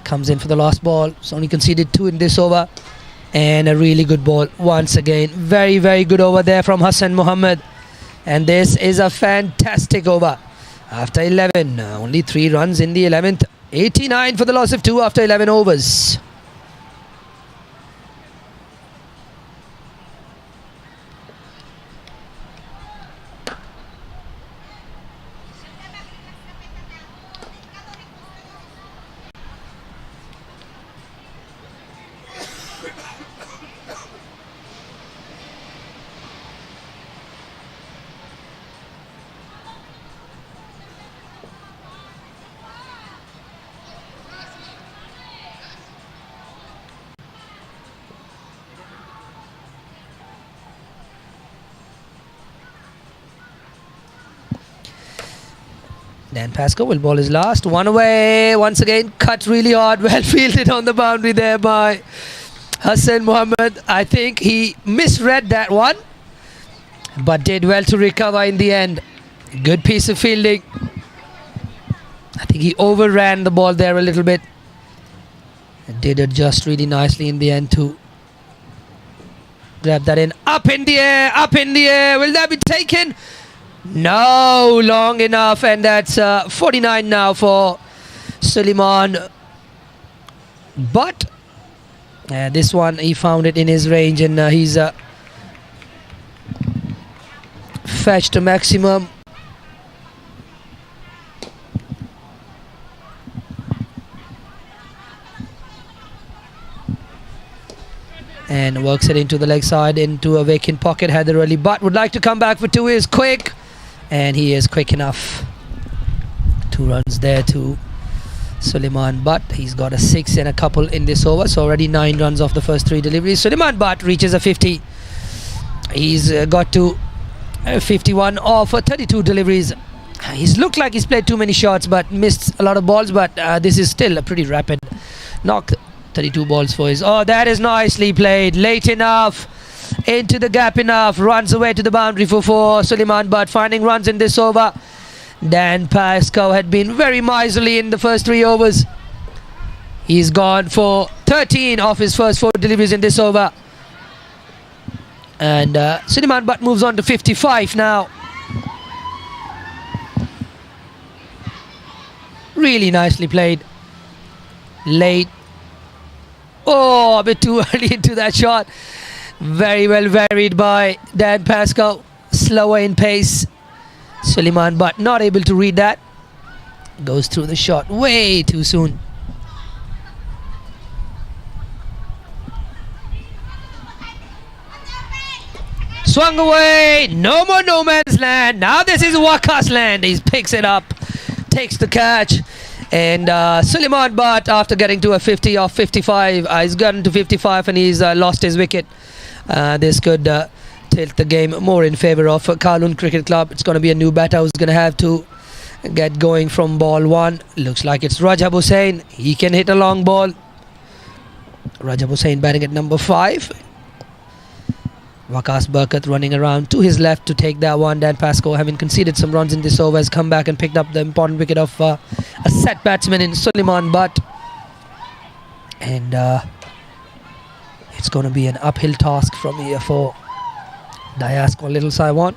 Comes in for the last ball. It's only conceded 2 in this over. And a really good ball once again. Very, very good over there from Hassan Mohammad. And this is a fantastic over. After 11, only 3 runs in the 11th. 89 for the loss of 2 after 11 overs. Dan Pascoe will bowl his last. One away. Once again, cut really hard. Well fielded on the boundary there by Hassan Mohammad. I think he misread that one, but did well to recover in the end. Good piece of fielding. I think he overran the ball there a little bit. And did adjust really nicely in the end to grab that in. Up in the air. Up in the air. Will that be taken? No, long enough, and that's 49 now for Suleiman. But this one, he found it in his range, and he's fetched a maximum. And works it into the leg side, into a vacant pocket. Haider Ali Butt would like to come back for 2. Is quick. And he is quick enough. 2 runs there to Suleiman Butt. He's got a 6 and a couple in this over. So already 9 runs off the first 3 deliveries. Suleiman Butt reaches a 50. He's got to 51 off 32 deliveries. He's looked like he's played too many shots but missed a lot of balls, but this is still a pretty rapid knock. 32 balls for his... Oh, that is nicely played. Late enough. Into the gap enough. Runs away to the boundary for 4. Suleiman Butt finding runs in this over. Dan Pascoe had been very miserly in the first 3 overs. He's gone for 13 of his first 4 deliveries in this over. And Suleiman Butt moves on to 55 now. Really nicely played. Late. Oh, a bit too early into that shot. Very well varied by Dan Pascoe. Slower in pace. Suleiman Butt not able to read that. Goes through the shot way too soon. Swung away. No more no man's land. Now this is Waka's land. He picks it up. Takes the catch. And Suleiman Butt, after getting to a 50 off 55, he's gotten to 55 and he's lost his wicket. This could tilt the game more in favour of Kowloon Cricket Club. It's going to be a new batter who's going to have to get going from ball 1. Looks like it's Rajab Hussain. He can hit a long ball. Rajab Hussain batting at number 5. Waqas Barkat running around to his left to take that one. Dan Pascoe, having conceded some runs in this over, has come back and picked up the important wicket of a set batsman in Suleiman Butt. And it's going to be an uphill task from here for Dascal Sawan.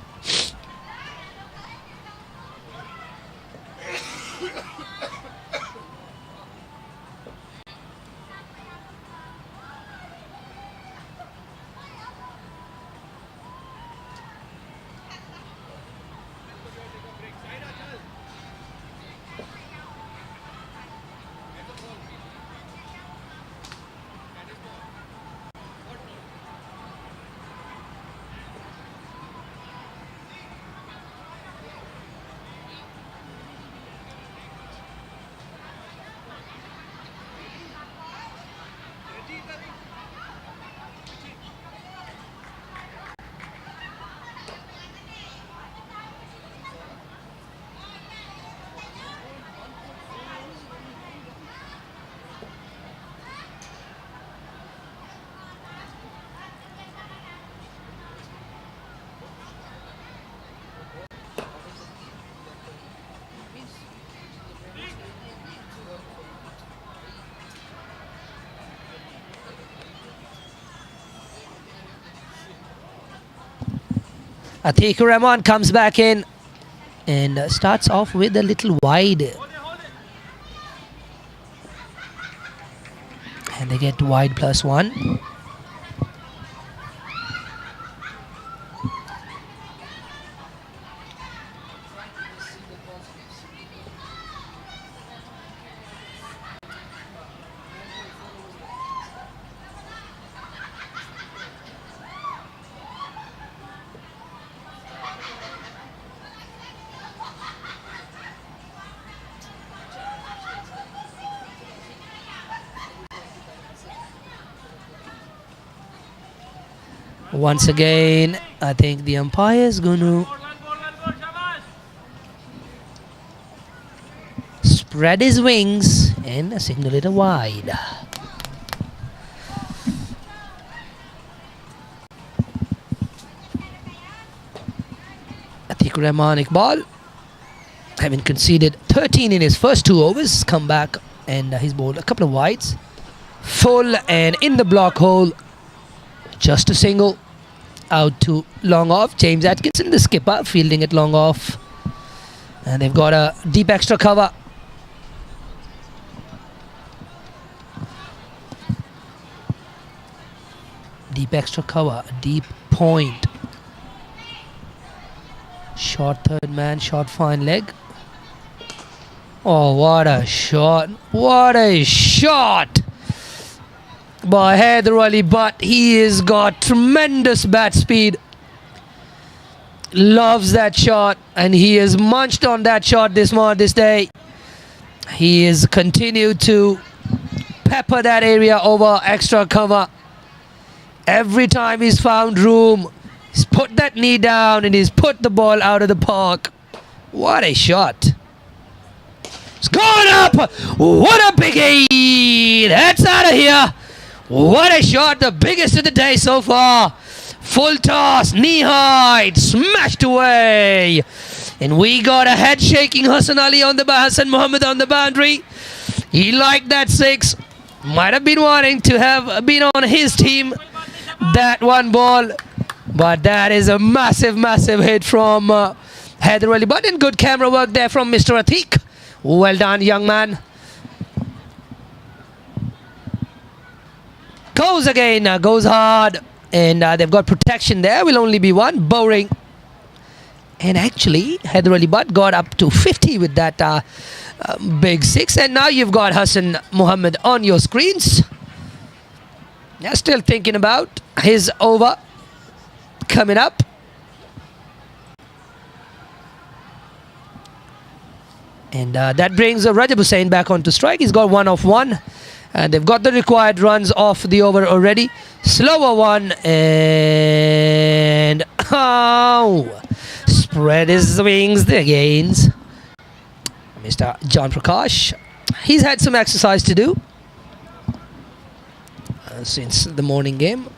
Atikur Rahman comes back in and starts off with a little wide. And they get wide +1. Once again, I think the umpire is going to spread his wings and signal it a wide. Atikur Rahman Iqbal, having conceded 13 in his first 2 overs, come back and he's bowled a couple of wides. Full and in the block hole. Just a single. Out to long off. James Atkinson, the skipper, fielding it long off. And they've got a deep extra cover. Deep extra cover. Deep point. Short third man. Short fine leg. Oh, what a shot. What a shot by Haider Ali, but he has got tremendous bat speed. Loves that shot and he has munched on that shot this day. He has continued to pepper that area over extra cover. Every time he's found room, he's put that knee down and he's put the ball out of the park. What a shot. It's gone up. What a biggie. That's out of here. What a shot. The biggest of the day so far. Full toss, knee height, smashed away. And we got a head shaking Hassan Ali on the Hassan Muhammad on the boundary. He liked that 6. Might have been wanting to have been on his team that one ball. But that is a massive, massive hit from Haider Ali Butt, and good camera work there from Mr. Atiq. Well done, young man. Goes again, goes hard. And they've got protection there. Will only be one. Bowring. And actually, Haider Ali Butt got up to 50 with that big 6. And now you've got Hassan Muhammad on your screens. They're still thinking about his over coming up. And that brings Rajab Hussain back onto strike. He's got 1 off 1. And they've got the required runs off the over already. Slower one. And spread his wings the gains. Mr. John Prakash. He's had some exercise to do since the morning game.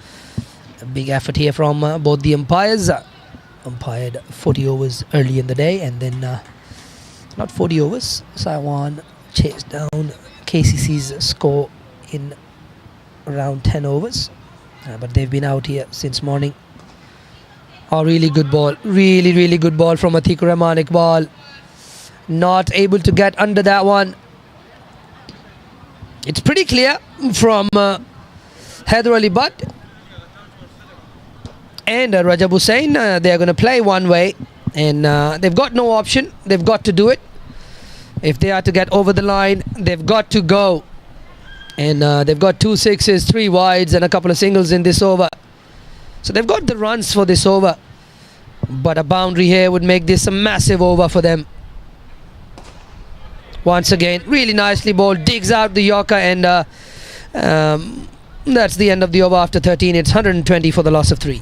A big effort here from both the umpires. Umpired 40 overs early in the day, and then not 40 overs. Sawan chased down KCC's score in around 10 overs. But they've been out here since morning. Oh, really good ball. Really, really good ball from Atiq Rahman Iqbal. Not able to get under that one. It's pretty clear from Haider Ali Butt and Rajab Hussain. They're going to play one way, and they've got no option. They've got to do it. If they are to get over the line, they've got to go. And they've got 2 sixes, 3 wides, and a couple of singles in this over. So they've got the runs for this over. But a boundary here would make this a massive over for them. Once again, really nicely bowled. Digs out the Yorker, and that's the end of the over after 13. It's 120 for the loss of 3.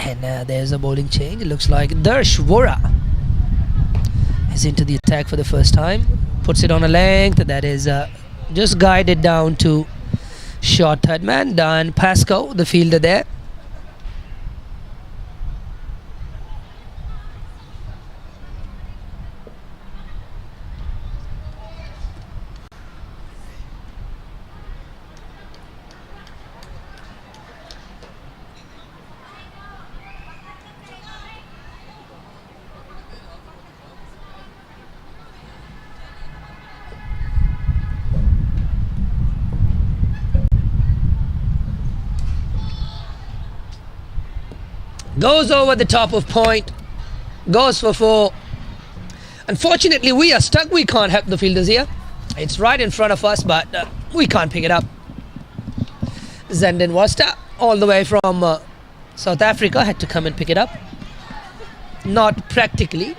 And there's a bowling change. It looks like Darsh Vora is into the attack for the first time. Puts it on a length that is just guided down to short third man. Dan Pascoe, the fielder there. Goes over the top of point. Goes for 4. Unfortunately, we are stuck. We can't help the fielders here. It's right in front of us, but we can't pick it up. Zenden Wasta, all the way from South Africa, had to come and pick it up. Not practically.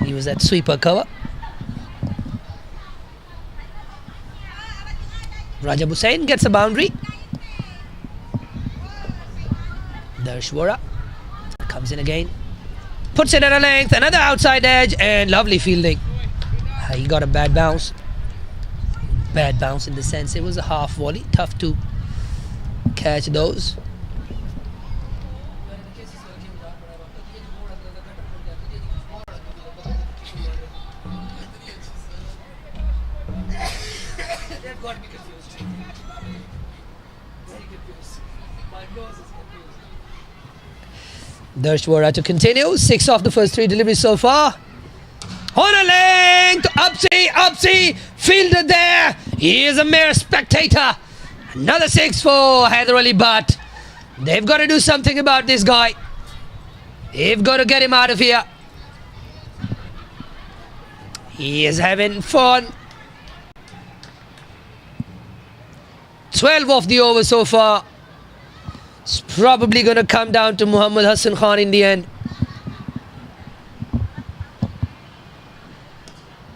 He was at sweeper cover. Rajab Hussain gets a boundary. Darshwara comes in again, puts it at a length, another outside edge, and lovely fielding. He got a bad bounce. Bad bounce in the sense it was a half volley. Tough to catch those. They've got me confused. Very confused. My nose is confused. Darshwara to continue. 6 off the first 3 deliveries so far. On a length. Upsy. Fielded there. He is a mere spectator. Another 6 for Haider Ali, but they've got to do something about this guy. They've got to get him out of here. He is having fun. 12 off the over so far. It's probably going to come down to Muhammad Hassan Khan in the end.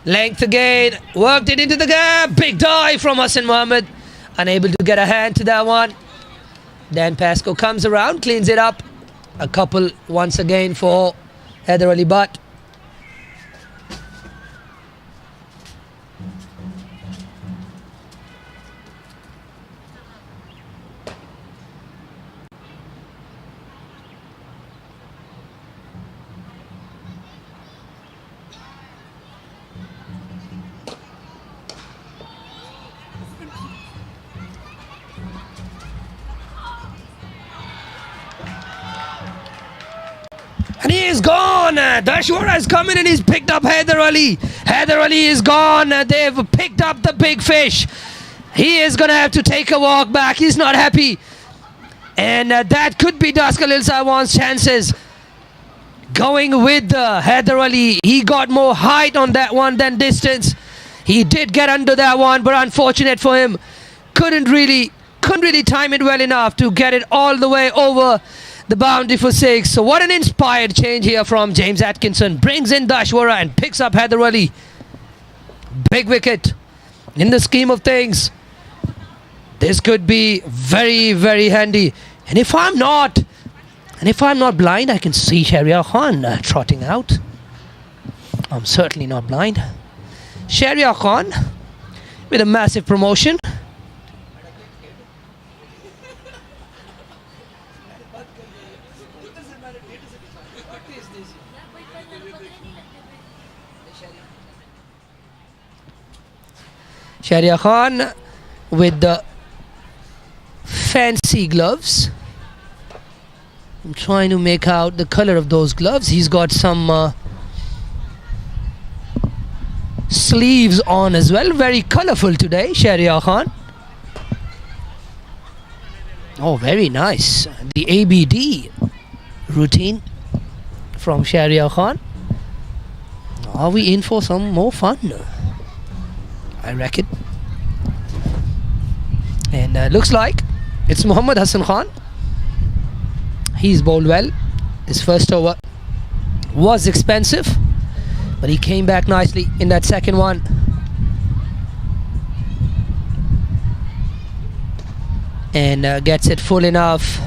Length again. Worked it into the gap. Big dive from Hassan Muhammad. Unable to get a hand to that one. Dan Pascoe comes around, cleans it up. A couple once again for Haider Ali Butt. And he is gone. Darshwara has come in and he's picked up Haider Ali. Haider Ali is gone. They've picked up the big fish. He is going to have to take a walk back. He's not happy. And that could be Dascal Sawan's chances. Going with Haider Ali. He got more height on that one than distance. He did get under that one, but unfortunate for him. Couldn't really time it well enough to get it all the way over the boundary for 6. So what an inspired change here from James Atkinson. Brings in Darshwara and picks up Haider Ali. Big wicket. In the scheme of things, this could be very, very handy. And if I'm not blind, I can see Shahryar Khan trotting out. I'm certainly not blind. Shahryar Khan with a massive promotion. Shahryar Khan with the fancy gloves. I'm trying to make out the color of those gloves. He's got some sleeves on as well. Very colorful today, Shahryar Khan. Oh, very nice. The ABD routine from Shahryar Khan. Are we in for some more fun? I reckon. And looks like it's Muhammad Hassan Khan. He's bowled well. His first over was expensive, but he came back nicely in that second one. And gets it full enough.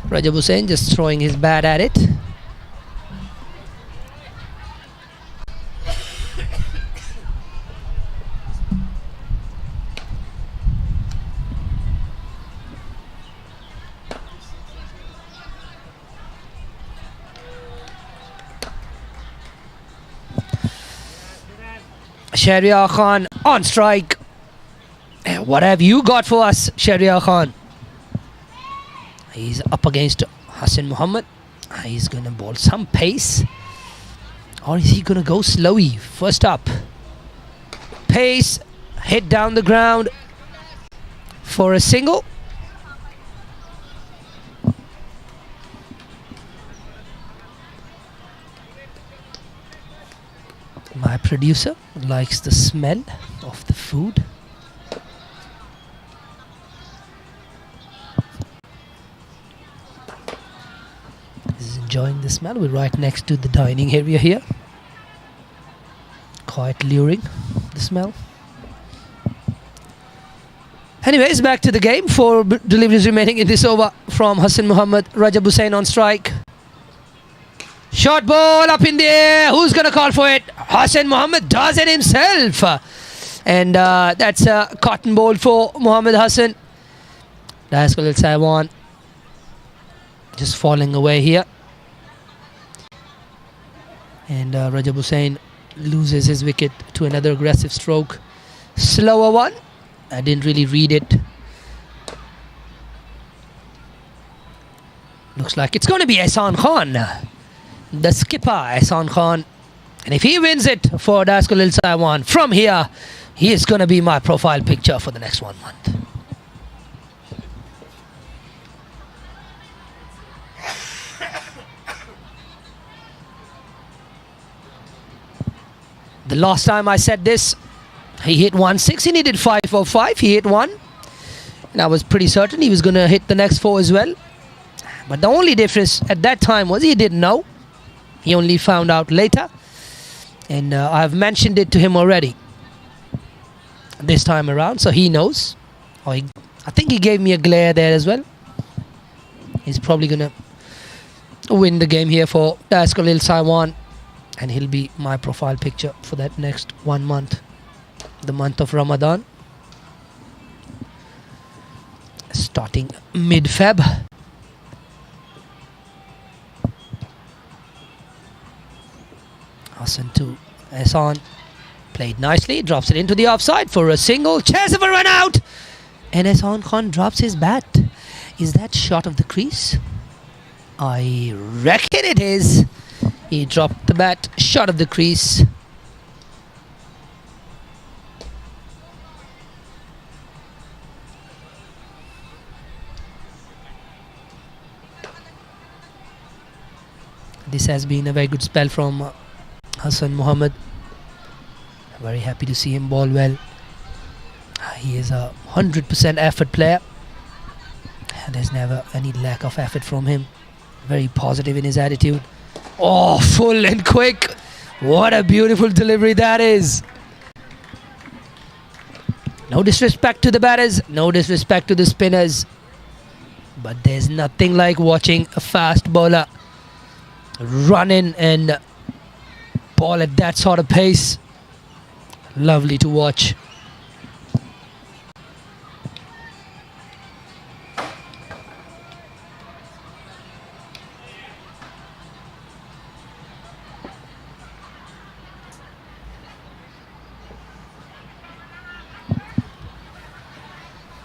Rajab Hussain just throwing his bat at it. Shahryar Khan on strike. What have you got for us, Shahryar Khan? He's up against Hassan Muhammad. He's going to bowl some pace. Or is he going to go slowy? First up. Pace. Hit down the ground for a single. My producer likes the smell of the food. He's enjoying the smell. We're right next to the dining area here. Quite luring, the smell. Anyways, back to the game. 4 deliveries remaining in this over from Hassan Muhammad. Rajab Hussain on strike. Short ball up in the air. Who's going to call for it? Hassan Muhammad does it himself. And that's a cotton ball for Muhammad Hassan. Dascal Sawan just falling away here. And Rajab Hussain loses his wicket to another aggressive stroke. Slower one. I didn't really read it. Looks like it's going to be Ehsan Khan, the skipper Ehsan Khan. And if he wins it for Dascal Sawan from here, he is going to be my profile picture for the next 1 month. The last time I said this, he hit 1-6. He needed 5-5. He hit 1. And I was pretty certain he was going to hit the next 4 as well. But the only difference at that time was he didn't know. He only found out later. And I've mentioned it to him already this time around, so he knows. I think he gave me a glare there as well. He's probably going to win the game here for Dascal Sawan. And he'll be my profile picture for that next 1 month. The month of Ramadan. Starting mid-Feb. Hassan to Ehsan. Played nicely. Drops it into the offside for a single. Chance of a run out. And Ehsan Khan drops his bat. Is that shot of the crease? I reckon it is. He dropped the bat. Shot of the crease. This has been a very good spell from Hassan Mohammed. Very happy to see him ball well. He is a 100% effort player. And there's never any lack of effort from him. Very positive in his attitude. Oh, full and quick. What a beautiful delivery that is. No disrespect to the batters. No disrespect to the spinners. But there's nothing like watching a fast bowler run in and ball at that sort of pace. Lovely to watch.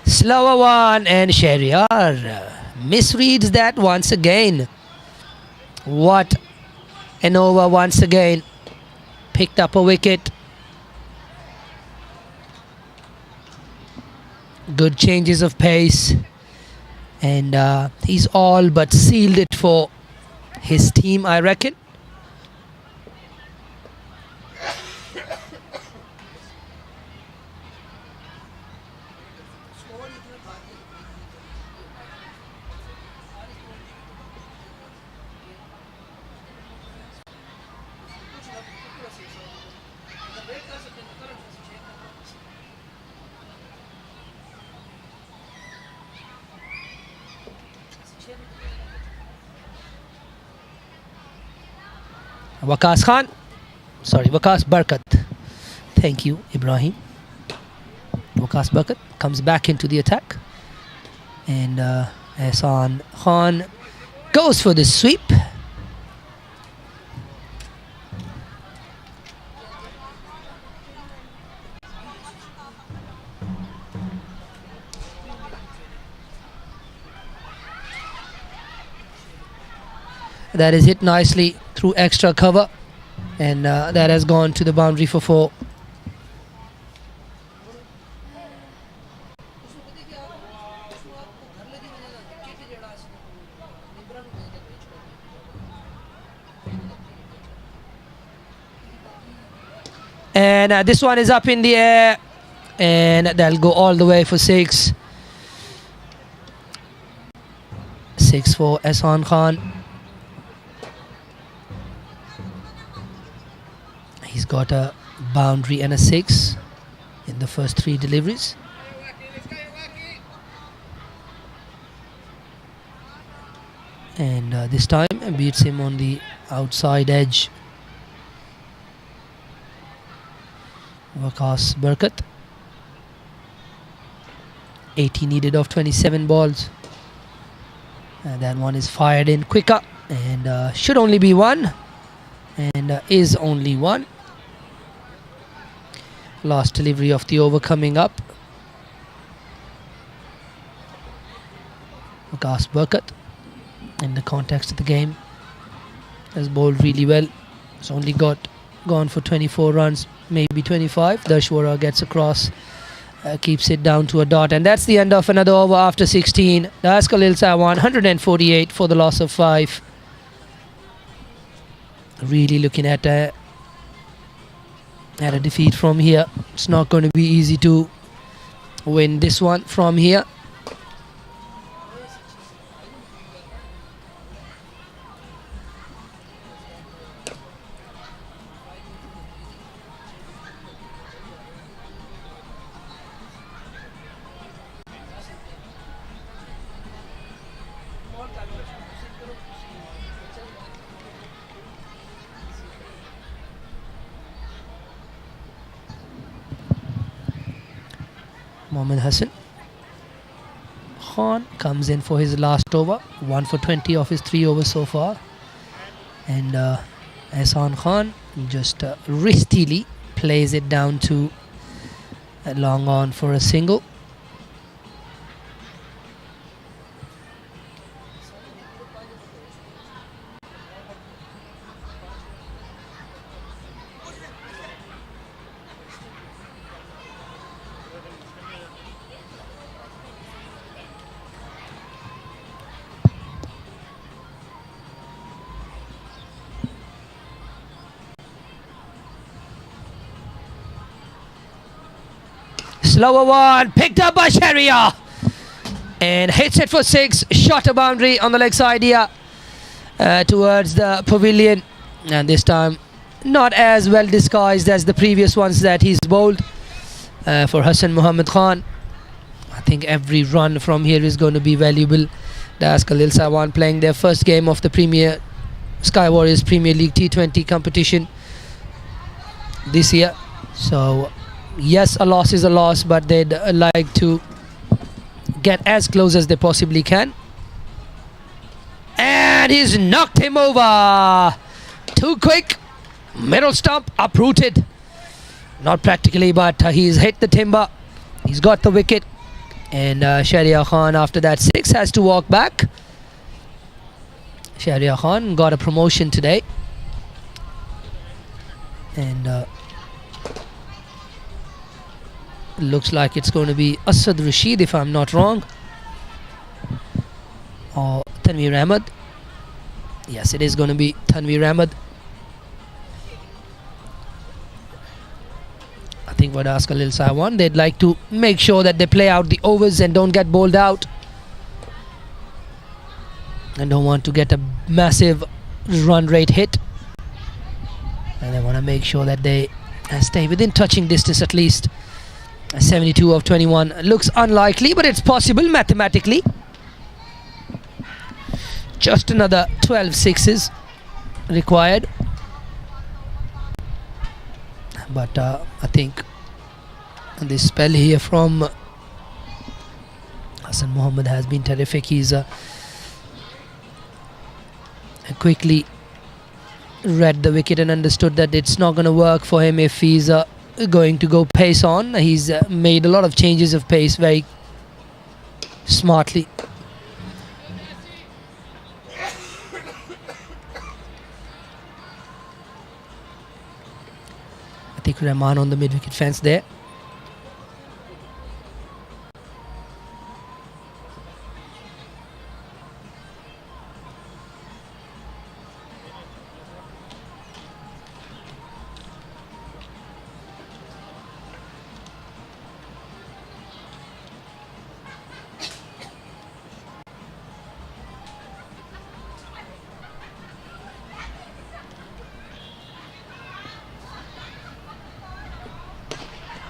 Slower one, and Shahryar misreads that once again. What an over once again. Picked up a wicket. Good changes of pace. And he's all but sealed it for his team, I reckon. Waqas Barkat. Thank you, Ibrahim. Waqas Barkat comes back into the attack. And Ehsan Khan goes for the sweep. That is hit nicely through extra cover, and that has gone to the boundary for 4. And this one is up in the air, and that'll go all the way for 6. 6 for Ehsan Khan. He's got a boundary and a 6 in the first 3 deliveries. And this time beats him on the outside edge. Waqas Barkat. 80 needed of 27 balls. And that one is fired in quicker. And should only be 1. And is only 1. Last delivery of the over coming up. Waqas Barkat. in the context of the game. Has bowled really well. It's only gone for 24 runs, maybe 25. Dashwara gets across, keeps it down to a dot, and that's the end of another over after 16. Dascal Sawan 148 for the loss of 5. Really looking at a defeat from here. It's not going to be easy to win this one from here. Mohammad Hassan Khan comes in for his last over, 1 for 20 of his 3 overs so far, and Ehsan Khan just wristily plays it down to a long on for a single. Slower one, picked up by Sharia and hits it for 6. Shot a boundary on the leg side here towards the pavilion, and this time not as well disguised as the previous ones that he's bowled. For Hassan Muhammad Khan, I think every run from here is going to be valuable. Dascal Sawan playing their first game of the Sky Warriors Premier League T20 competition this year, so yes, a loss is a loss, but they'd like to get as close as they possibly can. And he's knocked him over. Too quick. Middle stump uprooted. Not practically, but he's hit the timber. He's got the wicket. And Sharia Khan, after that 6, has to walk back. Sharia Khan got a promotion today. And looks like it's going to be Asad Rashid, if I'm not wrong, or Tanveer Ahmed. Yes, it is going to be Tanveer Ahmed. I think for Dascal Sawan, they'd like to make sure that they play out the overs and don't get bowled out, and don't want to get a massive run rate hit, and they want to make sure that they stay within touching distance at least. 72 of 21 looks unlikely, but it's possible mathematically. Just another 12 sixes required, but I think this spell here from Hassan Muhammad has been terrific. He's quickly read the wicket and understood that it's not going to work for him if he's going to go pace on. He's made a lot of changes of pace very smartly. I think Rahman on the mid-wicket fence there.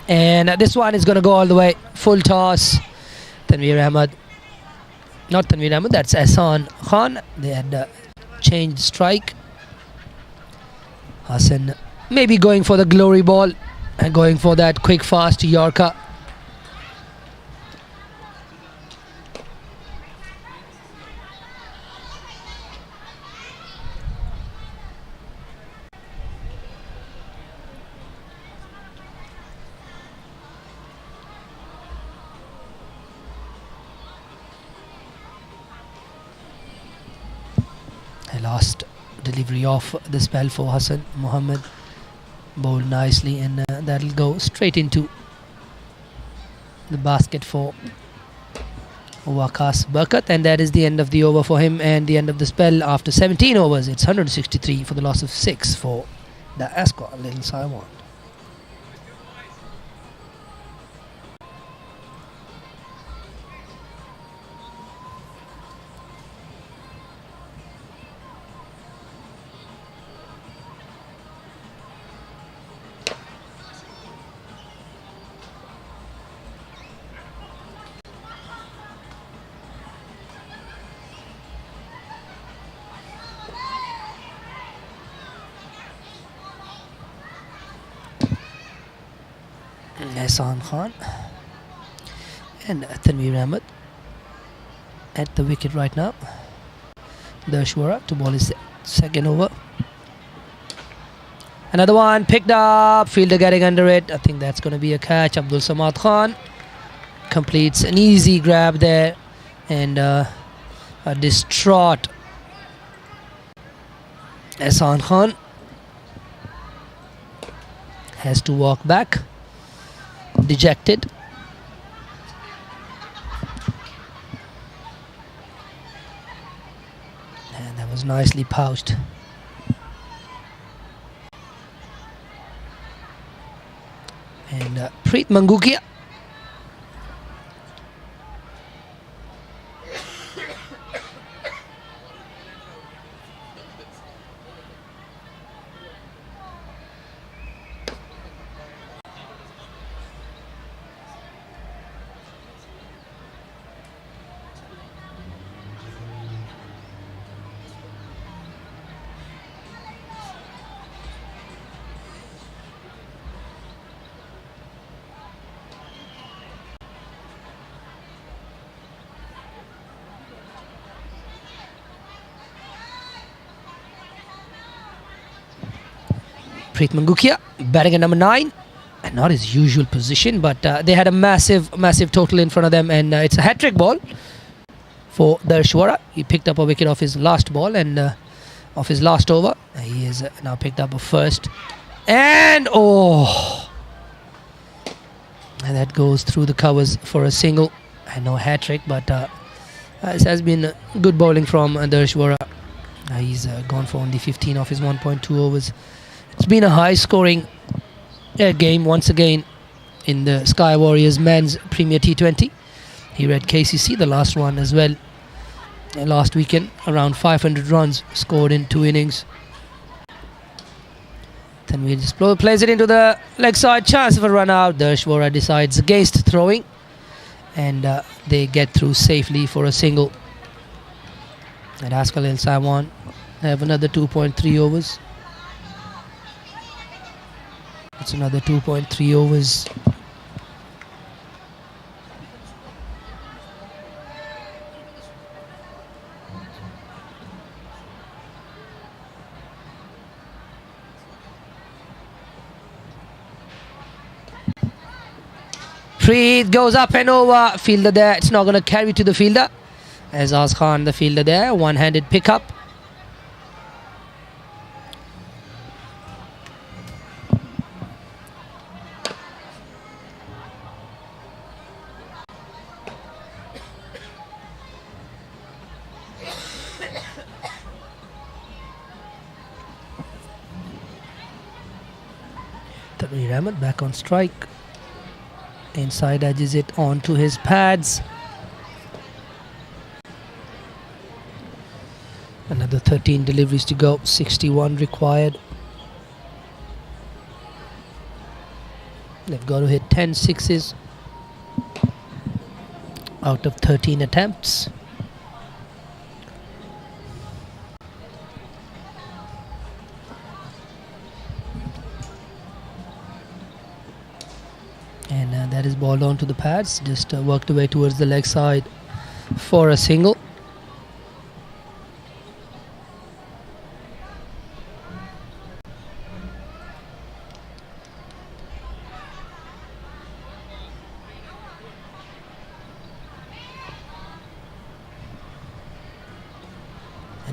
And this one is going to go all the way. Full toss. Tanveer Ahmed. Not Tanveer Ahmed, that's Ehsan Khan. They had changed strike. Hassan maybe going for the glory ball and going for that quick fast Yorker. last delivery of the spell for Hassan Muhammad. Bowled nicely, and that'll go straight into the basket for Waqas Barkat, and that is the end of the over for him and the end of the spell. After 17 overs, it's 163 for the loss of 6 for the Dascal Sawan. Ehsan Khan and Tanveer Ahmed at the wicket right now. Darshwara to bowl his second over. Another one picked up, fielder getting under it. I think that's going to be a catch. Abdul Samad Khan completes an easy grab there, and a distraught Ehsan Khan has to walk back, dejected. And that was nicely pouched. And Preet Mangukia Preet Mangukia batting at number 9, and not his usual position, but they had a massive total in front of them, and it's a hat-trick ball for Darshwara. He picked up a wicket off his last ball and off his last over. He has now picked up a first, and and that goes through the covers for a single. And no hat-trick, but this has been good bowling from Darshwara. He's gone for only 15 off his 1.2 overs. It's been a high-scoring game once again in the Sky Warriors Men's Premier T20 here at KCC, the last one as well. Last weekend, around 500 runs scored in 2 innings. Then we just plays it into the leg side, chance of a run out. Darshwara decides against throwing, and they get through safely for a single. And Dascal Sawan have another 2.3 overs. It's another 2.3 overs. Preet goes up and over. Fielder there. It's not going to carry to the fielder. Azaz Khan, the fielder there. One-handed pickup. Tanveer Ahmed back on strike. Inside edges it onto his pads. Another 13 deliveries to go, 61 required. They've got to hit 10 sixes out of 13 attempts. And that is balled onto the pads, just worked away towards the leg side for a single.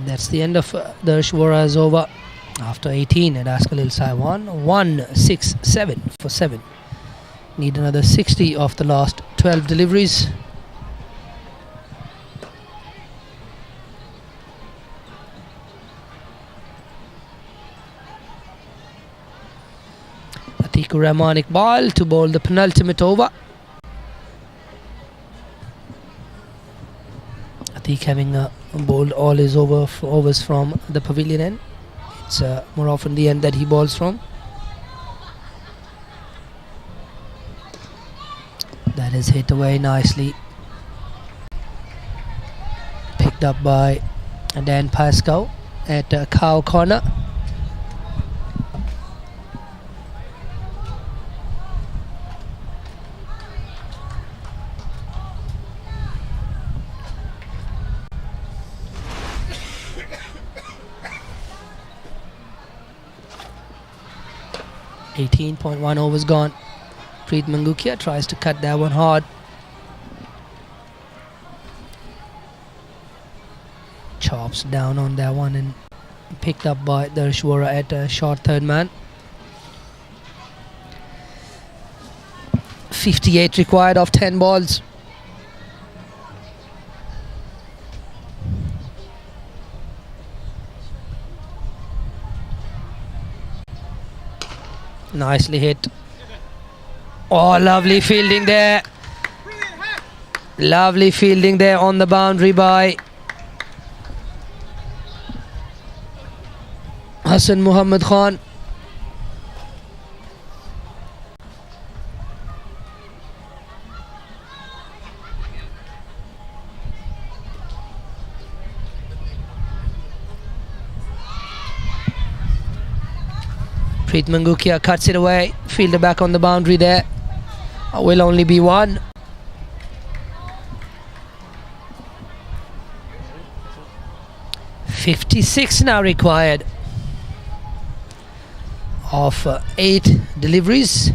And that's the end of the Shwara's over after 18 at Dascal Sawan. 1-6-7 for 7. Need another 60 of the last 12 deliveries. Atiku Rahman Iqbal to bowl the penultimate over. Atik having bowled all his overs from the pavilion end. It's more often the end that he bowls from. That is hit away nicely. Picked up by Dan Pascoe at Cow Corner. .1 overs gone. Preet Mangukia tries to cut that one hard. Chops down on that one and picked up by the Shwara at short third man. 58 required of 10 balls. Nicely hit. Oh, lovely fielding there. Lovely fielding there on the boundary by Hassan Muhammad Khan. Preet Mangukia cuts it away. Fielder back on the boundary there. Will only be one. .56 now required of 8 deliveries.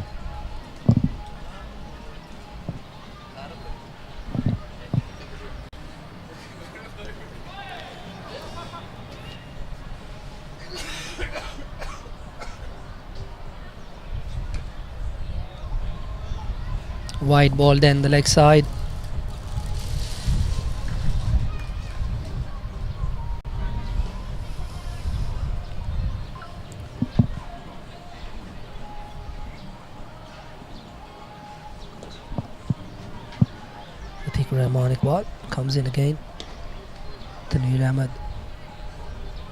Wide ball then the leg side. Atiku Rahman Iqbal comes in again. Tanveer Ahmed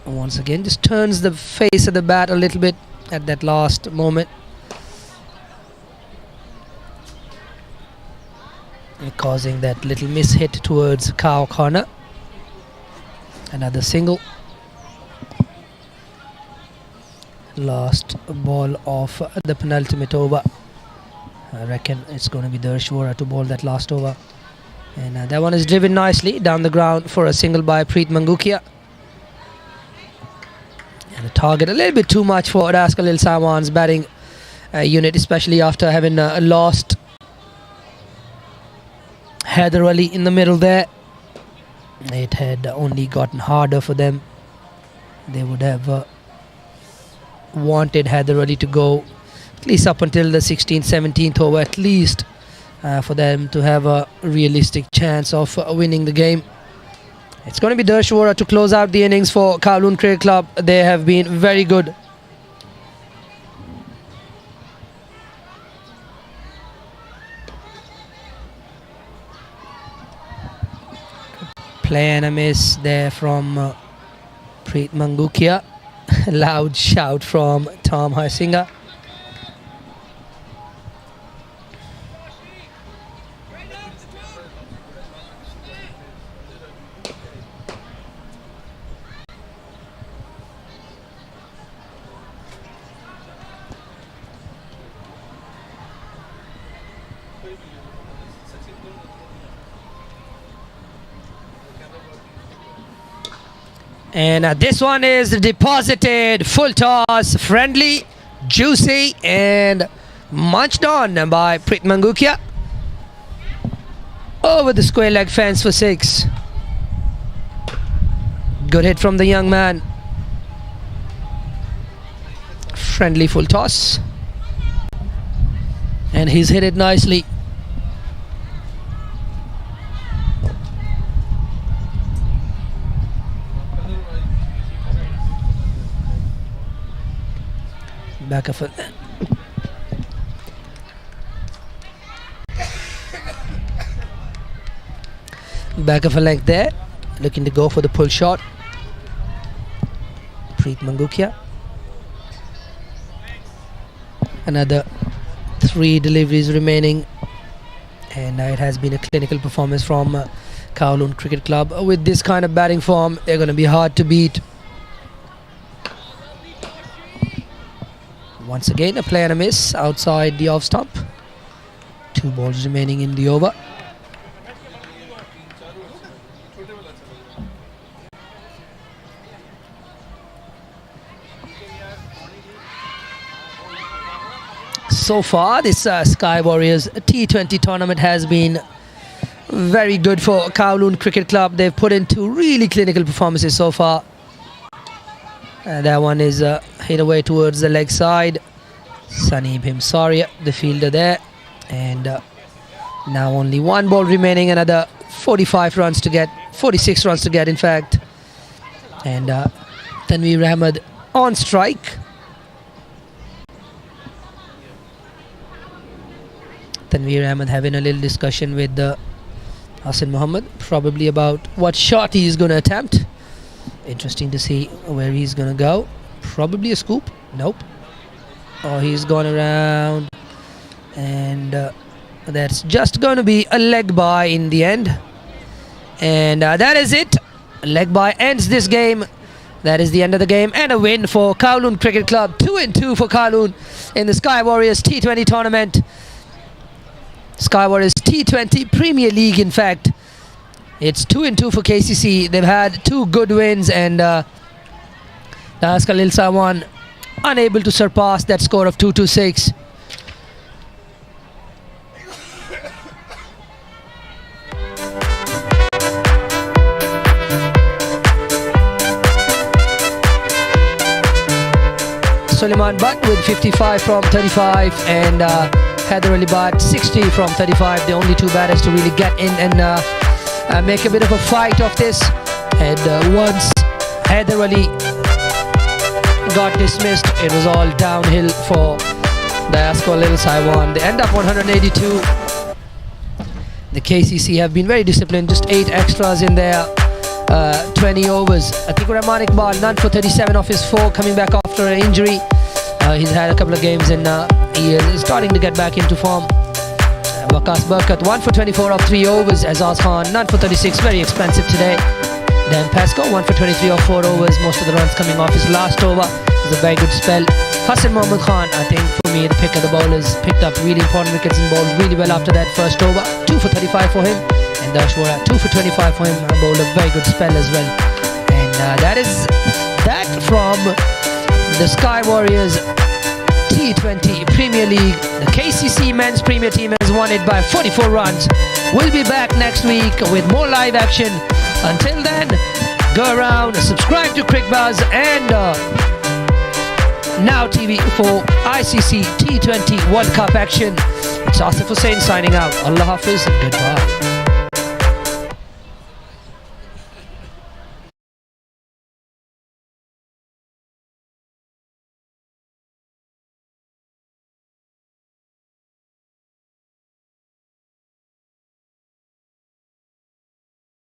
once again just turns the face of the bat a little bit at that last moment. Causing that little miss hit towards Cow Corner. Another single. Last ball of the penultimate over. I reckon it's going to be the Shwara to bowl that last over. And that one is driven nicely down the ground for a single by Preet Mangukia. And the target a little bit too much for Dascal Sawan's batting unit, especially after having lost Haider Ali in the middle there. It had only gotten harder for them. They would have wanted Haider Ali to go at least up until the 16th, 17th over at least for them to have a realistic chance of winning the game. It's going to be Dershwara to close out the innings for Kowloon Cricket Club. They have been very good. Play and a miss there from Preet Mangukia. Loud shout from Tom Harsinga. And this one is deposited, full toss, friendly, juicy, and munched on by Preet Mangukia. Over the square leg fence for 6. Good hit from the young man. Friendly full toss. And he's hit it nicely. Back of it. Back of a length there. Looking to go for the pull shot. Preet Mangukia. Another 3 deliveries remaining. And it has been a clinical performance from Kowloon Cricket Club. With this kind of batting form, they're going to be hard to beat. Once again, a play and a miss outside the off stump. 2 balls remaining in the over. So far, this Sky Warriors T20 tournament has been very good for Kowloon Cricket Club. They've put in 2 really clinical performances so far. That one is hit away towards the leg side. Sunny Bhimsaria, the fielder there. And now only 1 ball remaining. Another 45 runs to get. 46 runs to get, in fact. And Tanveer Ahmed on strike. Tanveer Ahmed having a little discussion with Hassan Mohammed, probably about what shot he is going to attempt. Interesting to see where he's going to go. Probably a scoop. Nope. Oh, he's gone around. And that's just going to be a leg bye in the end. And that is it. A leg bye ends this game. That is the end of the game. And a win for Kowloon Cricket Club. 2-2 for Kowloon in the Sky Warriors T20 tournament. Sky Warriors T20 Premier League, in fact. It's 2-2 for KCC. They've had 2 good wins, and Dascal Sawan unable to surpass that score of 226. Suleiman Butt with 55 from 35, and Haider Ali Bhatt 60 from 35. The only 2 batters to really get in and make a bit of a fight of this. And once Haider Ali got dismissed, it was all downhill for Dascal Sawan. They end up 182. The KCC have been very disciplined, just 8 extras in their 20 overs. Atikur Rahman Iqbal, none for 37 off his 4, coming back after an injury. He's had a couple of games and he is starting to get back into form. Waqas Barkat, 1 for 24 off 3 overs. Azaz Khan, none for 36, very expensive today. Dan Pascoe, 1 for 23 off 4 overs. Most of the runs coming off his last over. It was a very good spell. Hassan Mohammed Khan, I think for me, the pick of the bowlers, picked up really important wickets and bowled really well after that first over. 2 for 35 for him. And Dashwara, 2 for 25 for him. Bowled a very good spell as well. And that is that from the Sky Warriors T20 Premier League. The KCC Men's Premier Team has won it by 44 runs. We'll be back next week with more live action. Until then, go around, subscribe to CricBuzz and Now TV for ICC T20 World Cup action. It's Asif Hussain signing out. Allah Hafiz, goodbye.